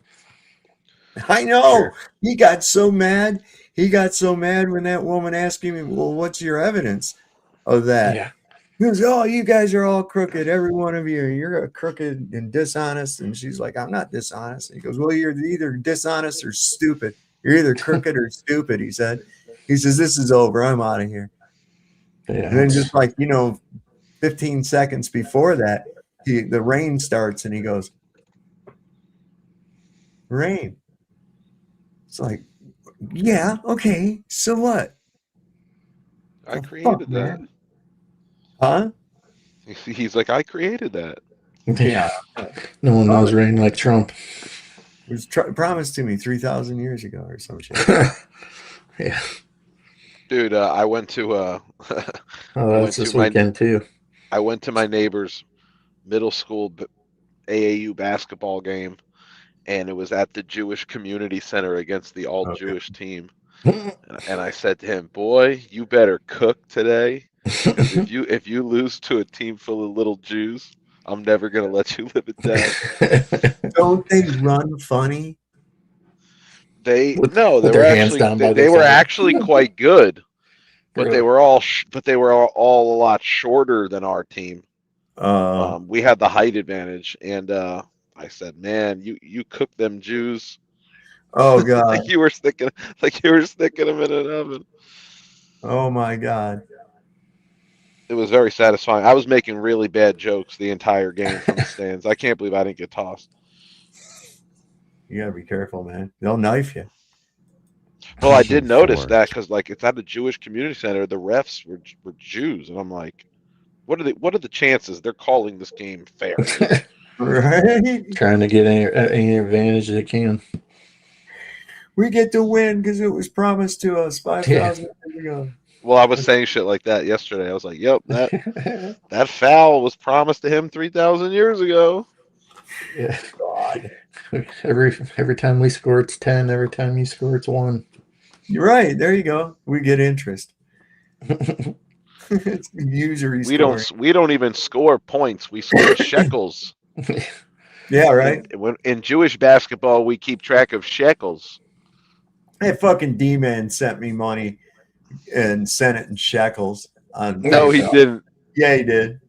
S13: I know. Sure. He got so mad. He got so mad when that woman asked him, well, what's your evidence of that?
S14: Yeah.
S13: He goes, oh, you guys are all crooked. Every one of you, you're crooked and dishonest. And she's like, I'm not dishonest. And he goes, well, you're either dishonest or stupid. You're either crooked or stupid, he said. He says, this is over. I'm out of here. Yeah. And then just 15 seconds before that, the rain starts and he goes, rain. It's like, yeah, okay. So what?
S15: I created that.
S13: Man. Huh?
S15: He's like, I created that.
S14: Yeah. No one knows rain like Trump.
S13: It was promised to me 3,000 years ago or some shit.
S14: Yeah.
S15: Dude, I went to
S14: that's this weekend too.
S15: I went to my neighbor's middle school AAU basketball game, and it was at the Jewish Community Center against the all-Jewish team. And I said to him, boy, you better cook today. Because if you lose to a team full of little Jews, I'm never going to let you live it down.
S13: Don't they run funny?
S15: They were actually quite good, but they were all a lot shorter than our team. We had the height advantage, and I said, man, you cook them Jews.
S13: Oh God.
S15: like you were sticking them in an oven.
S13: Oh my God.
S15: It was very satisfying. I was making really bad jokes the entire game from the stands. I can't believe I didn't get tossed.
S13: You gotta be careful, man. They'll knife you.
S15: Well, I did notice that because like it's at a Jewish community center. The refs were Jews, and I'm like, what are the chances they're calling this game fair?
S13: Right?
S14: Trying to get any advantage they can.
S13: We get to win because it was promised to us 5,000 years ago.
S15: Well, I was saying shit like that yesterday. I was like, yep, that foul was promised to him 3,000 years ago.
S14: Yeah.
S13: God.
S14: Every time we score, it's 10. Every time you score, it's 1.
S13: You're right. There you go. We get interest. It's usury
S15: We
S13: scoring.
S15: we don't even score points. We score shekels.
S13: Yeah, right.
S15: In Jewish basketball, we keep track of shekels.
S13: That fucking D-man sent me money and sent it in shekels.
S15: No, he didn't.
S13: Yeah, he did.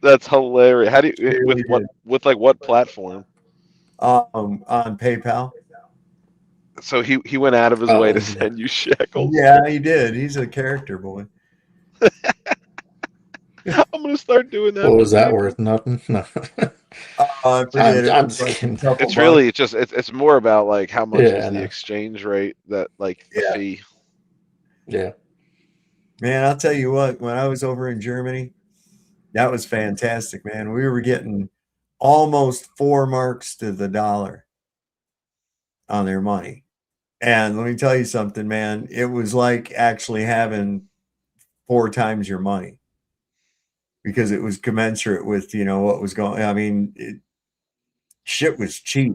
S15: That's hilarious. How do you
S13: Really
S15: with what platform?
S13: On PayPal.
S15: So he went out of his way to send you shekels.
S13: Yeah, he did. He's a character boy.
S15: I'm gonna start doing that.
S14: What was that worth? Nothing. No.
S13: I forget
S14: I'm
S13: it.
S14: just kidding.
S15: It's really it's more about like how much
S14: Yeah,
S15: is
S14: I
S15: the
S14: know.
S15: exchange rate that like the fee.
S14: Yeah.
S13: Man, I'll tell you what, when I was over in Germany, that was fantastic, man. We were getting almost 4 marks to the dollar on their money. And let me tell you something, man. It was like actually having 4 times your money because it was commensurate with, what was going. I mean, shit was cheap.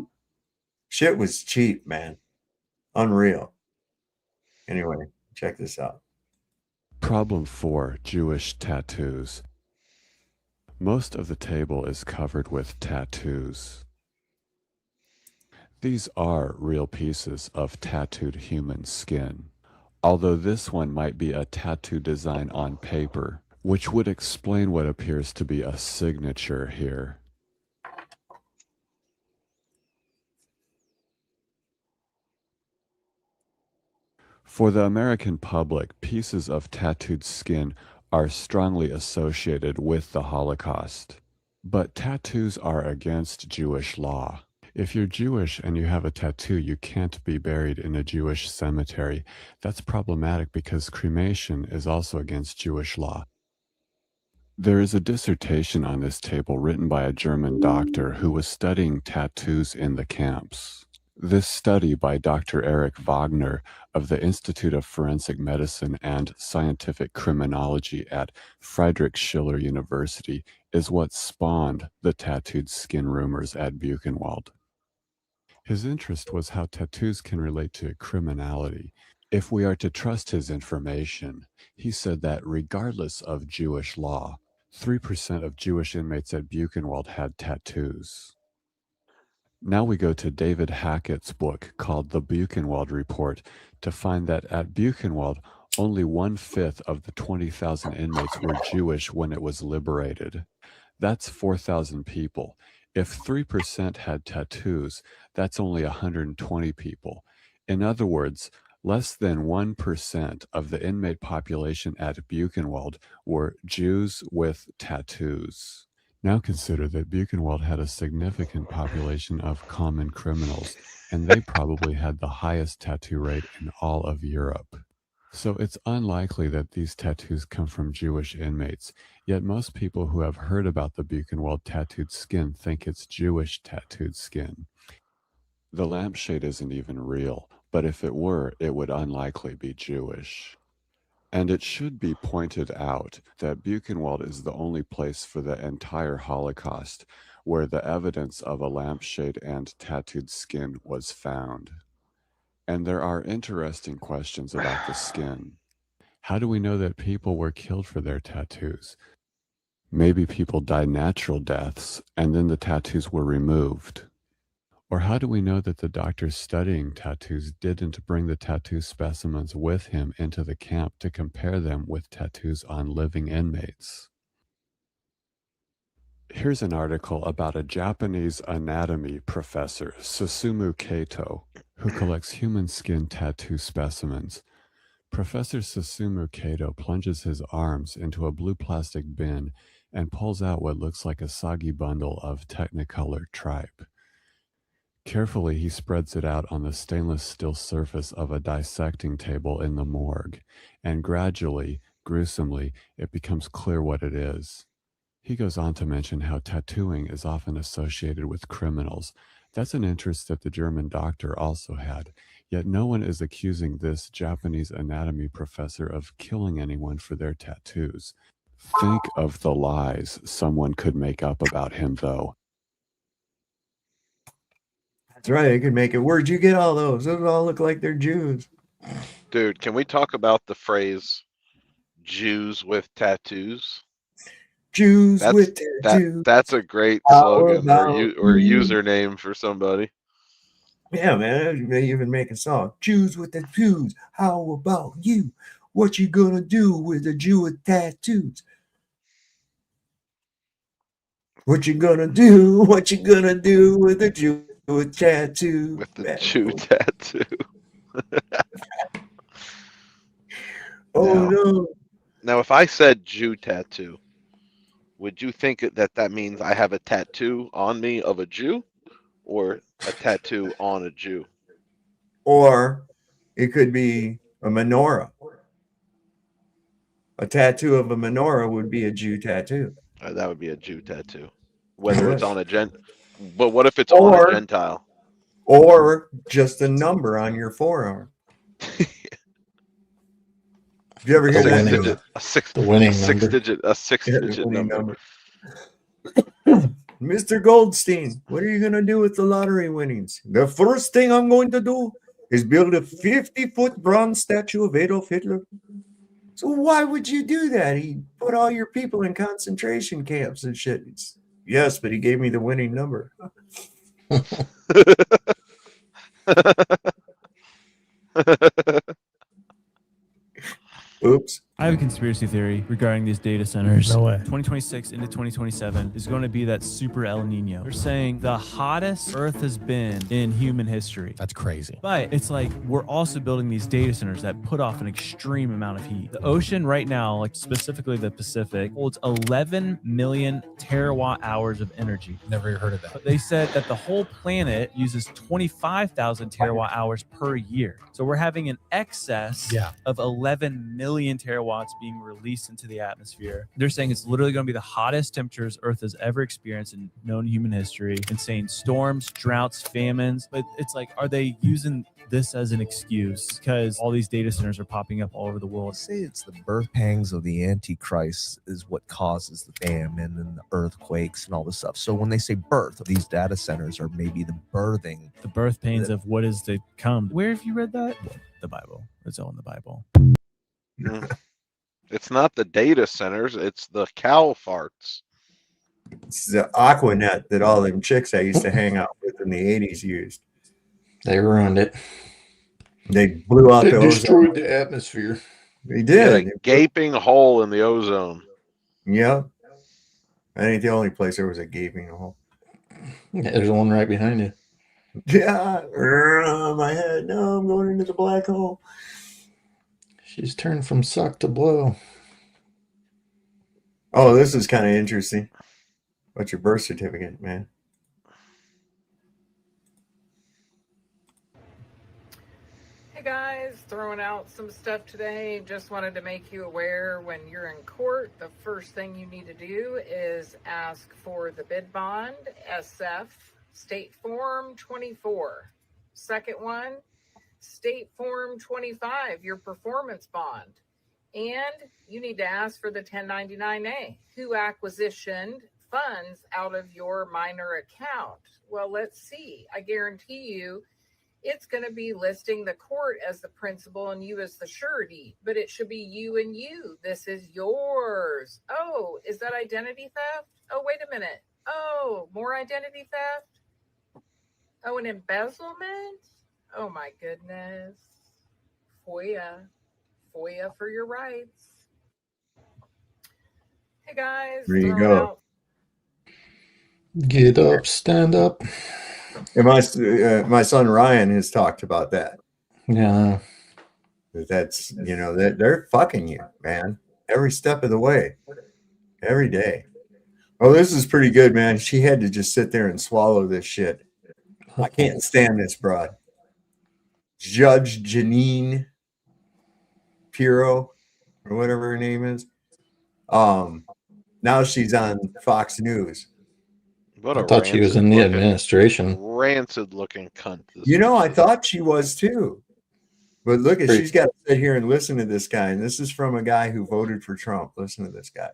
S13: Shit was cheap, man. Unreal. Anyway, check this out.
S12: Problem 4, Jewish tattoos. Most of the table is covered with tattoos. These are real pieces of tattooed human skin, although this one might be a tattoo design on paper, which would explain what appears to be a signature here. For the American public, pieces of tattooed skin are strongly associated with the Holocaust. But tattoos are against Jewish law. If you're Jewish and you have a tattoo, you can't be buried in a Jewish cemetery. That's problematic because cremation is also against Jewish law. There is a dissertation on this table written by a German doctor who was studying tattoos in the camps. This study by Dr. Eric Wagner of the Institute of Forensic Medicine and Scientific Criminology at Friedrich Schiller University is what spawned the tattooed skin rumors at Buchenwald. His interest was how tattoos can relate to criminality. If we are to trust his information, he said that regardless of Jewish law, 3% of Jewish inmates at Buchenwald had tattoos. Now we go to David Hackett's book called The Buchenwald Report to find that at Buchenwald, only 1/5 of the 20,000 inmates were Jewish when it was liberated. That's 4,000 people. If 3% had tattoos, that's only 120 people. In other words, less than 1% of the inmate population at Buchenwald were Jews with tattoos. Now consider that Buchenwald had a significant population of common criminals, and they probably had the highest tattoo rate in all of Europe. So it's unlikely that these tattoos come from Jewish inmates, yet most people who have heard about the Buchenwald tattooed skin think it's Jewish tattooed skin. The lampshade isn't even real, but if it were, it would unlikely be Jewish. And it should be pointed out that Buchenwald is the only place for the entire Holocaust where the evidence of a lampshade and tattooed skin was found. And there are interesting questions about the skin. How do we know that people were killed for their tattoos? Maybe people died natural deaths and then the tattoos were removed. Or how do we know that the doctor studying tattoos didn't bring the tattoo specimens with him into the camp to compare them with tattoos on living inmates? Here's an article about a Japanese anatomy professor, Susumu Kato, who collects human skin tattoo specimens. Professor Susumu Kato plunges his arms into a blue plastic bin and pulls out what looks like a soggy bundle of Technicolor tripe. Carefully, he spreads it out on the stainless steel surface of a dissecting table in the morgue, and gradually, gruesomely, it becomes clear what it is. He goes on to mention how tattooing is often associated with criminals. That's an interest that the German doctor also had, yet no one is accusing this Japanese anatomy professor of killing anyone for their tattoos. Think of the lies someone could make up about him, though.
S13: That's right. I could make it. Where'd you get all those? Those all look like they're Jews.
S15: Dude, can we talk about the phrase Jews with tattoos?
S13: Jews with tattoos.
S15: That's a great
S13: How
S15: slogan or
S13: about you?
S15: username for somebody.
S13: Yeah, man. They even make a song. Jews with tattoos. How about you? What you gonna do with a Jew with tattoos? What you gonna do? What you gonna do with a Jew with tattoo?
S15: With the Jew tattoo.
S13: Oh
S15: now,
S13: no.
S15: Now, if I said Jew tattoo, would you think that means I have a tattoo on me of a Jew or a tattoo on a Jew?
S13: Or it could be a menorah. A tattoo of a menorah would be a Jew tattoo.
S15: That would be a Jew tattoo. Whether it's
S13: would.
S15: on a but what if it's on a Gentile?
S13: Or just a number on your forearm. Have you ever heard that?
S15: A six
S13: number.
S15: digit number.
S13: Mr. Goldstein, what are you going to do with the lottery winnings? The first thing I'm going to do is build a 50-foot bronze statue of Adolf Hitler. So why would you do that? He put all your people in concentration camps and shit. Yes, but he gave me the winning number. Oops.
S16: I have a conspiracy theory regarding these data centers.
S21: No way.
S16: 2026 into 2027 is going to be that super El Nino. They're saying the hottest Earth has been in human history.
S17: That's crazy.
S16: But it's like we're also building these data centers that put off an extreme amount of heat. The ocean right now, like specifically the Pacific, holds 11 million terawatt hours of energy.
S17: Never heard of that.
S16: But they said that the whole planet uses 25,000 terawatt hours per year. So we're having an excess of 11 million terawatts being released into the atmosphere. They're saying it's literally going to be the hottest temperatures Earth has ever experienced in known human history. Insane storms, droughts, famines. But it's like, are they using this as an excuse because all these data centers are popping up all over the world?
S18: Say it's the birth pangs of the Antichrist is what causes the famine and the earthquakes and all this stuff. So when they say birth, these data centers are maybe the birthing.
S16: The birth pains of what is to come. Where have you read that? The Bible. It's all in the Bible.
S15: It's not the data centers, it's the cow farts.
S13: It's the Aquanet that all them chicks I used to hang out with in the 80s used.
S14: They ruined it.
S13: They blew out
S14: They
S13: the
S14: destroyed
S13: ozone.
S14: the atmosphere.
S13: They did.
S15: A gaping hole in the ozone.
S13: Yeah. That ain't the only place there was a gaping hole.
S14: Yeah, there's one right behind you.
S13: Yeah. My head. No, I'm going into the black hole.
S14: She's turned from suck to blow.
S13: Oh, this is kind of interesting. What's your birth certificate, man?
S19: Hey guys, throwing out some stuff today. Just wanted to make you aware when you're in court, the first thing you need to do is ask for the bid bond, SF, State Form 24. Second one, State Form 25, your performance bond. And you need to ask for the 1099-A, who acquisitioned funds out of your minor account. Well, let's see. I guarantee you it's going to be listing the court as the principal and you as the surety, but it should be you and you. This is yours. Oh, is that identity theft? Oh, wait a minute. Oh, more identity theft? Oh, an embezzlement? Oh my goodness. FOIA for your rights. Hey guys.
S13: There you go.
S14: Get up, stand up.
S13: And my son Ryan has talked about that.
S14: Yeah.
S13: That's, you know, they're fucking you, man, every step of the way, every day. Oh, this is pretty good, man. She had to just sit there and swallow this shit. I can't stand this broad. Judge Janine Pirro, or whatever her name is. Now she's on Fox News.
S15: What
S14: I
S15: a
S14: thought she was in the
S15: rancid-looking,
S14: administration.
S15: rancid-looking cunt. This
S13: You know,
S15: bitch
S13: I
S15: is.
S13: thought she was too. But look at,
S14: Pretty-
S13: she's got to sit here and listen to this guy. And this is from a guy who voted for Trump. Listen to this guy.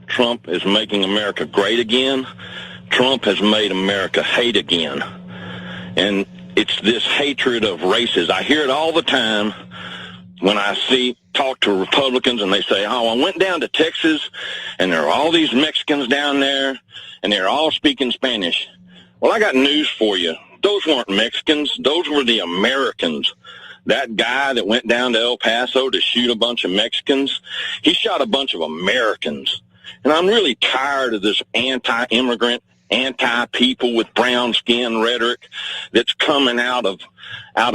S2: Trump is making America great again. Trump has made America hate again. And it's this hatred of races. I hear it all the time when I talk to Republicans and they say, oh, I went down to Texas and there are all these Mexicans down there and they're all speaking Spanish. Well, I got news for you. Those weren't Mexicans. Those were the Americans. That guy that went down to El Paso to shoot a bunch of Mexicans, he shot a bunch of Americans. And I'm really tired of this anti-immigrant, anti-people with brown skin rhetoric that's coming out of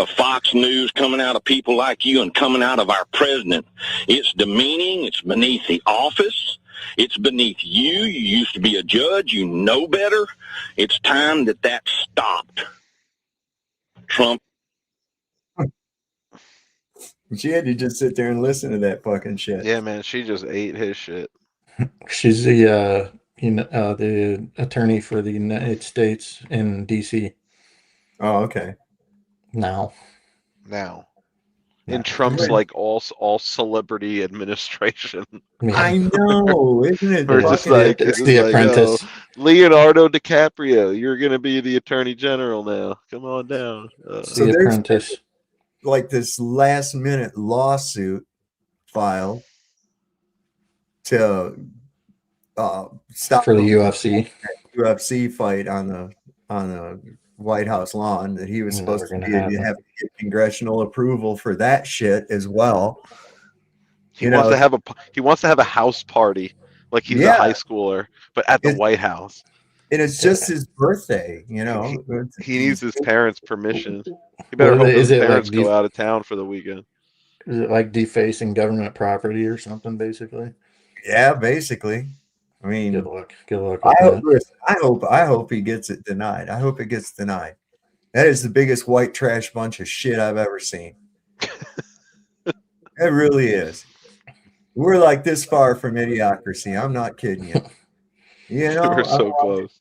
S2: Fox News, coming out of people like you, and coming out of our president. It's demeaning. It's beneath the office. It's beneath you. You used to be a judge. You know better. It's time that stopped. Trump.
S13: She had to just sit there and listen to that fucking shit.
S15: Yeah, man, she just ate his shit.
S14: She's the attorney for the United States in D.C.
S13: Oh, okay.
S14: Now.
S15: In Trump's like all celebrity administration.
S13: I know, isn't it?
S15: Or just like
S14: it's the Apprentice.
S15: Oh, Leonardo DiCaprio, you're gonna be the Attorney General now. Come on down.
S13: So the Apprentice. Like this last minute lawsuit filed to stop
S14: for the
S13: UFC fight on the White House lawn that he was supposed to have to get congressional approval for that shit as well.
S15: He wants to have a house party like he's a high schooler, but at the White House.
S13: And it's just his birthday, you know.
S15: He needs his parents' permission. He better hope his parents go out of town for the weekend.
S14: Is it like defacing government property or something, basically?
S13: Yeah, basically. I mean,
S14: good luck. Good luck.
S13: I hope he gets it denied. I hope it gets denied. That is the biggest white trash bunch of shit I've ever seen. It really is. We're like this far from idiocracy. I'm not kidding you. You know,
S15: we're so close.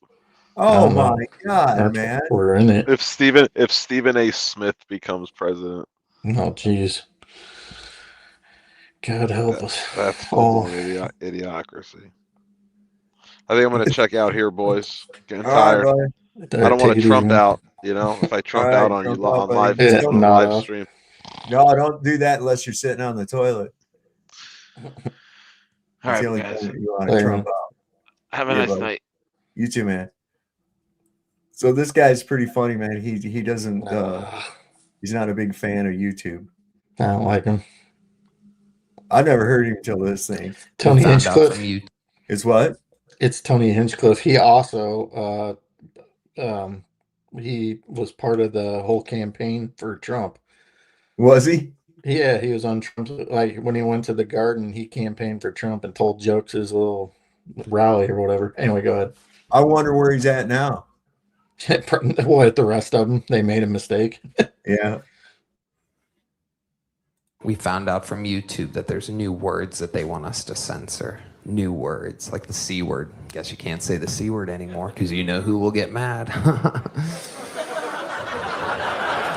S13: Oh my God, man!
S14: We're in it.
S15: If Stephen A. Smith becomes president.
S14: Oh, jeez. God help us.
S15: That's idiocracy. I think I'm going to check out here, boys. Getting tired. I don't want to Trump out. You know, if I Trump out on you on live stream.
S13: No, don't do that unless you're sitting on the toilet.
S15: All right, guys.
S13: You want to Trump out.
S15: Have a nice night.
S13: You too, man. So this guy's pretty funny, man. He doesn't. He's not a big fan of YouTube.
S14: I don't like him.
S13: I never heard him till this thing.
S14: Tony Hinchcliffe.
S13: Is what?
S14: It's Tony Hinchcliffe. He also he was part of the whole campaign for Trump.
S13: Was he?
S14: Yeah, he was on Trump's, like when he went to the Garden, he campaigned for Trump and told jokes his little rally or whatever. Anyway, go ahead.
S13: I wonder where he's at now.
S14: What, the rest of them? They made a mistake.
S13: Yeah.
S3: We found out from YouTube that there's new words that they want us to censor. New words, like the C word. Guess you can't say the C word anymore because you know who will get mad.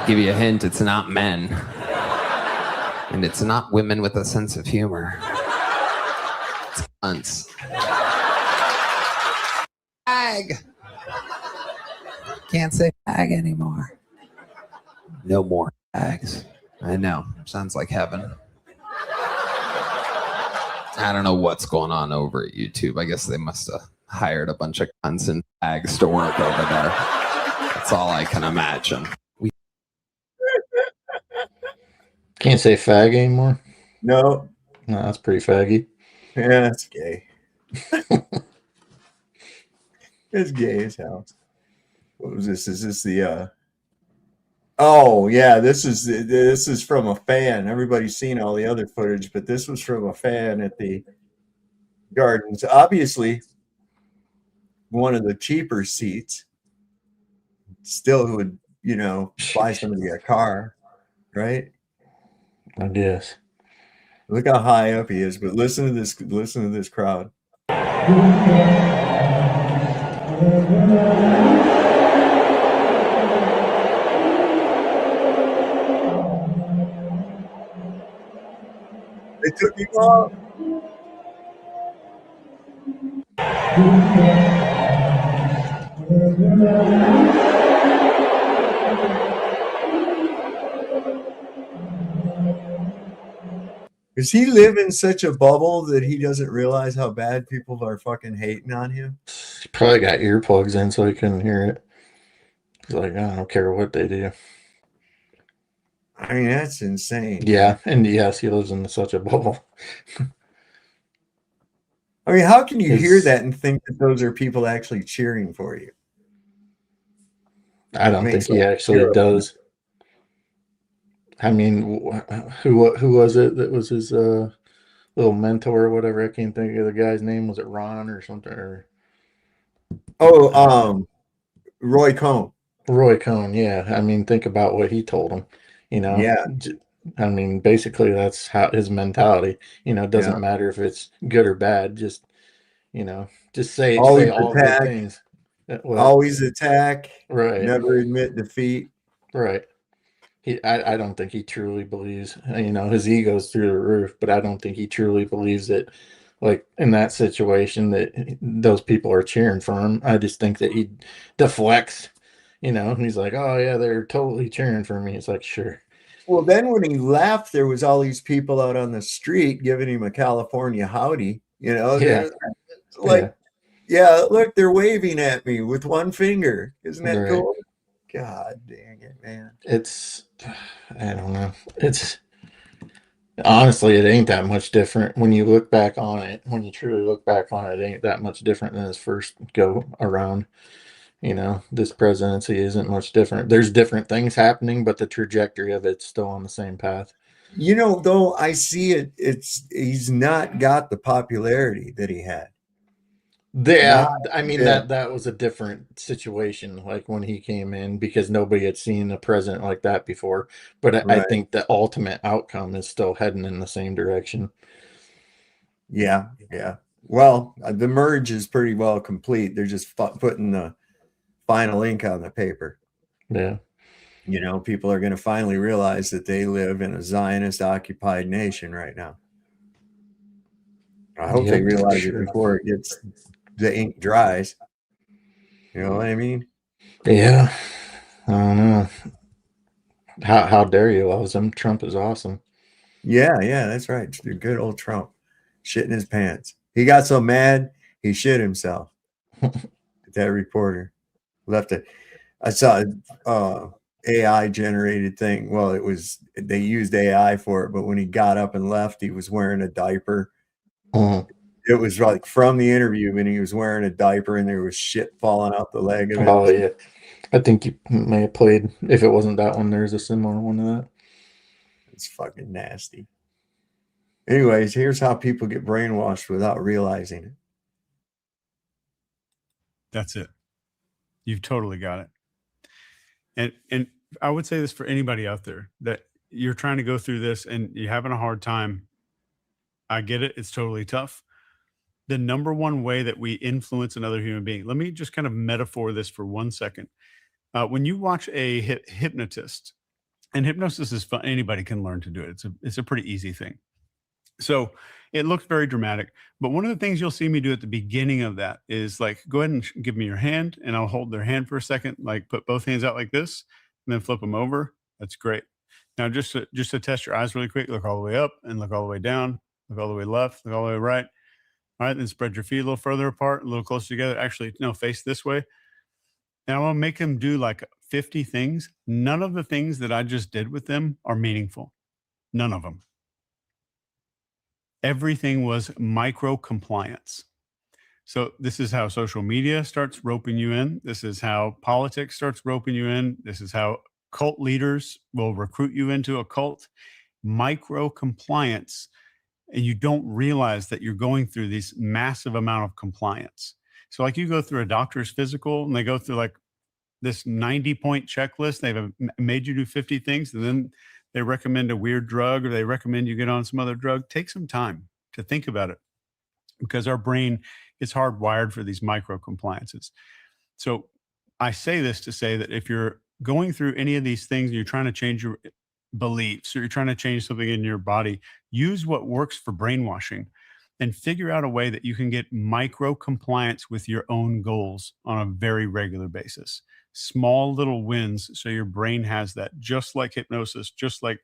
S3: Give you a hint, it's not men. And it's not women with a sense of humor. It's cunts. Fag! Can't say fag anymore. No more fags. I know. Sounds like heaven. I don't know what's going on over at YouTube. I guess they must have hired a bunch of cunts and fags to work over there. That's all I can imagine.
S14: Can't say fag anymore?
S13: No.
S14: No, that's pretty faggy.
S13: Yeah, that's gay. It's gay as hell. What was this? Is this the oh yeah, this is from a fan. Everybody's seen all the other footage, but this was from a fan at the Gardens. Obviously, one of the cheaper seats. Still would, buy somebody a car, right?
S14: I guess.
S13: Look how high up he is, but listen to this crowd. They took him off. Does he live in such a bubble that he doesn't realize how bad people are fucking hating on him?
S14: He probably got earplugs in so he couldn't hear it. He's like, I don't care what they do.
S13: I mean, that's insane.
S14: Yeah, and yes, he lives in such a bubble.
S13: I mean, how can you hear that and think that those are people actually cheering for you?
S14: I don't think he actually does. I mean, who was it that was his little mentor or whatever? I can't think of the guy's name. Was it Ron or something? Or
S13: Roy Cohn.
S14: Roy Cohn, yeah. I mean, think about what he told him.
S13: Yeah.
S14: I mean, basically, that's how his mentality. It doesn't matter if it's good or bad. Just say all good things.
S13: Always attack.
S14: Right.
S13: Never admit defeat.
S14: Right. I don't think he truly believes, his ego's through the roof, but I don't think he truly believes that, like, in that situation, that those people are cheering for him. I just think that he deflects, and he's like, oh, yeah, they're totally cheering for me. It's like, sure.
S13: Well, then when he left, there was all these people out on the street giving him a California howdy,
S14: Yeah.
S13: Like, yeah, look, they're waving at me with one finger. Isn't that cool? God dang it, man.
S14: I don't know. Honestly, it ain't that much different when you look back on it. When you truly look back on it, it ain't that much different than his first go around. This presidency isn't much different. There's different things happening, but the trajectory of it's still on the same path.
S13: Though I see it, he's not got the popularity that he had.
S14: Yeah, I mean that was a different situation, like when he came in, because nobody had seen a president like that before. But I think the ultimate outcome is still heading in the same direction.
S13: Yeah. Well, the merge is pretty well complete. They're just putting the final ink on the paper.
S14: Yeah.
S13: People are going to finally realize that they live in a Zionist occupied nation right now. I hope they realize it before the ink dries. You know what I mean?
S14: Yeah. I don't know. How dare you love him? Trump is awesome.
S13: Yeah, that's right. Good old Trump shitting his pants. He got so mad he shit himself. That reporter left it. I saw AI generated thing. Well, they used AI for it, but when he got up and left, he was wearing a diaper. It was like from the interview when he was wearing a diaper and there was shit falling out the leg of it.
S14: Oh yeah, I think you may have played. If it wasn't that one, there's a similar one to that.
S13: It's fucking nasty. Anyways, here's how people get brainwashed without realizing it.
S1: That's it. You've totally got it. And I would say this for anybody out there that you're trying to go through this and you're having a hard time. I get it. It's totally tough. The number one way that we influence another human being, let me just kind of metaphor this for 1 second. When you watch a hypnotist, and hypnosis is fun, anybody can learn to do it. It's a pretty easy thing. So it looks very dramatic, but one of the things you'll see me do at the beginning of that is like, go ahead and give me your hand, and I'll hold their hand for a second, like put both hands out like this, and then flip them over. That's great. Now, just to test your eyes really quick, look all the way up and look all the way down, look all the way left, look all the way right. All right, then spread your feet a little further apart, a little closer together. Actually, no, face this way. And I'm going to make them do like 50 things. None of the things that I just did with them are meaningful. None of them. Everything was micro compliance. So this is how social media starts roping you in. This is how politics starts roping you in. This is how cult leaders will recruit you into a cult. Micro compliance, and you don't realize that you're going through this massive amount of compliance. So like you go through a doctor's physical and they go through like this 90-point checklist. They've made you do 50 things, and then they recommend a weird drug, or they recommend you get on some other drug. Take some time to think about it, because our brain is hardwired for these micro compliances. So I say this to say that if you're going through any of these things and you're trying to change your beliefs, or you're trying to change something in your body, use what works for brainwashing and figure out a way that you can get micro compliance with your own goals on a very regular basis. Small little wins, so your brain has that, just like hypnosis, just like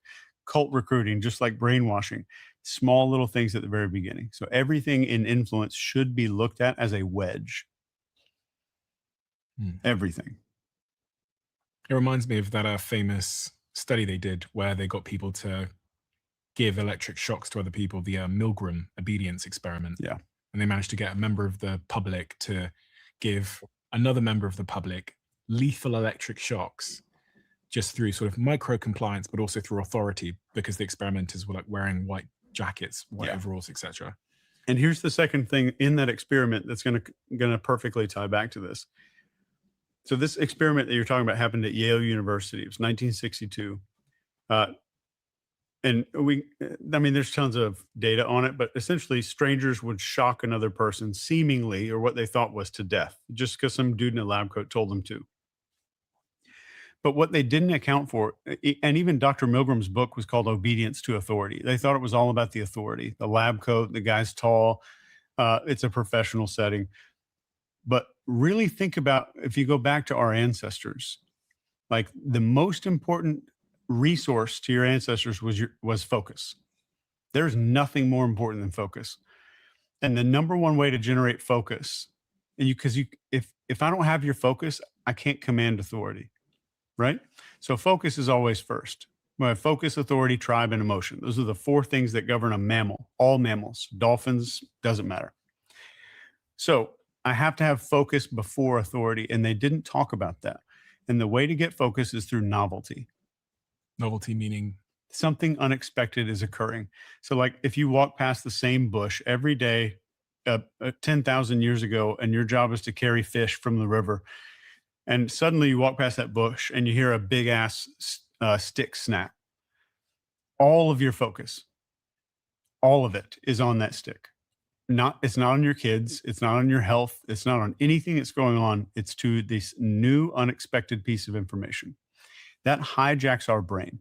S1: cult recruiting, just like brainwashing. Small little things at the very beginning. So everything in influence should be looked at as a wedge. Everything.
S4: It reminds me of that famous study they did where they got people to give electric shocks to other people, the Milgram obedience experiment.
S1: Yeah.
S4: And they managed to get a member of the public to give another member of the public lethal electric shocks, just through sort of micro compliance, but also through authority, because the experimenters were like wearing white jackets, white overalls, etc.
S1: And here's the second thing in that experiment that's going to perfectly tie back to this. So this experiment that you're talking about happened at Yale University. It was 1962. And there's tons of data on it, but essentially strangers would shock another person seemingly, or what they thought was, to death, just because some dude in a lab coat told them to. But what they didn't account for, and even Dr. Milgram's book was called Obedience to Authority. They thought it was all about the authority, the lab coat, the guy's tall, it's a professional setting. But really think about, if you go back to our ancestors, like the most important resource to your ancestors was focus. There's nothing more important than focus. And the number one way to generate focus, and if I don't have your focus, I can't command authority, right? So focus is always first. We have focus, authority, tribe, and emotion. Those are the four things that govern a mammal. All mammals, dolphins, doesn't matter. So I have to have focus before authority, and they didn't talk about that. And the way to get focus is through novelty.
S4: Novelty meaning?
S1: Something unexpected is occurring. So like if you walk past the same bush every day 10,000 years ago, and your job is to carry fish from the river, and suddenly you walk past that bush and you hear a big ass stick snap, all of your focus, all of it is on that stick. It's not on your kids, it's not on your health, it's not on anything that's going on. It's to this new unexpected piece of information that hijacks our brain.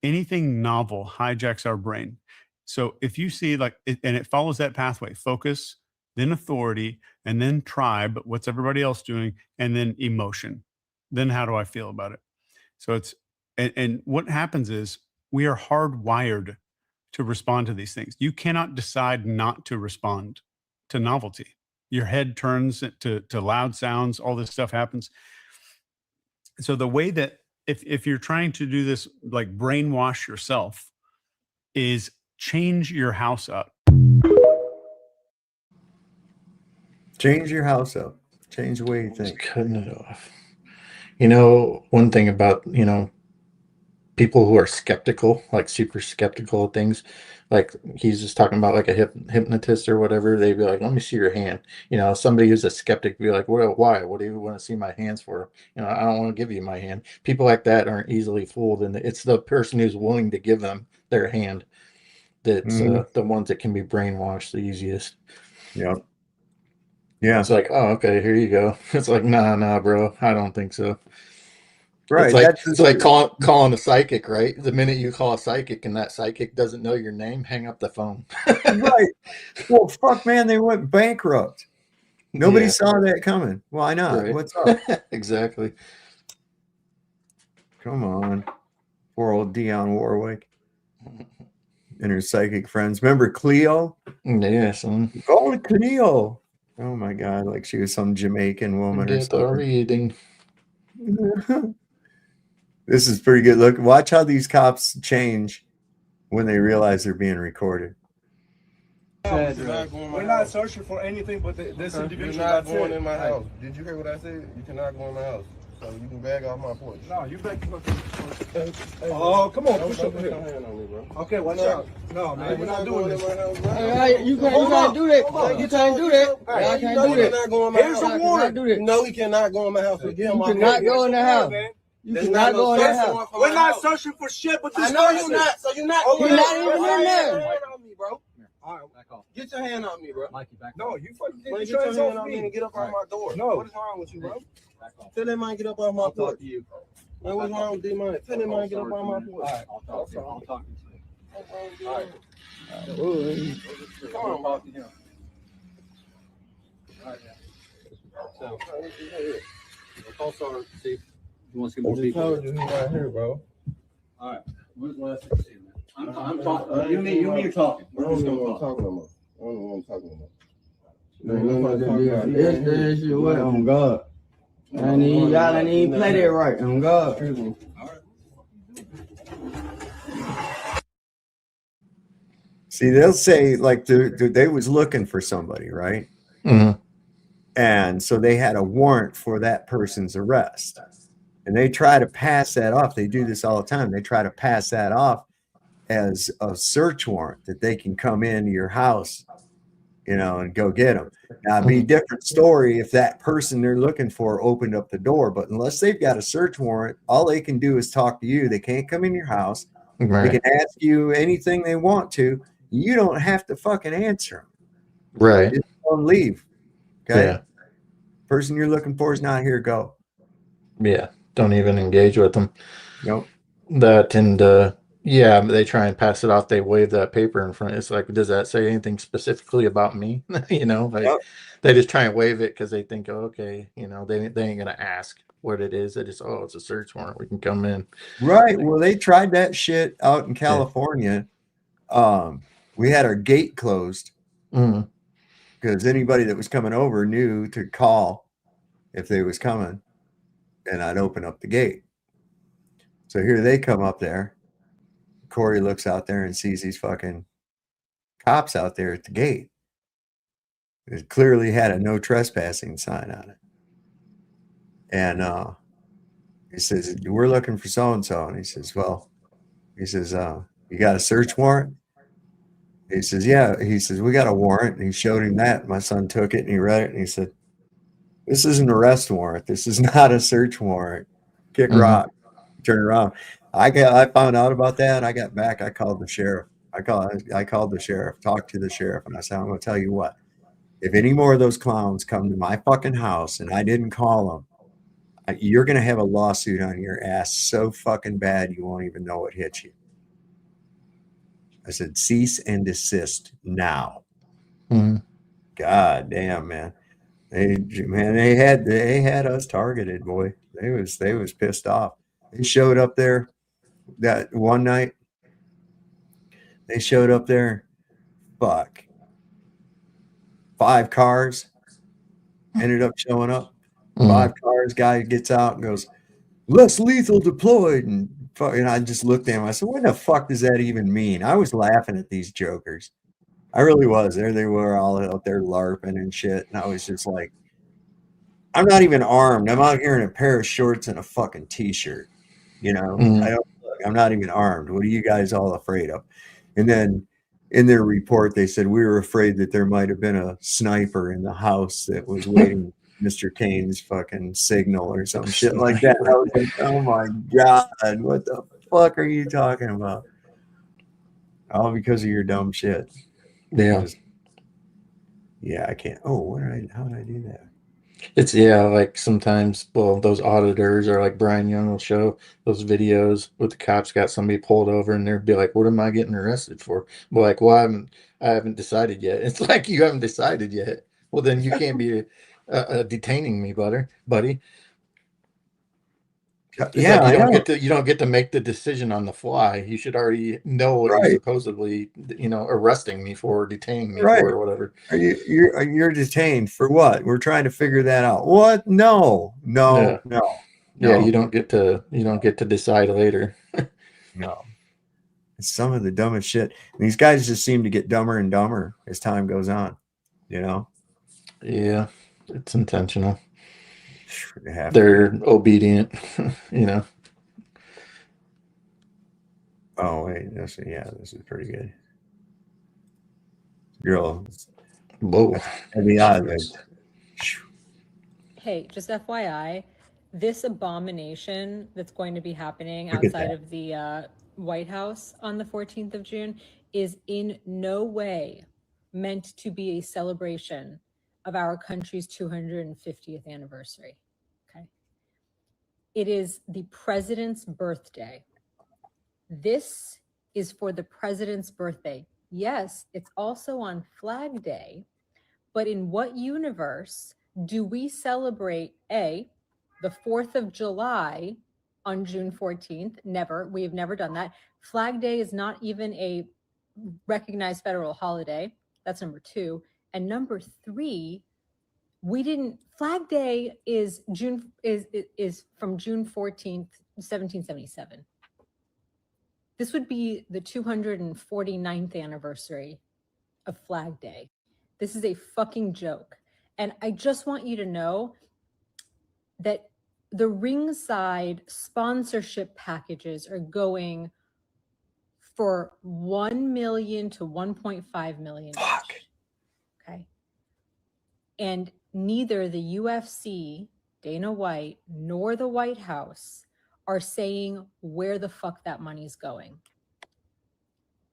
S1: Anything novel hijacks our brain. So if you see and it follows that pathway: focus, then authority, and then tribe, what's everybody else doing, and then emotion. Then how do I feel about it? So and what happens is we are hardwired to respond to these things. You cannot decide not to respond to novelty. Your head turns to loud sounds, all this stuff happens. So the way that if you're trying to do this, like brainwash yourself, is change your house up.
S13: Change your house up. Change the way you think.
S14: Cutting it off. One thing about, people who are skeptical, like super skeptical of things, like he's just talking about like a hypnotist or whatever, they'd be like, let me see your hand. Somebody who's a skeptic be like, well, why? What do you want to see my hands for? I don't want to give you my hand. People like that aren't easily fooled. And it's the person who's willing to give them their hand that's the ones that can be brainwashed the easiest.
S13: Yep. Yeah.
S14: It's like, oh, okay, here you go. It's like, nah, bro, I don't think so.
S13: Right.
S14: It's like calling a psychic, right? The minute you call a psychic and that psychic doesn't know your name, hang up the phone.
S13: Right. Well, fuck, man, they went bankrupt. Nobody saw that coming. Why not?
S14: Right.
S13: What's up?
S14: Exactly.
S13: Come on. Poor old Dionne Warwick and her psychic friends. Remember Cleo?
S14: Yeah, son.
S13: Go to Cleo. Oh my God, like she was some Jamaican woman or
S14: Get the
S13: something.
S14: reading.
S13: This is pretty good. Look, watch how these cops change when they realize they're being recorded.
S6: We're not searching for anything but this individual.
S17: You're not
S6: That's
S17: going
S6: it.
S17: in my house. Did you hear what I said? You cannot go in my house. So you can bag off my porch.
S6: No, you back. Oh, come on, push up
S17: Put
S6: here.
S17: your hand on me, bro.
S6: Okay, watch out. No, man, we're not doing this.
S17: You can't do that. You can't do that. I can't do that. Cannot go in my
S6: Here's
S17: house.
S6: a warrant.
S17: No, he cannot go in my house.
S6: You cannot
S17: go in the house. You cannot go in the house.
S6: We're not searching for shit, but this
S17: I know
S6: person.
S17: you're not. So you're not.
S6: Okay.
S17: You're not even in there.
S6: Get
S17: Get your hand on me, bro.
S6: All right, back off.
S17: Get your hand on me, bro.
S6: Mikey, back no, you fucking
S17: Man,
S6: get
S17: get your
S6: hands
S17: hand
S6: off
S17: on me
S6: me.
S17: and get up off my door.
S6: No.
S17: What is wrong with you, bro? Tell that man get up off my porch.
S6: Talk to you.
S17: Man, what's wrong with D-Man? Tell that man get up off my porch.
S6: All right, I'll talk to you. I'll talk to you. All right.
S17: Come on, bro.
S6: So, call Sergeant, see if he wants to get
S17: I
S6: more
S17: just
S6: people.
S17: told you he right here, bro.
S6: All right. When's the last time you seen him? I'm talking. You and me are talking.
S17: I don't even want to talk no more. I don't even want to talk no more.
S6: This
S17: shit what on God.
S6: I need y'all. I need
S17: play that right on God.
S13: See, they'll say like they was looking for somebody, right?
S14: Mhm.
S13: And so they had a warrant for that person's arrest. And they try to pass that off. They do this all the time. They try to pass that off as a search warrant that they can come into your house, you know, and go get them. Now, it'd be a different story if that person they're looking for opened up the door. But unless they've got a search warrant, all they can do is talk to you. They can't come in your house.
S14: Right.
S13: They can ask you anything they want to. You don't have to fucking answer them.
S14: Right.
S13: Just don't leave. Okay.
S14: Yeah.
S13: Person you're looking for is not here. Go.
S14: Yeah. Don't even engage with them.
S13: Nope.
S14: That and yeah, they try and pass it off. They wave that paper in front. It's like, does that say anything specifically about me? You know, like they just try and wave it because they think, oh, okay, you know, they ain't gonna ask what it is. They just, oh, it's a search warrant. We can come in.
S13: Right. Well, they tried that shit out in California. We had our gate closed because anybody that was coming over knew to call if they was coming, and I'd open up the gate. So here they come up there. Corey looks out there and sees these fucking cops out there at the gate. It clearly had a no trespassing sign on it. And he says, we're looking for so-and-so. And he says, well, you got a search warrant? He says, yeah. He says, we got a warrant. And he showed him that. My son took it and he read it. And he said, this is an arrest warrant. This is not a search warrant. Kick rock. Turn around. I found out about that. I got back. I called the sheriff. I called the sheriff, talked to the sheriff, and I said, I'm going to tell you what. If any more of those clowns come to my fucking house and I didn't call them, you're going to have a lawsuit on your ass so fucking bad you won't even know what hit you. I said, cease and desist now. God damn, man. They had us targeted, boy. They was pissed off. They showed up there that one night. They showed up there. Fuck. 5 cars ended up showing up. 5 cars. Guy gets out and goes, less lethal deployed. And I just looked at him. I said, what the fuck does that even mean? I was laughing at these jokers. I really was. There they were all out there LARPing and shit. And I was just like, I'm not even armed. I'm out here in a pair of shorts and a fucking t-shirt. You know, I'm not even armed. What are you guys all afraid of? And then in their report, they said we were afraid that there might have been a sniper in the house that was waiting Mr. Kane's fucking signal or some shit like that. I was like, oh my God, what the fuck are you talking about? All because of your dumb shit.
S14: Yeah.
S13: Yeah, I can't. Oh, how did I do that?
S14: It's like sometimes, well, those auditors or like Brian Young will show those videos with the cops got somebody pulled over and they'll be like, what am I getting arrested for? Well, like, well, I haven't decided yet. It's like, you haven't decided yet. Well, then you can't be detaining me, buddy. It's
S13: Yeah,
S14: like you don't get to make the decision on the fly. You should already know what you're supposedly, arresting me for, or detaining me for, or whatever.
S13: You're detained for what? We're trying to figure that out. What? No.
S14: Yeah, you don't get to decide later.
S13: No. It's some of the dumbest shit. And these guys just seem to get dumber and dumber as time goes on. You know?
S14: Yeah, it's intentional.
S13: They have to
S14: They're obedient, you know.
S13: Oh wait, this is pretty good. Girl,
S14: whoa,
S13: heavy eyelids.
S7: Hey, just FYI, this abomination that's going to be happening
S13: Look at
S7: outside
S13: that.
S7: of the White House on the 14th of June is in no way meant to be a celebration of our country's 250th anniversary. Okay. It is the president's birthday. This is for the president's birthday. Yes, it's also on Flag Day, but in what universe do we celebrate the 4th of July on June 14th? Never. We have never done that. Flag Day is not even a recognized federal holiday. That's number 2. And number 3, Flag Day is from June 14th, 1777. This would be the 249th anniversary of Flag Day. This is a fucking joke. And I just want you to know that the ringside sponsorship packages are going for 1 million to 1.5 million.
S13: Fuck.
S7: Okay. And neither the UFC, Dana White, nor the White House are saying where the fuck that money's going.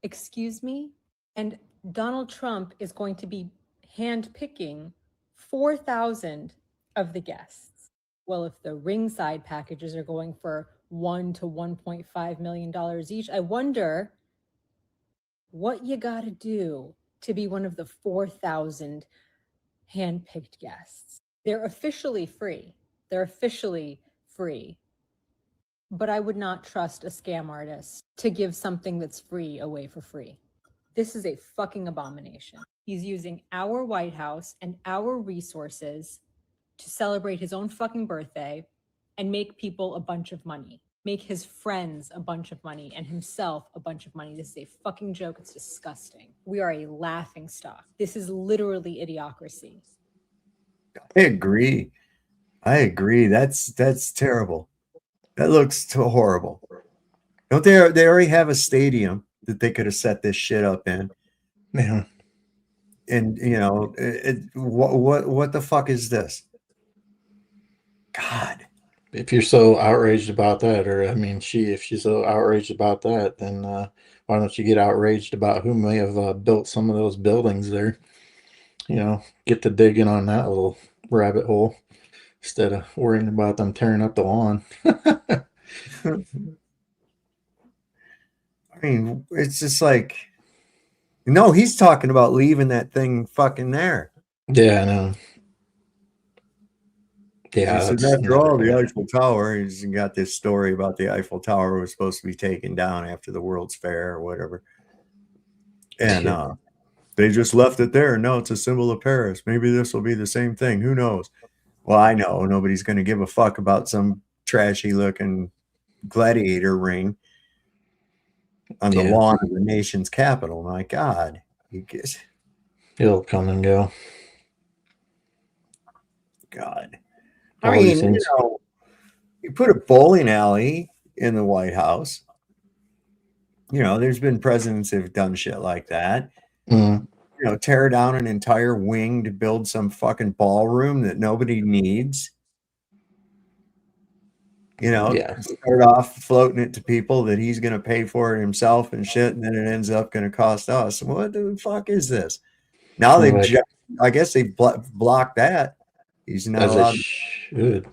S7: Excuse me? And Donald Trump is going to be handpicking 4,000 of the guests. Well, if the ringside packages are going for $1 to $1.5 million each, I wonder what you got to do to be one of the 4,000 handpicked guests. They're officially free. They're officially free. But I would not trust a scam artist to give something that's free away for free. This is a fucking abomination. He's using our White House and our resources to celebrate his own fucking birthday and make people a bunch of money. Make his friends a bunch of money and himself a bunch of money. This is a fucking joke. It's disgusting. We are a laughing stock. This is literally idiocracy.
S13: I agree. That's terrible. That looks too horrible. Don't they already have a stadium that they could have set this shit up in?
S14: Yeah.
S13: And you know, what the fuck is this? God.
S14: If you're so outraged about that, or I mean, if she's so outraged about that, then why don't you get outraged about who may have built some of those buildings there? You know, get to digging on that little rabbit hole instead of worrying about them tearing up the lawn.
S13: I mean, it's just like, no, he's talking about leaving that thing fucking there.
S14: Yeah, I know. Yeah,
S13: so after all, the Eiffel Tower, he's got this story about the Eiffel Tower was supposed to be taken down after the World's Fair or whatever. And they just left it there. No, it's a symbol of Paris. Maybe this will be the same thing. Who knows? Well, I know nobody's going to give a fuck about some trashy looking gladiator ring on the lawn of the nation's capital. My God.
S14: He'll come and go.
S13: God. I mean, you know, you put a bowling alley in the White House. You know, there's been presidents that have done shit like that.
S14: Mm.
S13: You know, tear down an entire wing to build some fucking ballroom that nobody needs. You know, start off floating it to people that he's going to pay for it himself and shit, and then it ends up going to cost us. What the fuck is this? Now I guess they blocked that. He's not allowed.
S14: Should.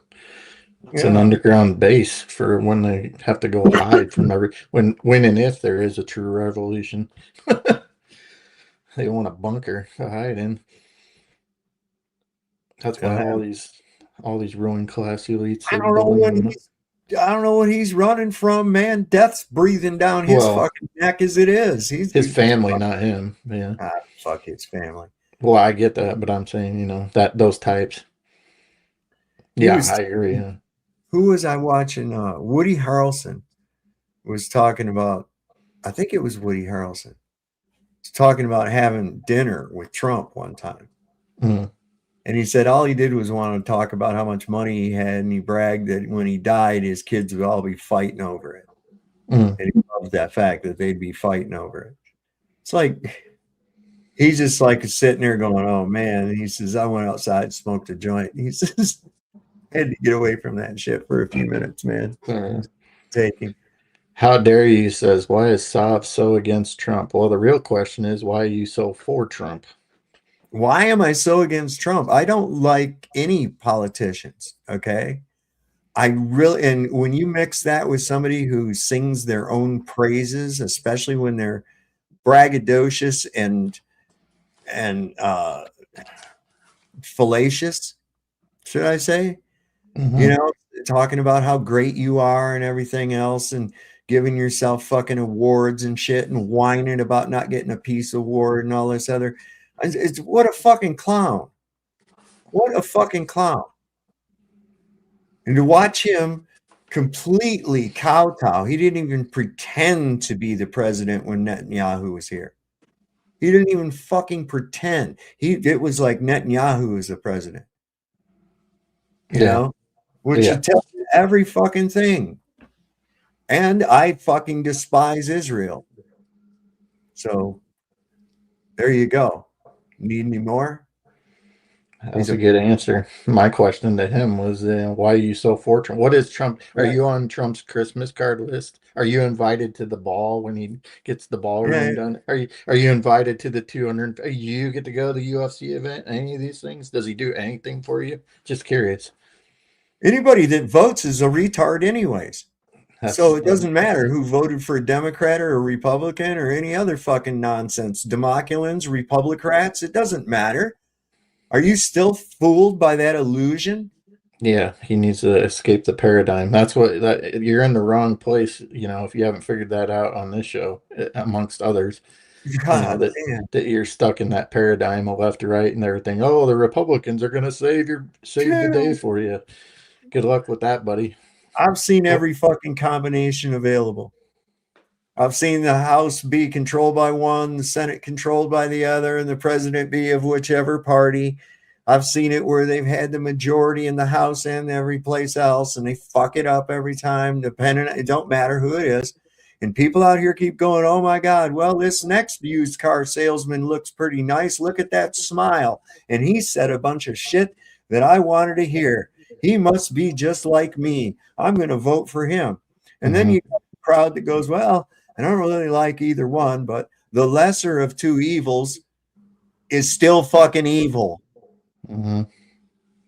S14: It's an underground base for when they have to go hide from when and if there is a true revolution. They want a bunker to hide in. That's why all these ruling class elites.
S13: I don't know what he's running from, man. Death's breathing down his fucking neck as it is.
S14: His family, not him. Yeah.
S13: Fuck his family.
S14: Well, I get that, but I'm saying, you know, that those types. Yeah, I agree. Yeah.
S13: Who was I watching? Woody Harrelson was talking about I think it was Woody Harrelson. He's talking about having dinner with Trump one time.
S14: Mm.
S13: And he said all he did was want to talk about how much money he had, and he bragged that when he died, his kids would all be fighting over it.
S14: Mm.
S13: And he loved that fact that they'd be fighting over it. It's like he's just like sitting there going, "Oh man!" And he says, "I went outside and smoked a joint." He says, "I had to get away from that shit for a few minutes, man." Taking.
S14: How dare you, says, why is Saab so against Trump? Well, the real question is, why are you so for Trump?
S13: Why am I so against Trump? I don't like any politicians, okay? I really, and when you mix that with somebody who sings their own praises, especially when they're braggadocious and fallacious, should I say? You know, talking about how great you are and everything else, and giving yourself fucking awards and shit, and whining about not getting a peace award and all this other. It's what a fucking clown. What a fucking clown. And to watch him completely kowtow, he didn't even pretend to be the president when Netanyahu was here. He didn't even fucking pretend. It was like Netanyahu was the president. You know, which should tell you every fucking thing. And I fucking despise Israel. So there you go. Need any more?
S14: That's a good answer. My question to him was, why are you so for Trump? What is Trump? Are you on Trump's Christmas card list? Are you invited to the ball when he gets the ballroom done? Are you invited to the 200? You get to go to the UFC event? Any of these things? Does he do anything for you? Just curious.
S13: Anybody that votes is a retard anyways. So it doesn't matter who voted for a Democrat or a Republican or any other fucking nonsense. Democulans, Republicrats, it doesn't matter. Are you still fooled by that illusion?
S14: Yeah, he needs to escape the paradigm. That's you're in the wrong place, if you haven't figured that out on this show, amongst others. That you're stuck in that paradigm of left to right and everything. Oh, the Republicans are gonna save the day for you. Good luck with that, buddy.
S13: I've seen every fucking combination available. I've seen the House be controlled by one, the Senate controlled by the other, and the president be of whichever party. I've seen it where they've had the majority in the House and every place else, and they fuck it up every time, it don't matter who it is. And people out here keep going, oh my God, well, this next used car salesman looks pretty nice. Look at that smile. And he said a bunch of shit that I wanted to hear. He must be just like me. I'm going to vote for him. And then you got the crowd that goes, well, I don't really like either one, but the lesser of two evils is still fucking evil.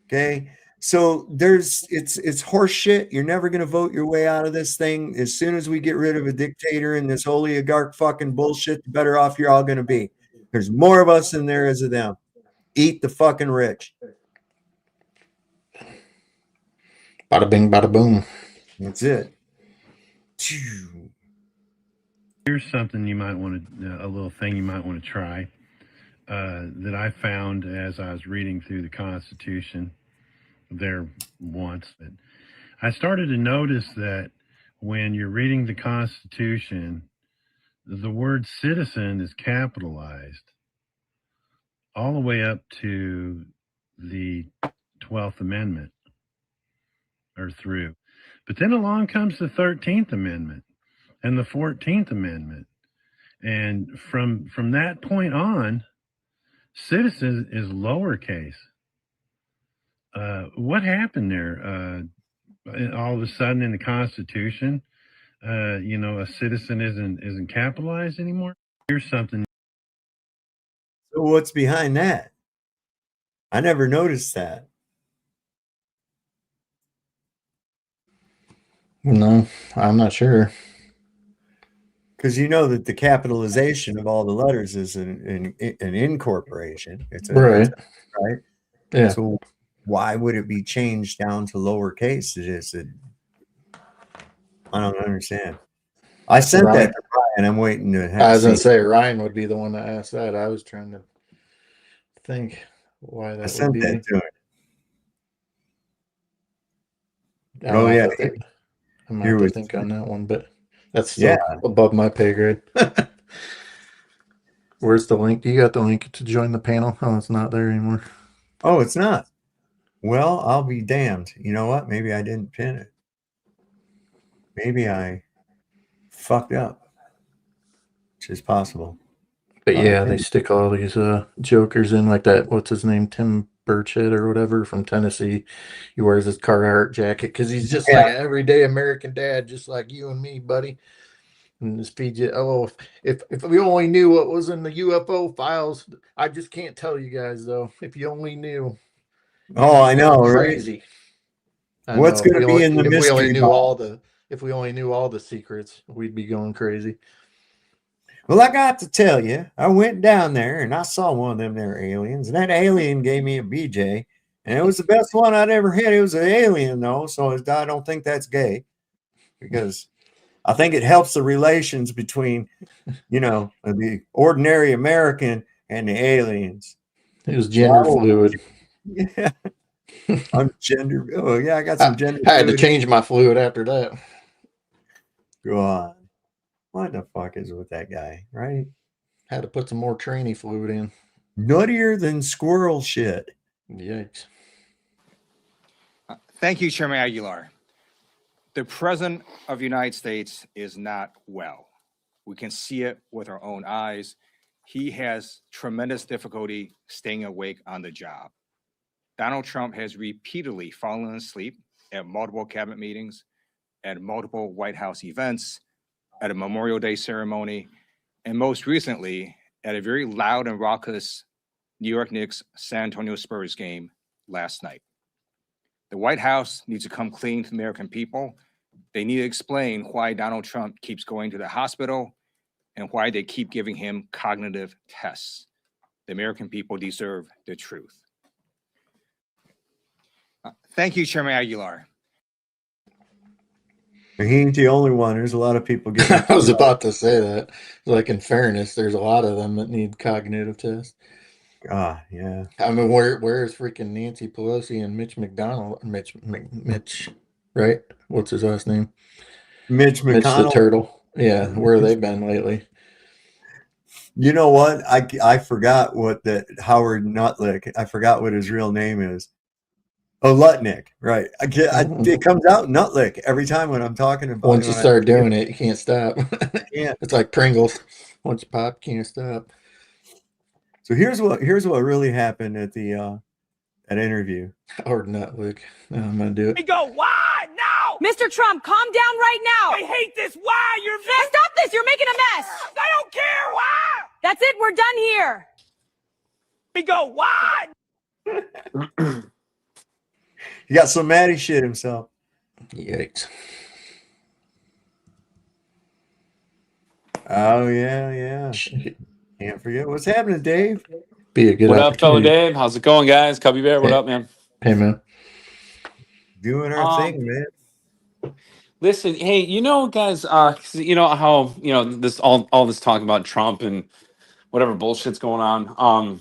S13: Okay. So it's horse shit. You're never going to vote your way out of this thing. As soon as we get rid of a dictator and this oligarch fucking bullshit, the better off you're all going to be. There's more of us than there is of them. Eat the fucking rich.
S14: Bada bing, bada boom.
S13: That's it.
S10: Here's something you might want to, a little thing you might want to try that I found as I was reading through the Constitution there once. That I started to notice that when you're reading the Constitution, the word citizen is capitalized all the way up to the 12th Amendment or through. But then along comes the 13th Amendment and the 14th Amendment. And from that point on, citizen is lowercase. What happened there? All of a sudden in the Constitution, a citizen isn't capitalized anymore. Here's something.
S13: So what's behind that? I never noticed that.
S14: No, I'm not sure.
S13: Because you know that the capitalization of all the letters is an incorporation.
S14: Right.
S13: Right.
S14: Yeah.
S13: So why would it be changed down to lowercase? I don't understand. I sent that to Ryan. I'm waiting to have.
S14: I was going to say Ryan would be the one to ask that. I was trying to think why that
S13: I sent
S14: would be.
S13: that to him.
S14: I might have to think on that one, but That's still above my pay grade. Where's the link? You got the link to join the panel? Oh, it's not there anymore.
S13: Oh, it's not. Well, I'll be damned. You know what? Maybe I didn't pin it. Maybe I fucked up, which is possible.
S14: But yeah, they stick all these jokers in like that. What's his name? Tim Burchett or whatever from Tennessee. He wears his Carhartt jacket because he's just like an everyday American dad, just like you and me, buddy. And just feed you. Oh, if we only knew what was in the UFO files, I just can't tell you guys though. If you only knew.
S13: Oh, I know,
S14: crazy.
S13: Right? What's going to be in the mystery
S14: If we only knew
S13: box?
S14: if we only knew all the secrets, we'd be going crazy.
S13: Well, I got to tell you, I went down there and I saw one of them there aliens, and that alien gave me a BJ, and it was the best one I'd ever had. It was an alien though, so I don't think that's gay, because I think it helps the relations between, the ordinary American and the aliens.
S14: It was gender fluid.
S13: Yeah. I'm gender. Oh, yeah, I got some gender.
S14: I had to change my fluid after that.
S13: Go on. What the fuck is with that guy, right?
S14: Had to put some more trainee fluid in.
S13: Nuttier than squirrel shit.
S14: Yikes.
S20: Thank you, Chairman Aguilar. The President of the United States is not well. We can see it with our own eyes. He has tremendous difficulty staying awake on the job. Donald Trump has repeatedly fallen asleep at multiple cabinet meetings, at multiple White House events, at a Memorial Day ceremony, and most recently at a very loud and raucous New York Knicks San Antonio Spurs game last night. The White House needs to come clean to the American people. They need to explain why Donald Trump keeps going to the hospital and why they keep giving him cognitive tests. The American people deserve the truth. Thank you, Chairman Aguilar.
S13: He ain't the only one. There's a lot of people getting.
S14: I was about to say that. Like, in fairness, there's a lot of them that need cognitive tests.
S13: Yeah.
S14: I mean, where is freaking Nancy Pelosi and Mitch McDonald? Mitch, right? What's his last name?
S13: Mitch McConnell.
S14: Mitch the Turtle. Yeah, where have they been lately?
S13: You know what? I forgot what that Howard Nutlick. I forgot what his real name is. Oh, Lutnick, right? It comes out Nutlick every time when I'm talking about.
S14: Once you start doing it, you can't stop.
S13: Yeah,
S14: it's like Pringles. Once you pop, can't stop.
S13: So here's what really happened at the that interview.
S14: Or Nutlick. I'm gonna do it.
S22: We go. Why now? Mr. Trump, calm down right now. I hate this. Why? Stop this. You're making a mess. I don't care. Why? That's it. We're done here. We go. Why?
S13: He got so mad he shit himself.
S14: Yikes.
S13: Oh, yeah. Can't forget what's happening, Dave.
S14: Be a good
S23: What up, fellow Dave? How's it going, guys? Cubby Bear, what up, man?
S14: Hey, man.
S13: Doing our thing, man.
S23: Listen, hey, guys, you know how, this all this talk about Trump and whatever bullshit's going on.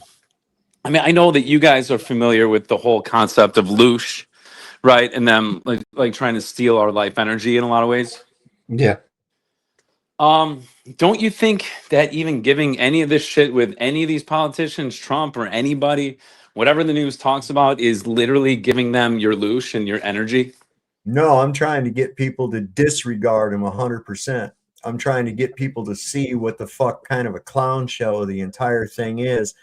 S23: I mean, I know that you guys are familiar with the whole concept of loosh, right? And them like trying to steal our life energy in a lot of ways.
S14: Yeah.
S23: Don't you think that even giving any of this shit with any of these politicians, Trump or anybody, whatever the news talks about, is literally giving them your loosh and your energy?
S13: No, I'm trying to get people to disregard him 100%. I'm trying to get people to see what the fuck kind of a clown show the entire thing is.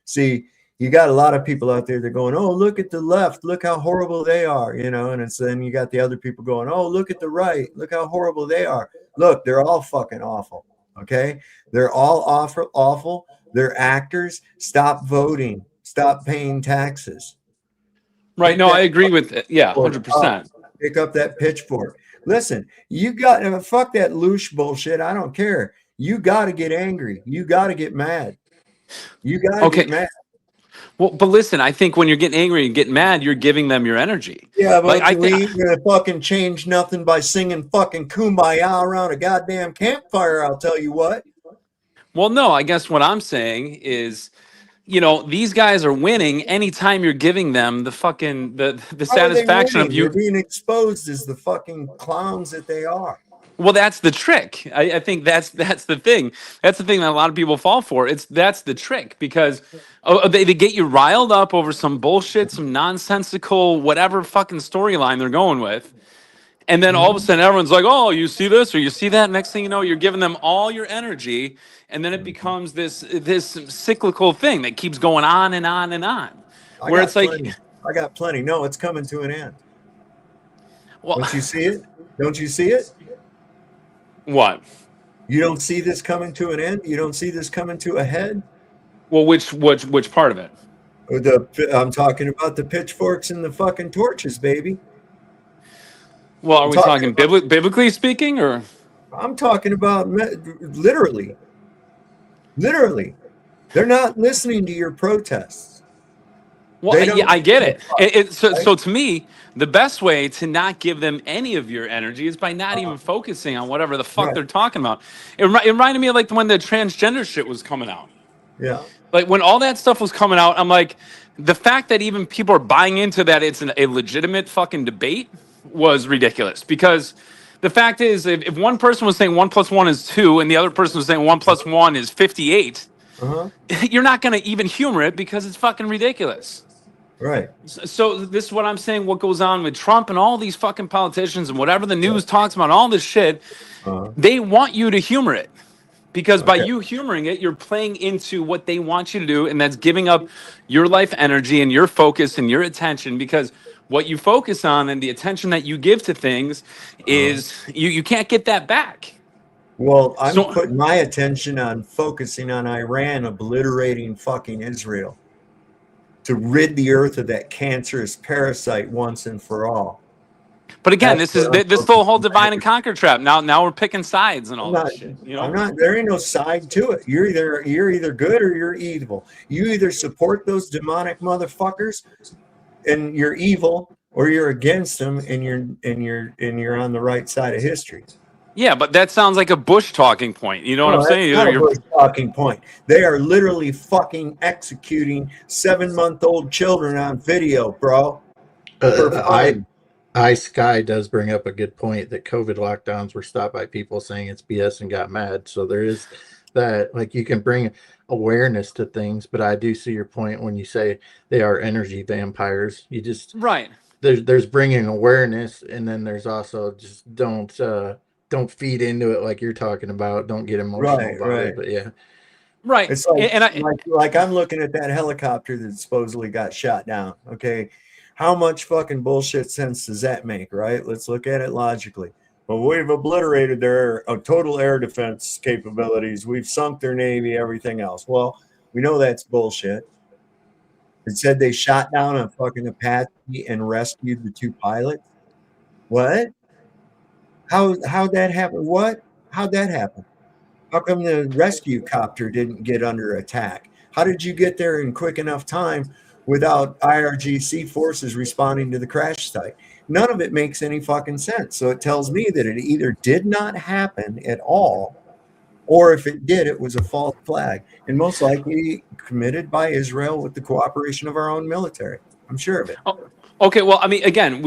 S13: See, you got a lot of people out there that are going, oh, look at the left, look how horrible they are, and then you got the other people going, oh, look at the right, look how horrible they are. Look, they're all fucking awful, okay? They're all awful. They're actors. Stop voting. Stop paying taxes.
S23: Right, no, I agree with it. Yeah, 100%.
S13: Pick up that pitchfork. Listen, you got fuck that loosh bullshit. I don't care. You got to get angry. You got to get mad. You got to get mad.
S23: Well, but listen, I think when you're getting angry and getting mad, you're giving them your energy.
S13: Yeah, but we ain't gonna fucking change nothing by singing fucking kumbaya around a goddamn campfire, I'll tell you what.
S23: Well, no, I guess what I'm saying is, these guys are winning anytime you're giving them the fucking the satisfaction of you
S13: being exposed as the fucking clowns that they are.
S23: Well, that's the trick. I think that's the thing. That's the thing that a lot of people fall for. That's the trick because they get you riled up over some bullshit, some nonsensical whatever fucking storyline they're going with, and then all of a sudden everyone's like, "Oh, you see this or you see that." Next thing you know, you're giving them all your energy, and then it becomes this cyclical thing that keeps going on and on and on. Where it's like,
S13: I got plenty. No, it's coming to an end.
S23: well,
S13: don't you see it? Don't you see it?
S23: What?
S13: You don't see this coming to an end? You don't see this coming to a head?
S23: Well, which part of it?
S13: I'm talking about the pitchforks and the fucking torches, baby.
S23: Well, are we talking biblically speaking, or?
S13: I'm talking about literally. Literally. They're not listening to your protests.
S23: Well, yeah, I get it. So to me, the best way to not give them any of your energy is by not even focusing on whatever the fuck they're talking about. It reminded me of like when the transgender shit was coming out.
S13: Yeah.
S23: Like when all that stuff was coming out, I'm like, the fact that even people are buying into that it's a legitimate fucking debate was ridiculous. Because the fact is, if one person was saying 1 + 1 is 2, and the other person was saying 1 + 1 is 58, you're not going to even humor it because it's fucking ridiculous.
S13: Right.
S23: So this is what I'm saying. What goes on with Trump and all these fucking politicians and whatever the news talks about, all this shit, they want you to humor it. Because by you humoring it, you're playing into what they want you to do, and that's giving up your life energy and your focus and your attention. Because what you focus on and the attention that you give to things is you can't get that back.
S13: Well, I'm putting my attention on focusing on Iran obliterating fucking Israel to rid the earth of that cancerous parasite once and for all.
S23: But again, this the whole divide and conquer trap. Now we're picking sides and all that shit. You know?
S13: I'm not. There ain't no side to it. You're either good or you're evil. You either support those demonic motherfuckers, and you're evil, or you're against them, and you're on the right side of history.
S23: Yeah, but that sounds like a Bush talking point. You know what I'm saying?
S13: That's not a Bush talking point. They are literally fucking executing 7-month-old children on video, bro.
S14: Sky does bring up a good point that COVID lockdowns were stopped by people saying it's BS and got mad. So there is that, like, you can bring awareness to things, but I do see your point when you say they are energy vampires. You just there's bringing awareness, and then there's also just don't feed into it like you're talking about. Don't get emotional about it. But yeah.
S23: Right.
S13: It's like I'm looking at that helicopter that supposedly got shot down. Okay. How much fucking bullshit sense does that make, right? Let's look at it logically. Well, we've obliterated their total air defense capabilities. We've sunk their Navy, everything else. Well, we know that's bullshit. It said they shot down a fucking Apache and rescued the 2 pilots. What? How'd that happen? What? How'd that happen? How come the rescue copter didn't get under attack? How did you get there in quick enough time without IRGC forces responding to the crash site? None of it makes any fucking sense. So it tells me that it either did not happen at all, or if it did, it was a false flag, and most likely committed by Israel with the cooperation of our own military. I'm sure of it.
S23: Okay, well, I mean, again,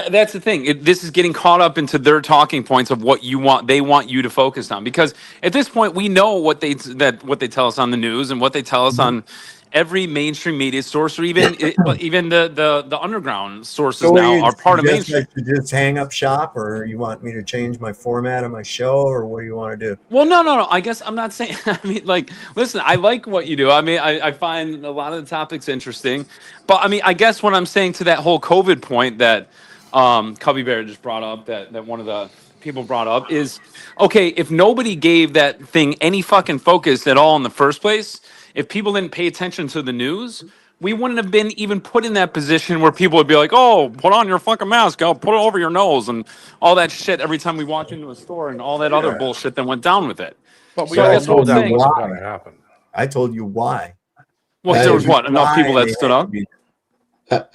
S23: that's the thing. This is getting caught up into their talking points of what you want. They want you to focus on, because at this point we know what they tell us on the news and what they tell us on every mainstream media source, or even the underground sources now are part of mainstream.
S13: To just hang up shop, or you want me to change my format of my show, or what do you want to do?
S23: Well, no. I guess I'm not saying. I mean, like, listen, I like what you do. I mean, I find a lot of the topics interesting, but I mean, I guess what I'm saying to that whole COVID point that Cubby Bear just brought up, that one of the people brought up, is okay, if nobody gave that thing any fucking focus at all in the first place, if people didn't pay attention to the news, we wouldn't have been even put in that position where people would be like, oh, put on your fucking mask, put it over your nose, and all that shit every time we walk into a store, and all that other bullshit that went down with it.
S5: But we all know that wasn't going to happen.
S13: I told you why.
S23: Well, there was enough people that stood up?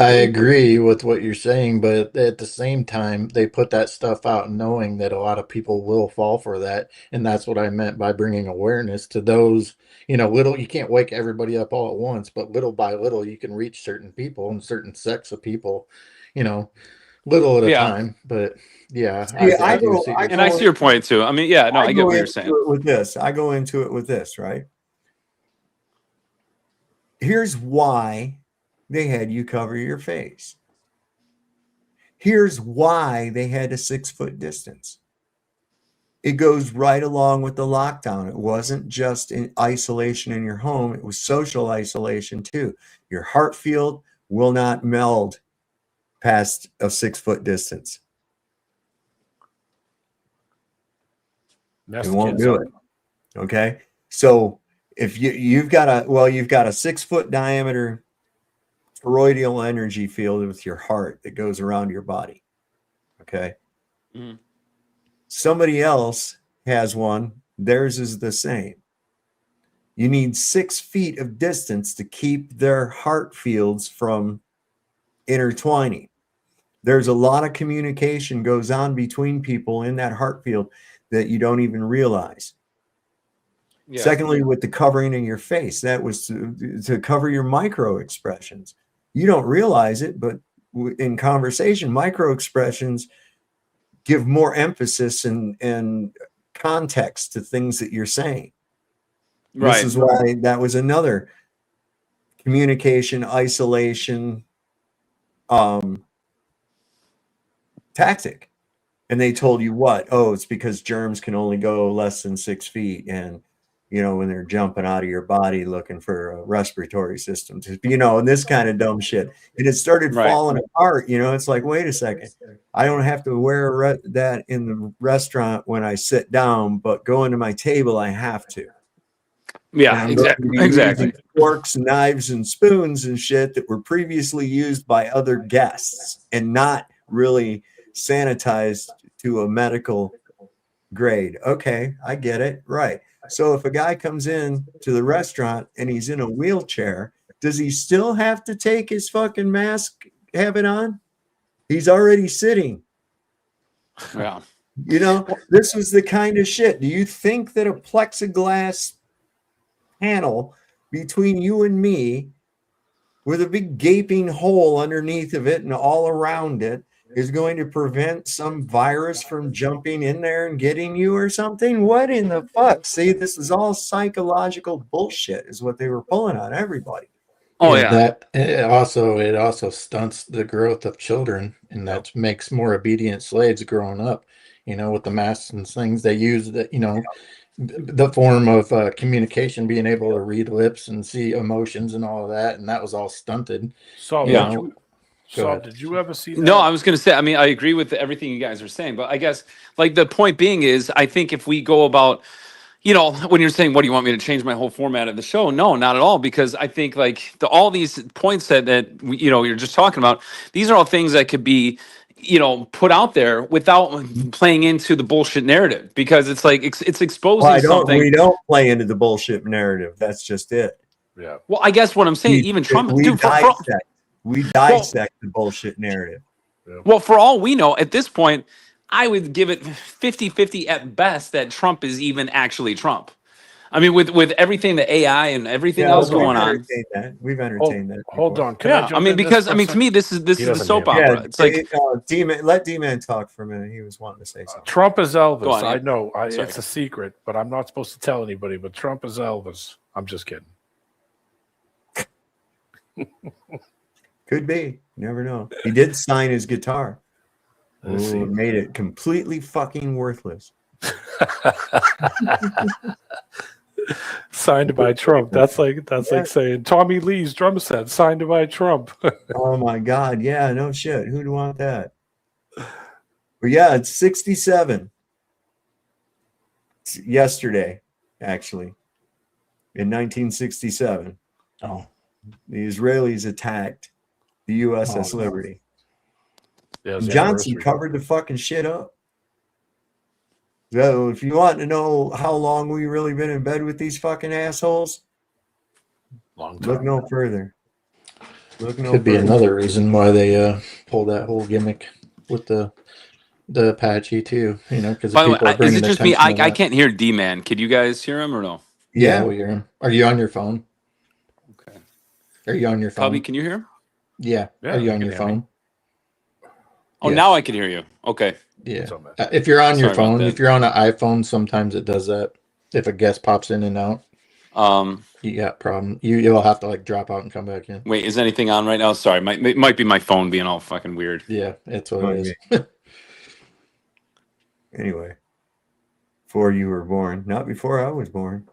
S14: I agree with what you're saying, but at the same time, they put that stuff out knowing that a lot of people will fall for that. And that's what I meant by bringing awareness to those, you can't wake everybody up all at once, but little by little, you can reach certain people and certain sects of people, little at a
S23: Yeah.
S14: time, but yeah,
S13: See,
S14: I do see.
S23: And I see your point too. I mean, yeah, no, I get what you're saying.
S13: With this, I go into it with this, right? Here's why they had you cover your face. Here's why they had a 6-foot distance. It goes right along with the lockdown. It wasn't just in isolation in your home, it was social isolation too. Your heart field will not meld past a 6-foot distance. It won't do it. Okay. So if you've got a 6-foot diameter toroidal energy field with your heart that goes around your body. Okay.
S23: Mhm.
S13: Somebody else has one. Theirs is the same. You need 6 feet of distance to keep their heart fields from intertwining. There's a lot of communication goes on between people in that heart field that you don't even realize.
S23: Yeah.
S13: Secondly, with the covering of your face, that was to cover your micro expressions. You don't realize it, but in conversation, micro expressions give more emphasis and context to things that you're saying.
S23: Right.
S13: This is why that was another communication isolation tactic. And they told you what? Oh, it's because germs can only go less than 6 feet. And, when they're jumping out of your body looking for a respiratory system, and this kind of dumb shit. And it started falling apart. It's like, wait a second. I don't have to wear that in the restaurant when I sit down, but going to my table, I have to.
S23: Yeah, exactly.
S13: Forks, knives, and spoons and shit that were previously used by other guests and not really sanitized to a medical grade. Okay, I get it. Right. So if a guy comes in to the restaurant and he's in a wheelchair, does he still have to take his fucking mask, have it on? He's already sitting.
S23: Yeah.
S13: This was the kind of shit. Do you think that a plexiglass panel between you and me with a big gaping hole underneath of it and all around it is going to prevent some virus from jumping in there and getting you or something? What in the fuck? See, this is all psychological bullshit is what they were pulling on everybody.
S23: Oh yeah.
S14: That it also stunts the growth of children, and that makes more obedient slaves growing up. With the masks and things they use, that the form of communication, being able to read lips and see emotions and all of that, and that was all stunted.
S5: So did you ever see that?
S23: No, I was going to say, I mean, I agree with everything you guys are saying, but I guess like the point being is, I think if we go about, when you're saying, what do you want me to change my whole format of the show? No, not at all. Because I think like all these points that you're just talking about, these are all things that could be, put out there without playing into the bullshit narrative, because it's like, it's exposing something.
S13: We don't play into the bullshit narrative. That's just it.
S5: Yeah.
S23: Well, I guess what I'm saying, even Trump,
S13: we dissect the bullshit narrative.
S23: Well, for all we know, at this point, I would give it 50-50 at best that Trump is even actually Trump. I mean, with everything, the AI and everything else going on.
S13: We've entertained that.
S5: Hold on.
S23: I mean, because to me, this is the soap opera. It's like
S13: D-Man, let D-Man talk for a minute. He was wanting to say something.
S5: Trump is Elvis.
S23: Go on,
S5: I
S23: yeah.
S5: know.
S23: Sorry.
S5: It's a secret, but I'm not supposed to tell anybody. But Trump is Elvis. I'm just kidding.
S13: Could be. You never know. He did sign his guitar. Made it completely fucking worthless.
S5: Signed by Trump. That's like saying Tommy Lee's drum set signed by Trump.
S13: Oh my God. Yeah, no shit. Who'd want that? But yeah, it's 67. It's yesterday, actually. In 1967.
S14: Oh.
S13: The Israelis attacked the USS Liberty.
S5: Yeah,
S13: Johnson covered the fucking shit up. So if you want to know how long we really been in bed with these fucking assholes,
S5: long
S13: time. Look no further.
S14: Could be another reason why they pulled that whole gimmick with the Apache too. Because
S23: by the way,
S14: people are
S23: is
S14: bringing
S23: it just me?
S14: attention to
S23: I
S14: that.
S23: can't hear D-Man. Could you guys hear him or no?
S14: Yeah, we hear him. Are you on your phone?
S23: Okay.
S14: Are you on your phone?
S23: Cubby, can you hear him?
S14: Yeah.
S5: Yeah,
S14: Are you
S5: I
S14: on
S5: can
S14: your
S5: hear me.
S14: phone?
S23: Oh,
S14: Yes.
S23: now I can hear you. Okay.
S14: Yeah. If you're on your
S23: Sorry about
S14: phone,
S23: that.
S14: if you're on an iPhone, sometimes it does that. If a guest pops in and out, you got problem. You'll have to like drop out and come back in.
S23: Wait, is anything on right now? Sorry, it might be my phone being all fucking weird.
S14: Yeah, that's what it is.
S13: Anyway, before you were born, not before I was born.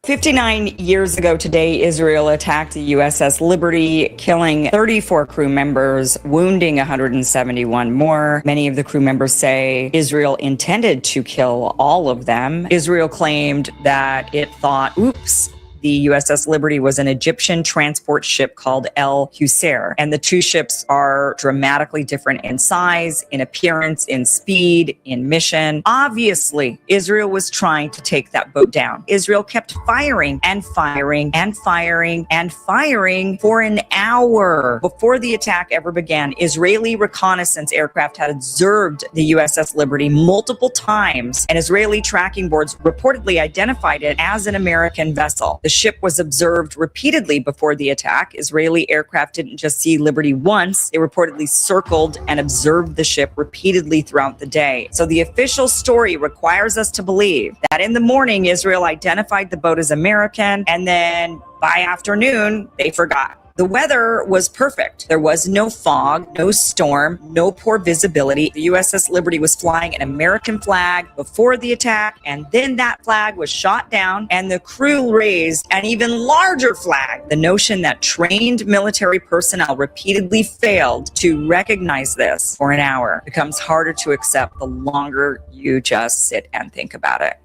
S8: 59 years ago today, Israel attacked the USS Liberty, killing 34 crew members, wounding 171 more. Many of the crew members say Israel intended to kill all of them. Israel claimed that it thought, oops, the USS Liberty was an Egyptian transport ship called El Husseir, and the two ships are dramatically different in size, in appearance, in speed, in mission. Obviously, Israel was trying to take that boat down. Israel kept firing and firing and firing and firing for an hour. Before the attack ever began, Israeli reconnaissance aircraft had observed the USS Liberty multiple times, and Israeli tracking boards reportedly identified it as an American vessel. The ship was observed repeatedly before the attack. Israeli aircraft didn't just see Liberty once, they reportedly circled and observed the ship repeatedly throughout the day. So the official story requires us to believe that in the morning, Israel identified the boat as American, and then by afternoon, they forgot. The weather was perfect. There was no fog, no storm, no poor visibility. The USS Liberty was flying an American flag before the attack, and then that flag was shot down, and the crew raised an even larger flag. The notion that trained military personnel repeatedly failed to recognize this for an hour becomes harder to accept the longer you just sit and think about it.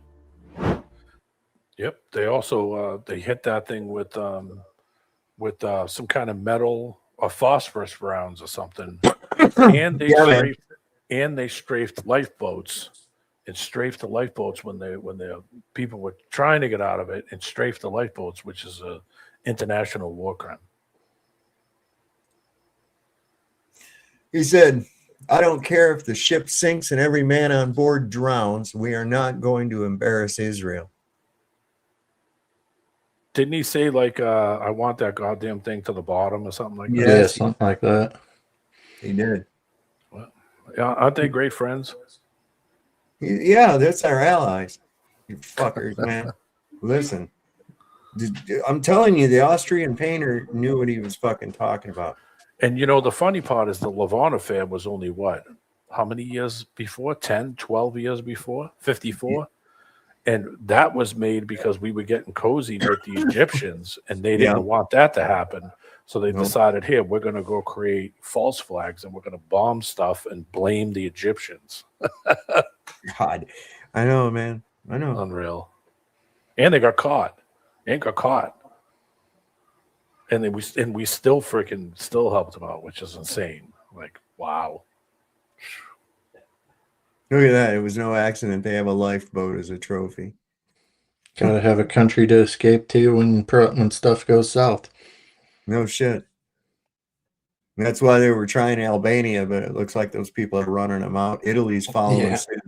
S5: Yep. They also they hit that thing with some kind of metal or phosphorus rounds or something, and they strafed lifeboats. It strafed the lifeboats when the people were trying to get out of it, and strafed the lifeboats, which is a international war crime.
S13: He said, "I don't care if the ship sinks and every man on board drowns. We are not going to embarrass Israel."
S5: Didn't he say like, "I want that goddamn thing to the bottom" or something like that?
S14: Yeah, something like that.
S13: He did.
S5: Well, yeah, aren't they great friends?
S13: Yeah, that's our allies. You fuckers, man. Listen, I'm telling you, the Austrian painter knew what he was fucking talking about.
S5: And you know, the funny part is the Lavon affair was only what? How many years before? 10, 12 years before? 54? And that was made because we were getting cozy with the Egyptians, and they didn't want that to happen. So they decided, here, we're going to go create false flags, and we're going to bomb stuff and blame the Egyptians.
S13: God, I know, man. I know.
S5: Unreal. And they got caught. And then we still helped them out, which is insane. Like, wow.
S13: Look at that. It was no accident they have a lifeboat as a trophy.
S14: Gotta have a country to escape to when stuff goes south.
S13: No shit. That's why they were trying Albania, but it looks like those people are running them out. Italy's following suit.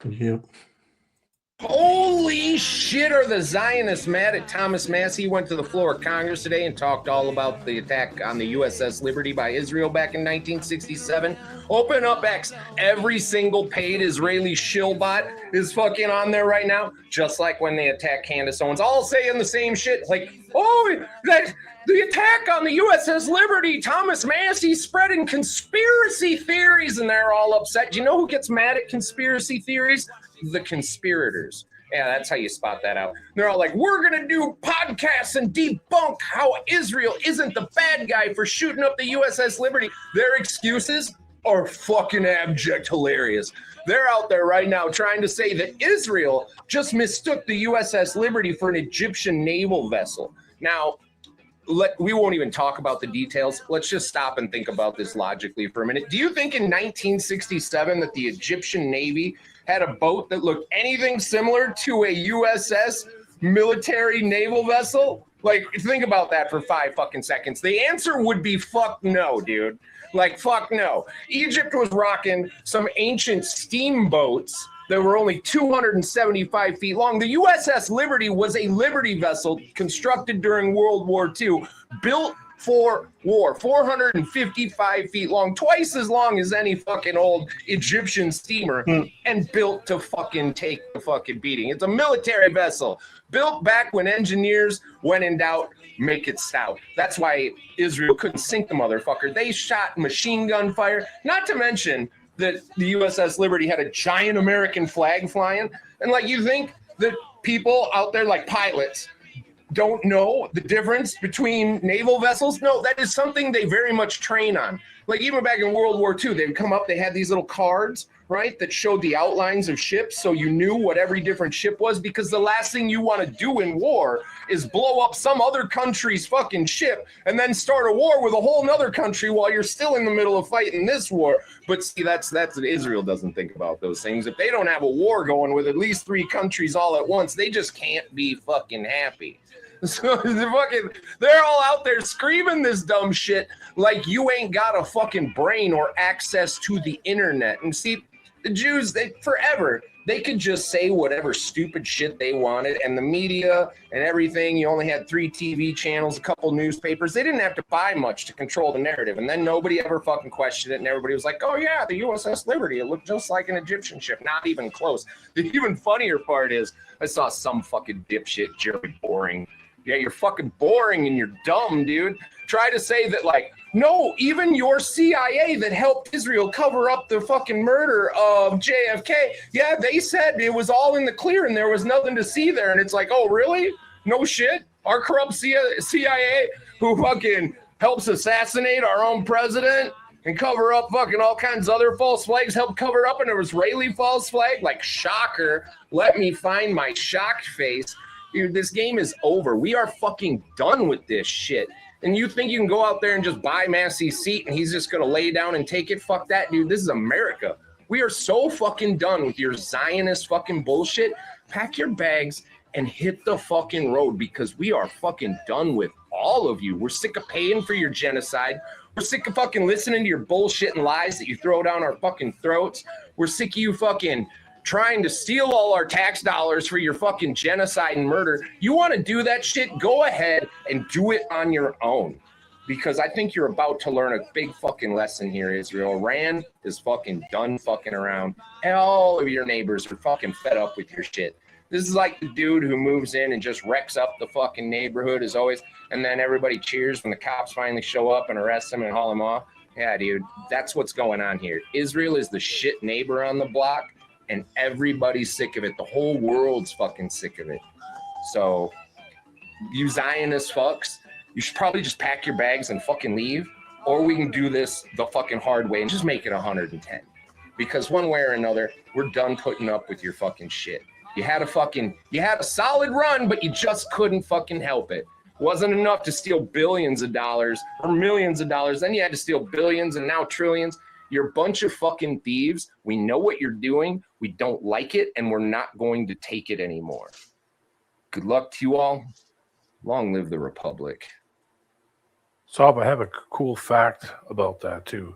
S14: Yep.
S9: Holy shit, are the Zionists mad at Thomas Massie? He went to the floor of Congress today and talked all about the attack on the USS Liberty by Israel back in 1967. Open up X. Every single paid Israeli shillbot is fucking on there right now, just like when they attacked Candace Owens, all saying the same shit. Like, oh, that the attack on the USS Liberty, Thomas Massie spreading conspiracy theories, and they're all upset. Do you know who gets mad at conspiracy theories? The conspirators. Yeah, that's how you spot that out. They're all like, we're going to do podcasts and debunk how Israel isn't the bad guy for shooting up the USS Liberty. Their excuses are fucking abject hilarious. They're out there right now trying to say that Israel just mistook the USS Liberty for an Egyptian naval vessel. Now, we won't even talk about the details. Let's just stop and think about this logically for a minute. Do you think in 1967 that the Egyptian Navy had a boat that looked anything similar to a USS military naval vessel? Like, think about that for 5 fucking seconds. The answer would be fuck no, dude. Like, fuck no. Egypt was rocking some ancient steamboats that were only 275 feet long. The USS Liberty was a Liberty vessel constructed during World War II, built for war. 455 feet long, twice as long as any fucking old Egyptian steamer, and built to fucking take the fucking beating. It's a military vessel built back when engineers, when in doubt, make it stout. That's why Israel couldn't sink the motherfucker. They shot machine gun fire, not to mention that the USS Liberty had a giant American flag flying. And like, you think that people out there, like pilots, don't know the difference between naval vessels? No, that is something they very much train on. Like even back in World War II, they'd come up, they had these little cards, right, that showed the outlines of ships, so you knew what every different ship was, because the last thing you want to do in war is blow up some other country's fucking ship and then start a war with a whole nother country while you're still in the middle of fighting this war. But see, that's what Israel doesn't think about those things. If they don't have a war going with at least 3 countries all at once, they just can't be fucking happy. So they're all out there screaming this dumb shit like you ain't got a fucking brain or access to the internet. And see, the Jews, they could just say whatever stupid shit they wanted, and the media and everything, you only had 3 TV channels, a couple newspapers. They didn't have to buy much to control the narrative, and then nobody ever fucking questioned it, and everybody was like, oh yeah, the USS Liberty, it looked just like an Egyptian ship. Not even close. The even funnier part is I saw some fucking dipshit, Jerry Boring. Yeah, you're fucking boring and you're dumb, dude. Try to say that, like, no, even your CIA that helped Israel cover up the fucking murder of JFK, yeah, they said it was all in the clear and there was nothing to see there. And it's like, oh, really? No shit? Our corrupt CIA who fucking helps assassinate our own president and cover up fucking all kinds of other false flags, helped cover up an Israeli false flag? Like, shocker. Let me find my shocked face. Dude, this game is over. We are fucking done with this shit. And you think you can go out there and just buy Massey's seat and he's just going to lay down and take it? Fuck that, dude. This is America. We are so fucking done with your Zionist fucking bullshit. Pack your bags and hit the fucking road, because we are fucking done with all of you. We're sick of paying for your genocide. We're sick of fucking listening to your bullshit and lies that you throw down our fucking throats. We're sick of you fucking trying to steal all our tax dollars for your fucking genocide and murder. You want to do that shit? Go ahead and do it on your own, because I think you're about to learn a big fucking lesson here, Israel. Iran is fucking done fucking around. And all of your neighbors are fucking fed up with your shit. This is like the dude who moves in and just wrecks up the fucking neighborhood as always, and then everybody cheers when the cops finally show up and arrest him and haul him off. Yeah, dude, that's what's going on here. Israel is the shit neighbor on the block, and everybody's sick of it. The whole world's fucking sick of it. So, you Zionist fucks, you should probably just pack your bags and fucking leave, or we can do this the fucking hard way and just make it 110. Because one way or another, we're done putting up with your fucking shit. You had a solid run, but you just couldn't fucking help it. Wasn't enough to steal billions of dollars or millions of dollars. Then you had to steal billions and now trillions. You're a bunch of fucking thieves. We know what you're doing. We don't like it, and we're not going to take it anymore. Good luck to you all. Long live the Republic.
S5: So I have a cool fact about that too.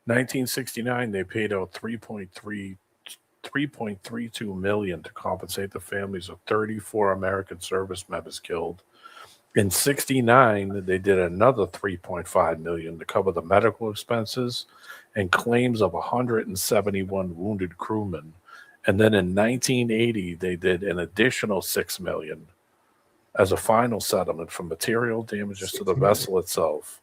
S5: 1969, they paid out 3.32 million to compensate the families of 34 American service members killed. In 69, they did another 3.5 million to cover the medical expenses and claims of 171 wounded crewmen. And then in 1980, they did an additional 6 million as a final settlement for material damages to the vessel itself.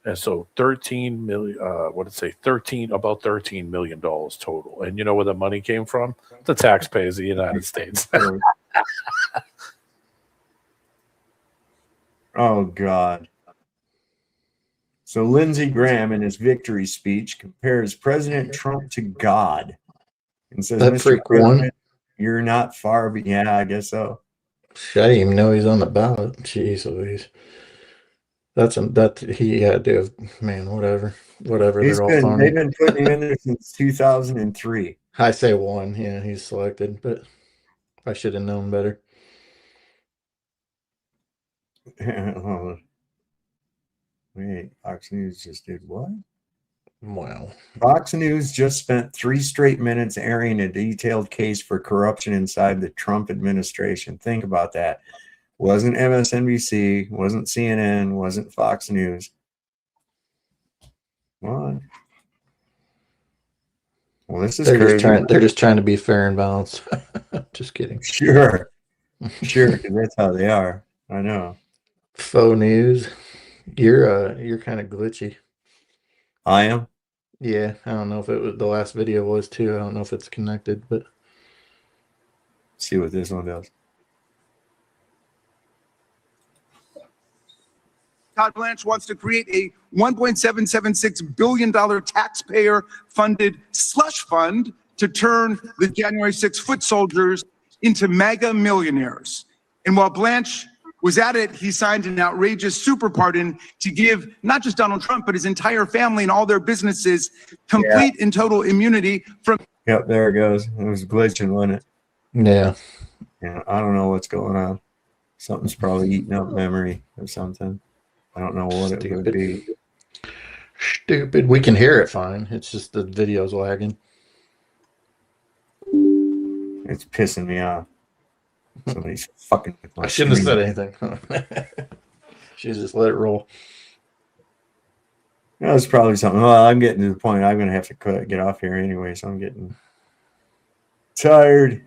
S5: And so 13 million, about $13 million total. And you know where the money came from? The taxpayers of the United States.
S13: Oh, God. So Lindsey Graham, in his victory speech, compares President Trump to God and says,
S14: That
S13: Mr.
S14: freak
S13: President,
S14: won.
S13: you're not far, but yeah, I guess so.
S14: I didn't even know he's on the ballot. Jeez Louise. He had to have, man, whatever. They're all funny.
S13: They've been putting him in there since 2003.
S14: I say one. Yeah, he's selected, but I should have known better.
S13: Wait, Fox News just did what?
S14: Wow.
S13: Fox News just spent 3 straight minutes airing a detailed case for corruption inside the Trump administration. Think about that. Wasn't MSNBC, wasn't CNN, wasn't Fox News. What? Well, this is
S14: They're
S13: crazy.
S14: just trying to be fair and balanced. Just kidding.
S13: Sure, 'cause that's how they are. I know.
S14: Faux news. You're kind of glitchy.
S13: I am.
S14: Yeah, I don't know if it was the last video was too. I don't know if it's connected, but
S13: See what this one does.
S11: Todd Blanche wants to create a $1.776 billion taxpayer-funded slush fund to turn the January 6 foot soldiers into mega millionaires. And while Blanche was at it, he signed an outrageous super pardon to give not just Donald Trump, but his entire family and all their businesses complete and total immunity from.
S13: Yep, there it goes. It was glitching, wasn't it?
S14: yeah.
S13: Yeah, I don't know what's going on. Something's probably eating up memory or something. I don't know what it would be.
S14: Stupid. We can hear it fine. It's just the video's lagging.
S13: It's pissing me off. Somebody's fucking with my
S14: I shouldn't have
S13: screen.
S14: said anything. Should just let it roll.
S13: No, it's probably something. Well, I'm getting to the point. I'm going to have to get off here anyway, so I'm getting tired.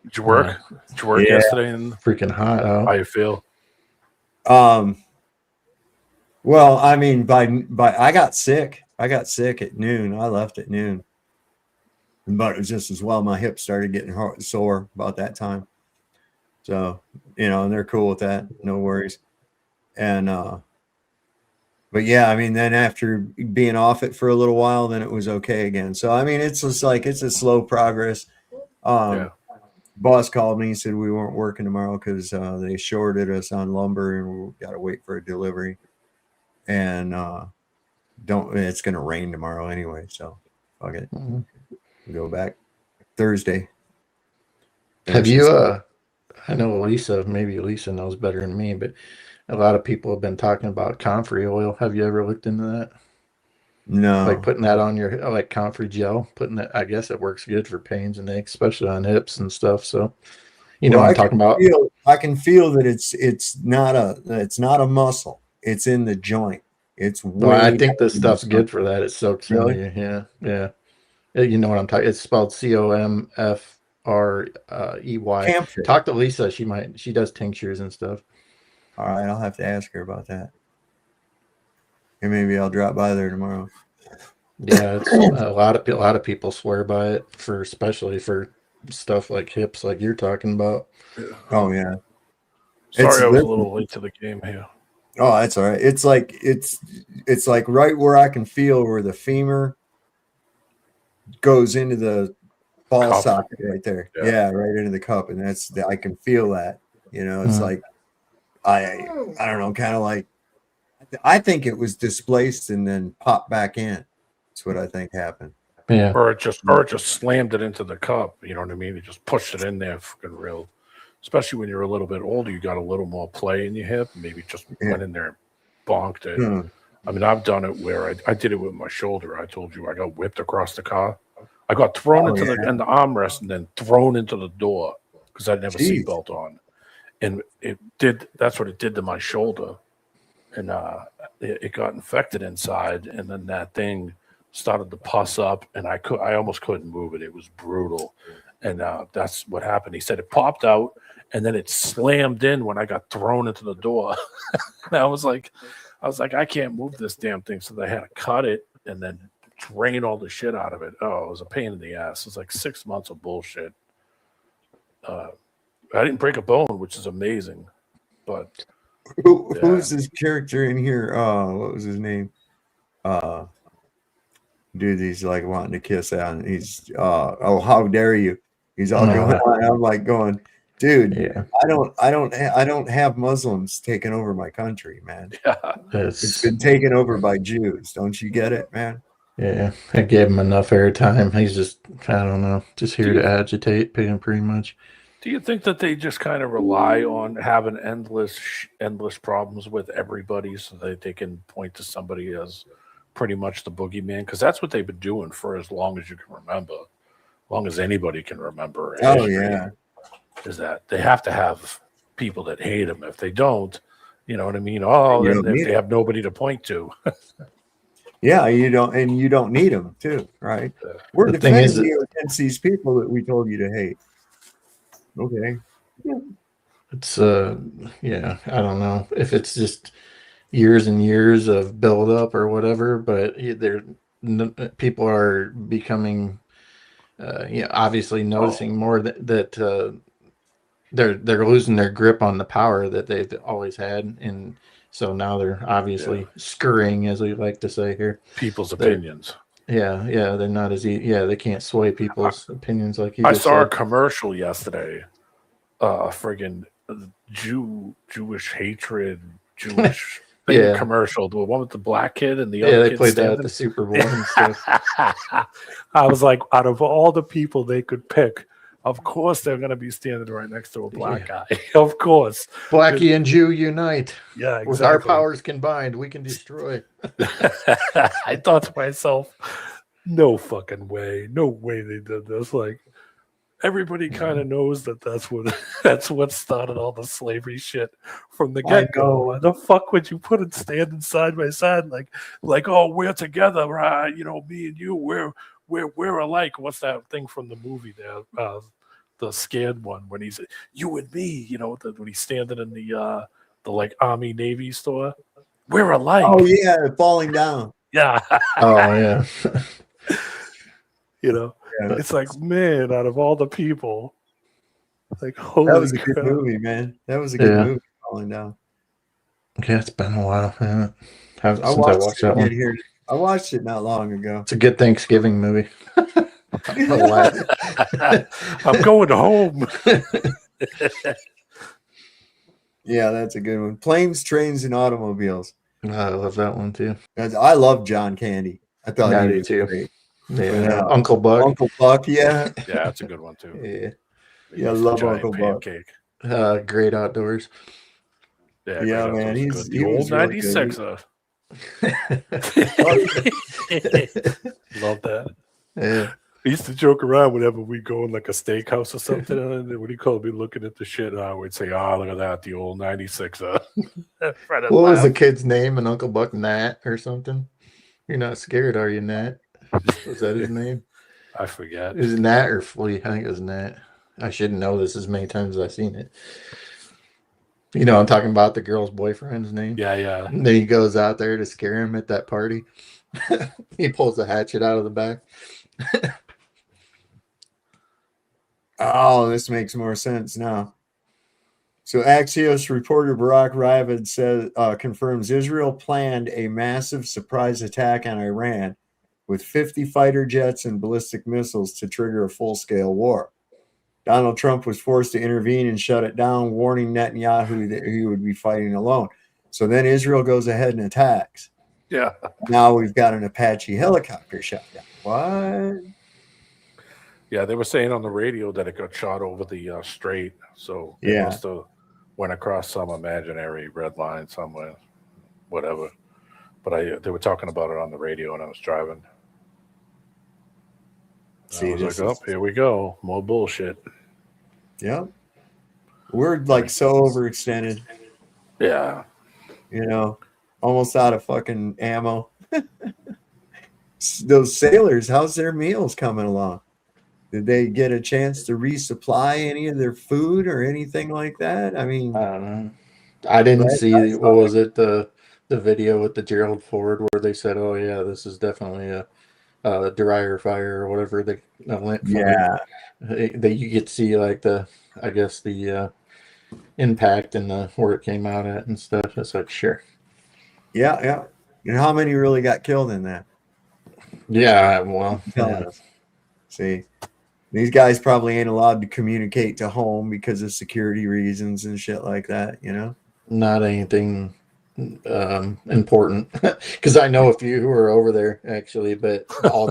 S5: Did you work? Did you work yesterday? And
S14: freaking hot out.
S5: How you feel?
S13: Well, I mean, by I got sick. I got sick at noon. I left at noon, but it was just as well. My hip started getting sore about that time. So, and they're cool with that. No worries. And, but yeah, I mean, then after being off it for a little while, then it was okay again. So, I mean, it's just like, it's a slow progress. Boss called me and said we weren't working tomorrow because they shorted us on lumber and we got to wait for a delivery. And it's going to rain tomorrow anyway. So, fuck it. Go back Thursday.
S14: Have you, I know maybe Lisa knows better than me, but a lot of people have been talking about comfrey oil. Have you ever looked into that?
S13: No.
S14: Like putting that on your, like comfrey gel, putting that, I guess it works good for pains and aches, especially on hips and stuff. So, know what I'm talking about?
S13: I can feel that it's not a muscle. It's in the joint. It's
S14: Well, I think this
S13: way
S14: stuff's good for that. It soaks
S13: Really?
S14: into you. Yeah. You know what I'm talking. It's spelled COMFREY.
S13: Camphor.
S14: Talk to Lisa. She does tinctures and stuff.
S13: All right, I'll have to ask her about that. And maybe I'll drop by there tomorrow.
S14: Yeah, it's a lot of people swear by it especially for stuff like hips, like you're talking about.
S13: Oh yeah.
S5: Sorry, I was a little late to the game here.
S13: Oh, that's all right. It's like right where I can feel where the femur goes into the ball
S5: Cup.
S13: socket right there. Yeah, right into the cup, and I can feel that. It's like I don't know, kind of like I think it was displaced and then popped back in. That's what I think happened.
S14: Yeah.
S5: Or it just slammed it into the cup. You know what I mean? It just pushed it in there, fucking real. Especially when you're a little bit older, you got a little more play in your hip. Maybe just went in there and bonked it. I mean, I've done it where I did it with my shoulder. I told you I got whipped across the car. I got thrown into the armrest and then thrown into the door because I didn't have a seatbelt on. And that's what it did to my shoulder. And it got infected inside. And then that thing started to pus up and I almost couldn't move it. It was brutal. And that's what happened. He said it popped out and then it slammed in when I got thrown into the door. And I was like, I can't move this damn thing. So they had to cut it and then drain all the shit out of it. Oh, it was a pain in the ass. It was like 6 months of bullshit. I didn't break a bone, which is amazing. But
S13: who's this character in here? What was his name? Dude, he's like wanting to kiss out, and he's how dare you? He's all going on. I'm like going, dude, I don't have Muslims taking over my country, man.
S5: Yeah.
S13: It's been taken over by Jews. Don't you get it, man?
S14: Yeah, I gave him enough airtime. He's just, I don't know, just here to agitate, pretty much.
S5: Do you think that they just kind of rely on having endless problems with everybody so that they can point to somebody as pretty much the boogeyman? Because that's what they've been doing for as long as you can remember, as long as anybody can remember.
S13: Oh, yeah.
S5: Is that they have to have people that hate them. If they don't, you know what I mean? Oh, then they have nobody to point to.
S13: Yeah, you don't need them too, right? We're
S14: The thing is
S13: defending you against these people that we told you to hate. Okay.
S14: it's yeah, I don't know if it's just years and years of build up or whatever, but people are becoming obviously noticing more that they're losing their grip on the power that they've always had, and so now they're obviously scurrying, as we like to say here,
S5: People's
S14: They're-
S5: opinions.
S14: Yeah, they're not as they can't sway people's opinions like you
S5: I
S14: just
S5: saw a
S14: said.
S5: commercial yesterday. Friggin' Jewish hatred, Jewish thing
S14: Yeah.
S5: commercial. The one with the black kid and the
S14: Yeah,
S5: other
S14: they
S5: kid
S14: played that at
S5: standing.
S14: the Super Bowl and stuff.
S5: I was like, out of all the people they could pick, of course they're going to be standing right next to a black guy. Of course.
S14: Blackie and Jew unite.
S5: Yeah,
S14: With our
S5: exactly.
S14: powers combined, we can destroy.
S5: I thought to myself, no fucking way. No way they did this. Like, everybody kind of knows that's what started all the slavery shit from the
S13: I
S5: get-go.
S13: know.
S5: Why the fuck would you put it standing side by side like oh, we're together, right? You know, me and you, we're alike. What's that thing from the movie there? The scared one when he's you and me, you know, when he's standing in the like Army Navy store. We're alike.
S13: Oh yeah, falling down.
S5: Yeah.
S14: Oh yeah.
S5: You know,
S13: Yeah.
S5: it's like, man, out of all the people, like, holy
S13: That was a
S5: crap.
S13: good movie, man. That was a good
S14: Yeah.
S13: movie, Falling Down.
S14: Okay, it's been a while. Since I
S13: I
S14: watched
S13: watched
S14: that
S13: it
S14: one.
S13: again here. I watched it not long ago.
S14: It's a good Thanksgiving movie.
S5: I'm going home.
S13: Yeah, that's a good one. Planes, Trains, and Automobiles.
S14: I love that one too.
S13: I love John Candy. I thought
S14: Yeah, I
S13: he
S14: do
S13: was
S14: too.
S13: great.
S14: Yeah, Uncle Buck.
S13: Uncle Buck, yeah.
S5: Yeah, that's a good one too.
S13: Yeah.
S5: He
S13: Yeah, I
S5: eats the
S13: love
S5: giant
S13: Uncle Buck.
S5: pancake.
S14: Great Outdoors.
S5: Yeah,
S13: Yeah,
S5: Great
S13: man,
S5: Outdoors is
S13: he's-
S5: good.
S13: he
S5: The old
S13: was really good.
S5: 96er. Love that.
S14: Yeah.
S5: I used to joke around whenever we go in like a steakhouse or something. And then when he called me looking at the shit, I would say, "Oh, look at that, the old 96er."
S14: What was the kid's name in Uncle Buck? Nat or something? You're not scared, are you, Nat? Was that his name?
S5: I forget.
S14: Is it Nat or Flea? I think it was Nat. I should know this as many times as I've seen it. You know, I'm talking about the girl's boyfriend's name.
S5: Yeah, yeah.
S14: And then he goes out there to scare him at that party. He pulls the hatchet out of the back.
S13: Oh, this makes more sense now. So Axios reporter Barack Ravid says confirms Israel planned a massive surprise attack on Iran with 50 fighter jets and ballistic missiles to trigger a full-scale war. Donald Trump was forced to intervene and shut it down, warning Netanyahu that he would be fighting alone. So then Israel goes ahead and attacks.
S5: Yeah.
S13: Now we've got an Apache helicopter shot down. What?
S5: Yeah, they were saying on the radio that it got shot over the strait. So it
S13: Yeah.
S5: must have went across some imaginary red line somewhere, whatever. But they were talking about it on the radio when I was driving.
S13: See,
S5: I was
S13: this
S5: like,
S13: is-
S5: oh, here we go. More bullshit.
S13: Yep. We're like so overextended.
S5: Yeah.
S13: You know, almost out of fucking ammo. Those sailors, how's their meals coming along? Did they get a chance to resupply any of their food or anything like that? I mean,
S14: I don't know. I didn't
S13: Right,
S14: see
S13: that's
S14: what was it the video with the Gerald Ford where they said, "Oh yeah, this is definitely a dryer fire or whatever they went from."
S13: Yeah.
S14: That you get to see like the impact and where it came out at and stuff. It's like sure,
S13: yeah, yeah. And how many really got killed in that?
S14: yeah. Well,
S13: Telling
S14: yeah.
S13: us. See, these guys probably ain't allowed to communicate to home because of security reasons and shit like that, you know?
S14: Not anything important because I know a few who are over there actually, but all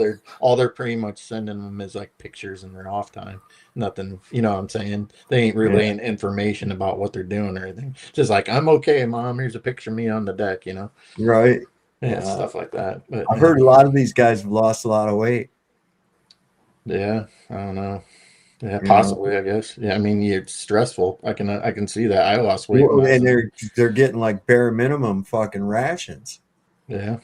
S14: they're pretty much sending them is like pictures in their off time. Nothing, you know what I'm saying? They ain't relaying information about what they're doing or anything. Just like, I'm okay, Mom, here's a picture of me on the deck, you know?
S13: Right.
S14: Yeah, stuff like that. But
S13: I've heard a lot of these guys have lost a lot of weight.
S14: yeah, I don't know. Yeah,
S13: You
S14: possibly, I guess. Yeah, I mean, it's stressful. I can see that. I lost weight.
S13: Well, and they're getting like bare minimum fucking rations.
S14: Yeah.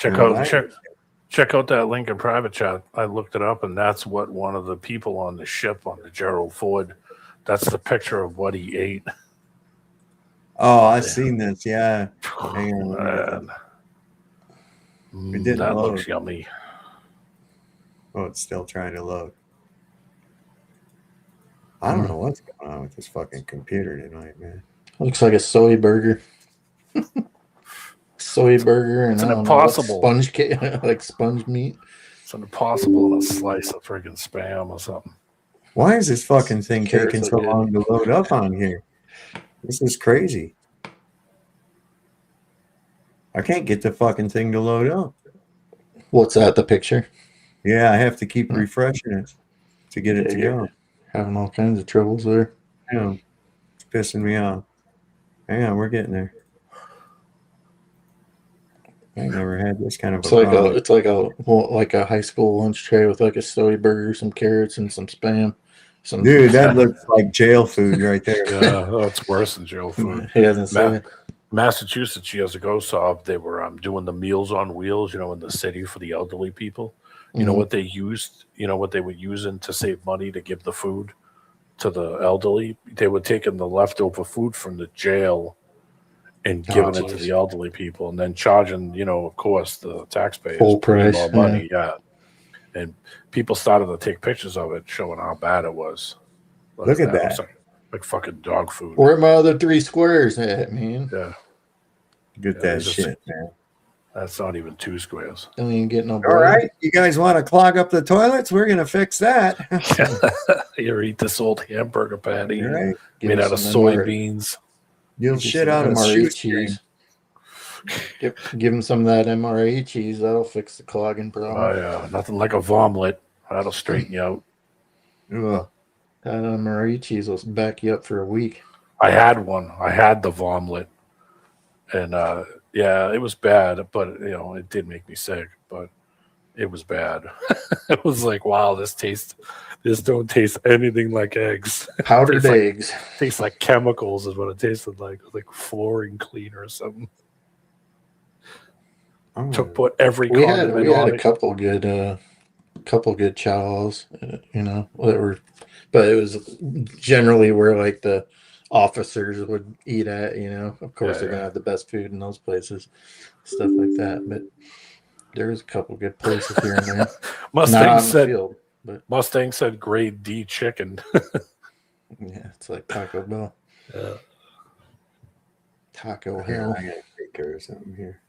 S5: Check out that link in private chat. I looked it up, and that's what one of the people on the ship on the Gerald Ford. That's the picture of what he ate.
S13: Oh, I've seen this. Yeah. Hang on. It didn't
S5: That
S13: load.
S5: looks yummy.
S13: Oh, it's still trying to load. I don't know what's going on with this fucking computer tonight, man.
S14: Looks like a soy burger. Soy burger and
S5: It's
S14: I
S5: an
S14: don't know, what's
S5: impossible.
S14: sponge cake, like sponge meat.
S5: It's an impossible in a slice of friggin' Spam or something.
S13: Why is this fucking thing
S14: Carrots
S13: taking
S14: are
S13: so
S14: good.
S13: long to load up on here? This is crazy. I can't get the fucking thing to load up.
S14: What's that, the picture?
S13: Yeah, I have to keep refreshing it to get it to
S14: you're
S13: go.
S14: having all kinds of troubles there.
S13: Yeah, it's pissing me off. Hang on, we're getting there. I never had this kind of
S14: It's
S13: a
S14: like
S13: problem.
S14: it's like a high school lunch tray with like a soy burger, some carrots, and some Spam. Some
S13: Dude, that looks like jail food right there.
S5: Yeah, that's worse than jail food.
S14: He hasn't said it.
S5: Massachusetts years ago saw they were doing the Meals on Wheels, in the city for the elderly people. You know
S14: Mhm.
S5: what they used? You know what they were using to save money to give the food to the elderly? They were taking the leftover food from the jail and giving it to the elderly people, and then charging, of course, the taxpayers
S14: Full
S5: way
S14: price,
S5: more money. Yeah, and people started to take pictures of it, showing how bad it was.
S13: Look at
S5: It
S13: that.
S5: was like fucking dog food.
S14: Where are my other 3 squares at, man?
S5: Yeah.
S13: Get that shit, man.
S5: That's not even 2 squares.
S14: Don't even get no
S13: All
S14: bread.
S13: right, you guys want to clog up the toilets? We're gonna fix that.
S5: Here, eat this old hamburger patty
S13: All right.
S5: made out of soybeans.
S13: You'll shit out of
S14: MRE
S13: shoestring.
S14: cheese. Give him some of that MRE cheese. That'll fix the clogging problem.
S5: Oh yeah, nothing like a vomlet. That'll straighten you out.
S13: Ugh.
S14: That MRE cheese will back you up for a week.
S5: I had one. I had the vomlet, and yeah, it was bad. But it did make me sick. But it was bad. It was like, wow, this don't taste anything like eggs.
S14: Powdered
S5: Tastes
S14: eggs.
S5: Tastes like chemicals is what it tasted like flooring cleaner or something. Put every
S14: We had
S5: condiment on
S14: a
S5: it.
S14: couple good chows, that were, but it was generally where like the officers would eat at. Of course they're gonna have the best food in those places, stuff like that. But there's a couple good places here and there. Not on the field, but
S5: Mustang said grade D chicken.
S14: yeah, it's like Taco Bell.
S5: Yeah.
S14: Taco
S13: Here,
S14: Hell.
S13: I gotta take care of something here.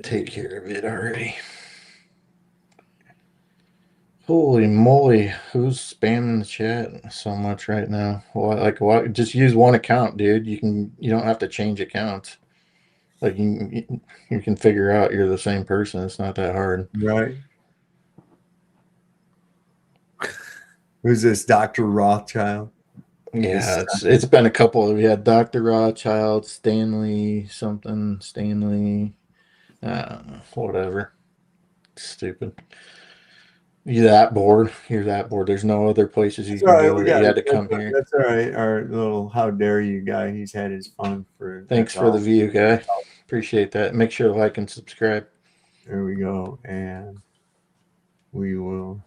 S14: Take care of it already. Holy moly, who's spamming the chat so much right now? Why? Just use one account, dude. You don't have to change accounts. Like you can figure out you're the same person. It's not that hard.
S13: Right. Who's this, Dr. Rothschild?
S14: Yeah, it's been a couple. We had Dr. Rothschild, Stanley, whatever. Stupid. You're that bored. There's no other places you can go. You had to come here.
S13: That's all right. Our little how dare you guy. He's had his fun for.
S14: Thanks for the view, guy. Appreciate that. Make sure to like and subscribe.
S13: There we go. And we will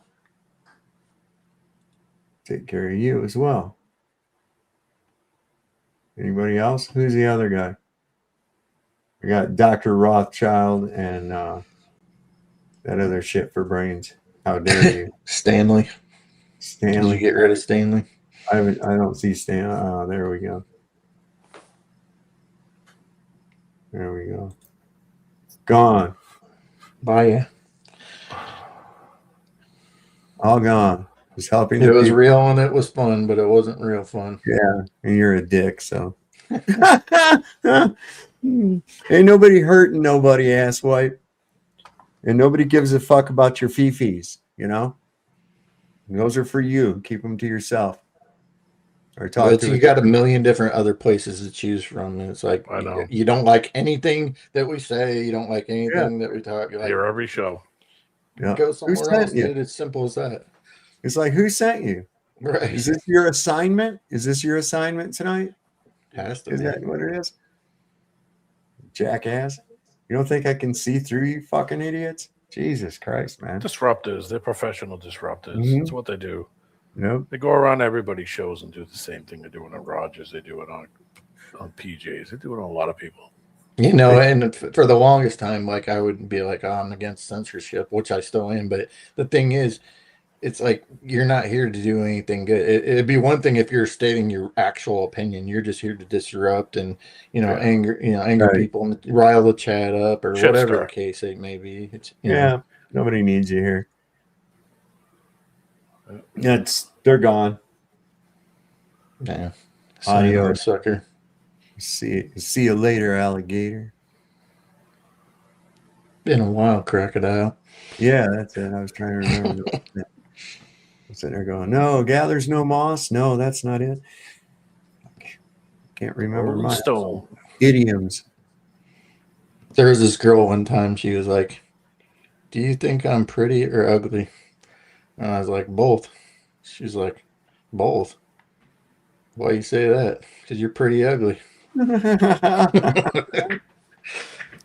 S13: take care of you as well. Anybody else? Who's the other guy? We got Dr. Rothschild and that other shit for brains. How dare you?
S14: Stanley. Did you get rid of Stanley?
S13: I don't see Stanley. Oh, there we go. There we go. Gone.
S14: Bye.
S13: All gone. Just helping.
S14: It was real and it was fun, but it wasn't real fun.
S13: Yeah, and you're a dick, so. Ain't nobody hurting nobody, asswipe. And nobody gives a fuck about your fifis, And those are for you. Keep them to yourself. Or talk
S14: But
S13: to
S14: you got a million different other places to choose from. And it's like,
S5: I know.
S14: You don't like anything that we say. You don't like anything that we talk. You're like,
S5: Hear every show.
S13: Yeah.
S14: Go
S13: Who
S14: somewhere
S13: sent
S14: else,
S13: you?
S14: dude. It's simple as that.
S13: It's like, who sent you?
S14: Right.
S13: Is this your assignment? Is this your assignment tonight?
S14: Has to
S13: Is
S14: be.
S13: that what it is? jackass. You don't think I can see through you fucking idiots? Jesus Christ, man.
S5: Disruptors. They're professional disruptors.
S13: Mhm.
S5: That's what they do.
S13: Nope.
S5: They go around everybody's shows and do the same thing. They do it on Rogers. They do it on PJs. They do it on a lot of people.
S14: You know, and for the longest time, like I would be like, oh, I'm against censorship, which I still am. But the thing is, it's like you're not here to do anything good. It'd be one thing if you're stating your actual opinion. You're just here to disrupt and anger
S13: Right.
S14: people and rile the chat up or
S13: Shit
S14: whatever
S13: stir.
S14: the case it may be. It's
S13: Yeah, nobody needs you here. They're gone.
S14: Yeah.
S13: Audio
S14: sucker.
S13: See you later, alligator.
S14: Been a while, crocodile.
S13: Yeah, that's it. I was trying to remember. I'm sitting there going, no, gathers no moss. No, that's not it. Can't remember
S5: Rolling
S13: my
S5: Stone.
S13: idioms.
S14: There was this girl one time. She was like, "Do you think I'm pretty or ugly?" And I was like, "Both." She's like, "Both." Why you say that? Because you're pretty ugly.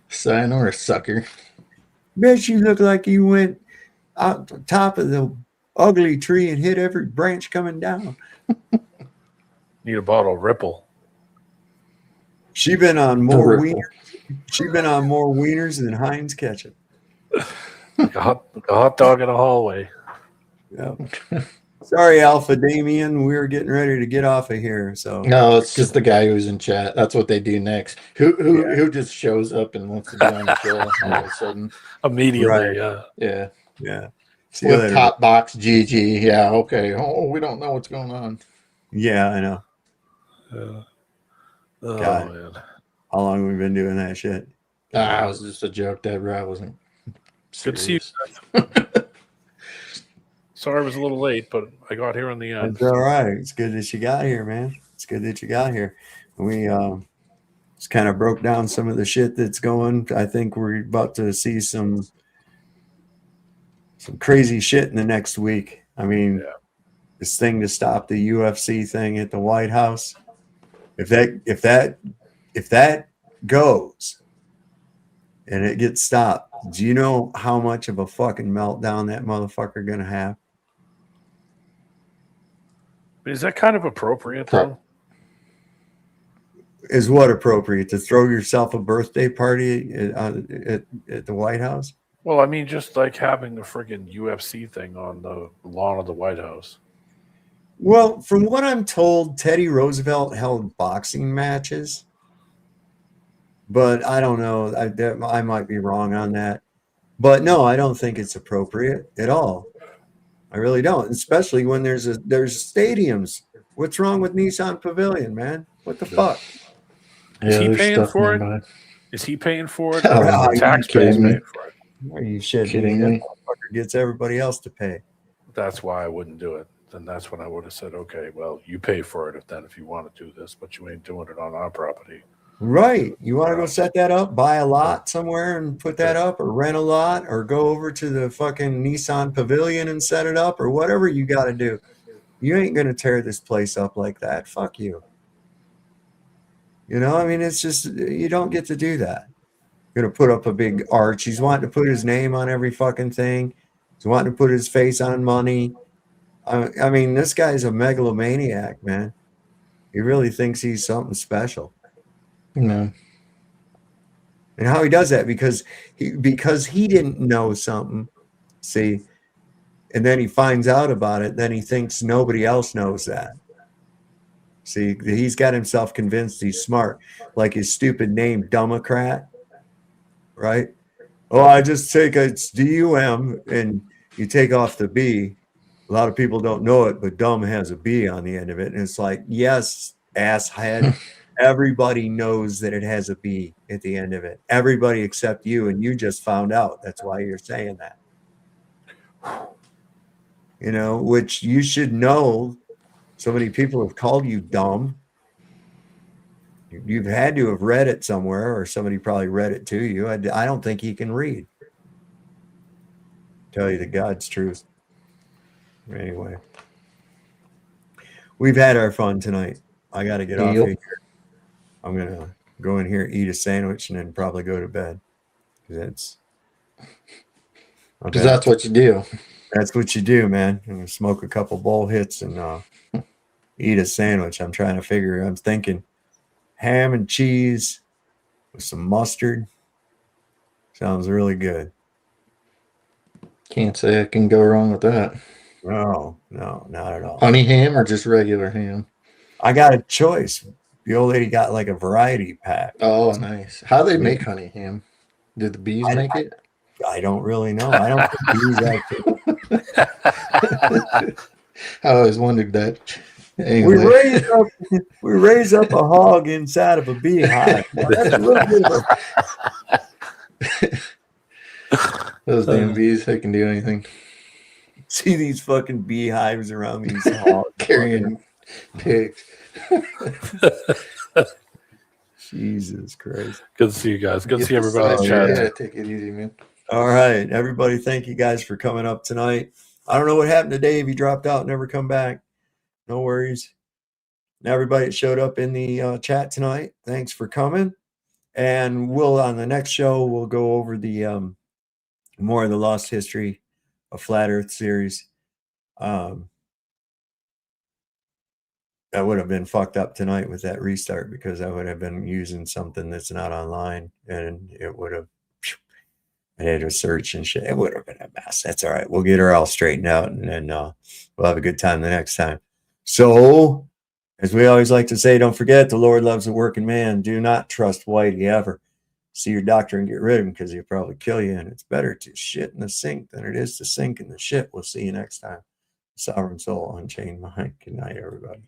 S14: Sayonara, sucker.
S13: Bet you look like you went out the top of the ugly tree and hit every branch coming down.
S5: Need a bottle of Ripple.
S13: She been on more wieners. She been on more wieners than Heinz ketchup.
S5: Like a hot dog in a hallway.
S13: Yep. Sorry, Alpha Damien. We're getting ready to get off of here. So
S14: No, it's just the guy who's in chat. That's what they do next. Who just shows up and wants to be on the show all of a sudden.
S5: Immediately,
S13: Right.
S14: Yeah.
S13: Yeah. See you
S14: With
S13: later.
S14: top box GG. Yeah, okay. Oh, we don't know what's going on.
S13: Yeah, I know.
S5: Oh,
S13: God.
S5: man.
S13: How long have we been doing that shit?
S14: It was just a joke, Deborah. I wasn't
S5: Good to see you. Sorry I was a little late, but I got here in the end.
S13: It's all right. It's good that you got here, man. It's good that you got here. We just kind of broke down some of the shit that's going. I think we're about to see some crazy shit in the next week. I mean, this thing to stop the UFC thing at the White House. If that goes and it gets stopped, do you know how much of a fucking meltdown that motherfucker gonna have?
S5: Is that kind of appropriate, though?
S13: Is what appropriate to throw yourself a birthday party at the White House?
S5: Well, I mean, just like having the friggin' UFC thing on the lawn of the White House.
S13: Well, from what I'm told, Teddy Roosevelt held boxing matches, but I don't know. I might be wrong on that. But no, I don't think it's appropriate at all. I really don't, especially when there's stadiums. What's wrong with Nissan Pavilion, man? What the fuck?
S5: Is he paying for it? Is he paying for it?
S13: Oh,
S5: Or
S13: are
S5: the
S13: you
S5: taxpayers
S13: kidding me?
S5: paying for it?
S13: Are you shitting
S14: Kidding
S13: me?
S14: me?
S13: That motherfucker gets everybody else to pay.
S5: That's why I wouldn't do it. Then that's when I would have said, okay, well, you pay for it if you want to do this, but you ain't doing it on our property.
S13: Right. You want to go set that up, buy a lot somewhere and put that up, or rent a lot, or go over to the fucking Nissan Pavilion and set it up, or whatever you got to do. You ain't going to tear this place up like that. Fuck you. You know, I mean, it's just, you don't get to do that. You're going to put up a big arch. He's wanting to put his name on every fucking thing. He's wanting to put his face on money. I mean, this guy's a megalomaniac, man. He really thinks he's something special.
S14: No.
S13: And how he does that because he didn't know something, see, and then he finds out about it, then he thinks nobody else knows that. See, he's got himself convinced he's smart, like his stupid name, Democrat, right? Oh, I just take it's D-U-M and you take off the B. A lot of people don't know it, but dumb has a B on the end of it. And it's like, yes, asshead. Everybody knows that it has a B at the end of it. Everybody except you, and you just found out. That's why you're saying that. You know, which you should know. So many people have called you dumb. You've had to have read it somewhere, or somebody probably read it to you. I don't think he can read. Tell you the God's truth. Anyway, we've had our fun tonight. I got to get off of here. I'm gonna go in here, eat a sandwich, and then probably go to bed. Because
S14: that's what you do.
S13: That's what you do, man. And smoke a couple bowl hits and eat a sandwich. I'm thinking ham and cheese with some mustard. Sounds really good.
S14: Can't say I can go wrong with that.
S13: No, not at all.
S14: Honey ham or just regular ham?
S13: I got a choice. The old lady got like a variety pack.
S14: Oh, nice. How do they make honey ham? Did the bees make it?
S13: I don't really know. I don't think bees actually.
S14: I always wondered that. Anyway.
S13: We raise up a hog inside of a beehive. That's a little bit of
S14: Those damn bees, they can do anything.
S13: See these fucking beehives around these hogs
S14: carrying pigs.
S13: Jesus Christ.
S5: Good to see you guys. Good to see everybody in the chat.
S14: Yeah, take it easy, man.
S13: All right, everybody. Thank you guys for coming up tonight. I don't know what happened to Dave. He dropped out, never come back. No worries. Now, everybody that showed up in the chat tonight, thanks for coming. And we'll on the next show we'll go over the more of the lost history of Flat Earth series. I would have been fucked up tonight with that restart because I would have been using something that's not online, and it would have. I had to search and shit. It would have been a mess. That's all right. We'll get her all straightened out, and then we'll have a good time the next time. So, as we always like to say, don't forget the Lord loves a working man. Do not trust Whitey ever. See your doctor and get rid of him because he'll probably kill you. And it's better to shit in the sink than it is to sink in the shit. We'll see you next time. Sovereign Soul, Unchained Mind. Good night, everybody.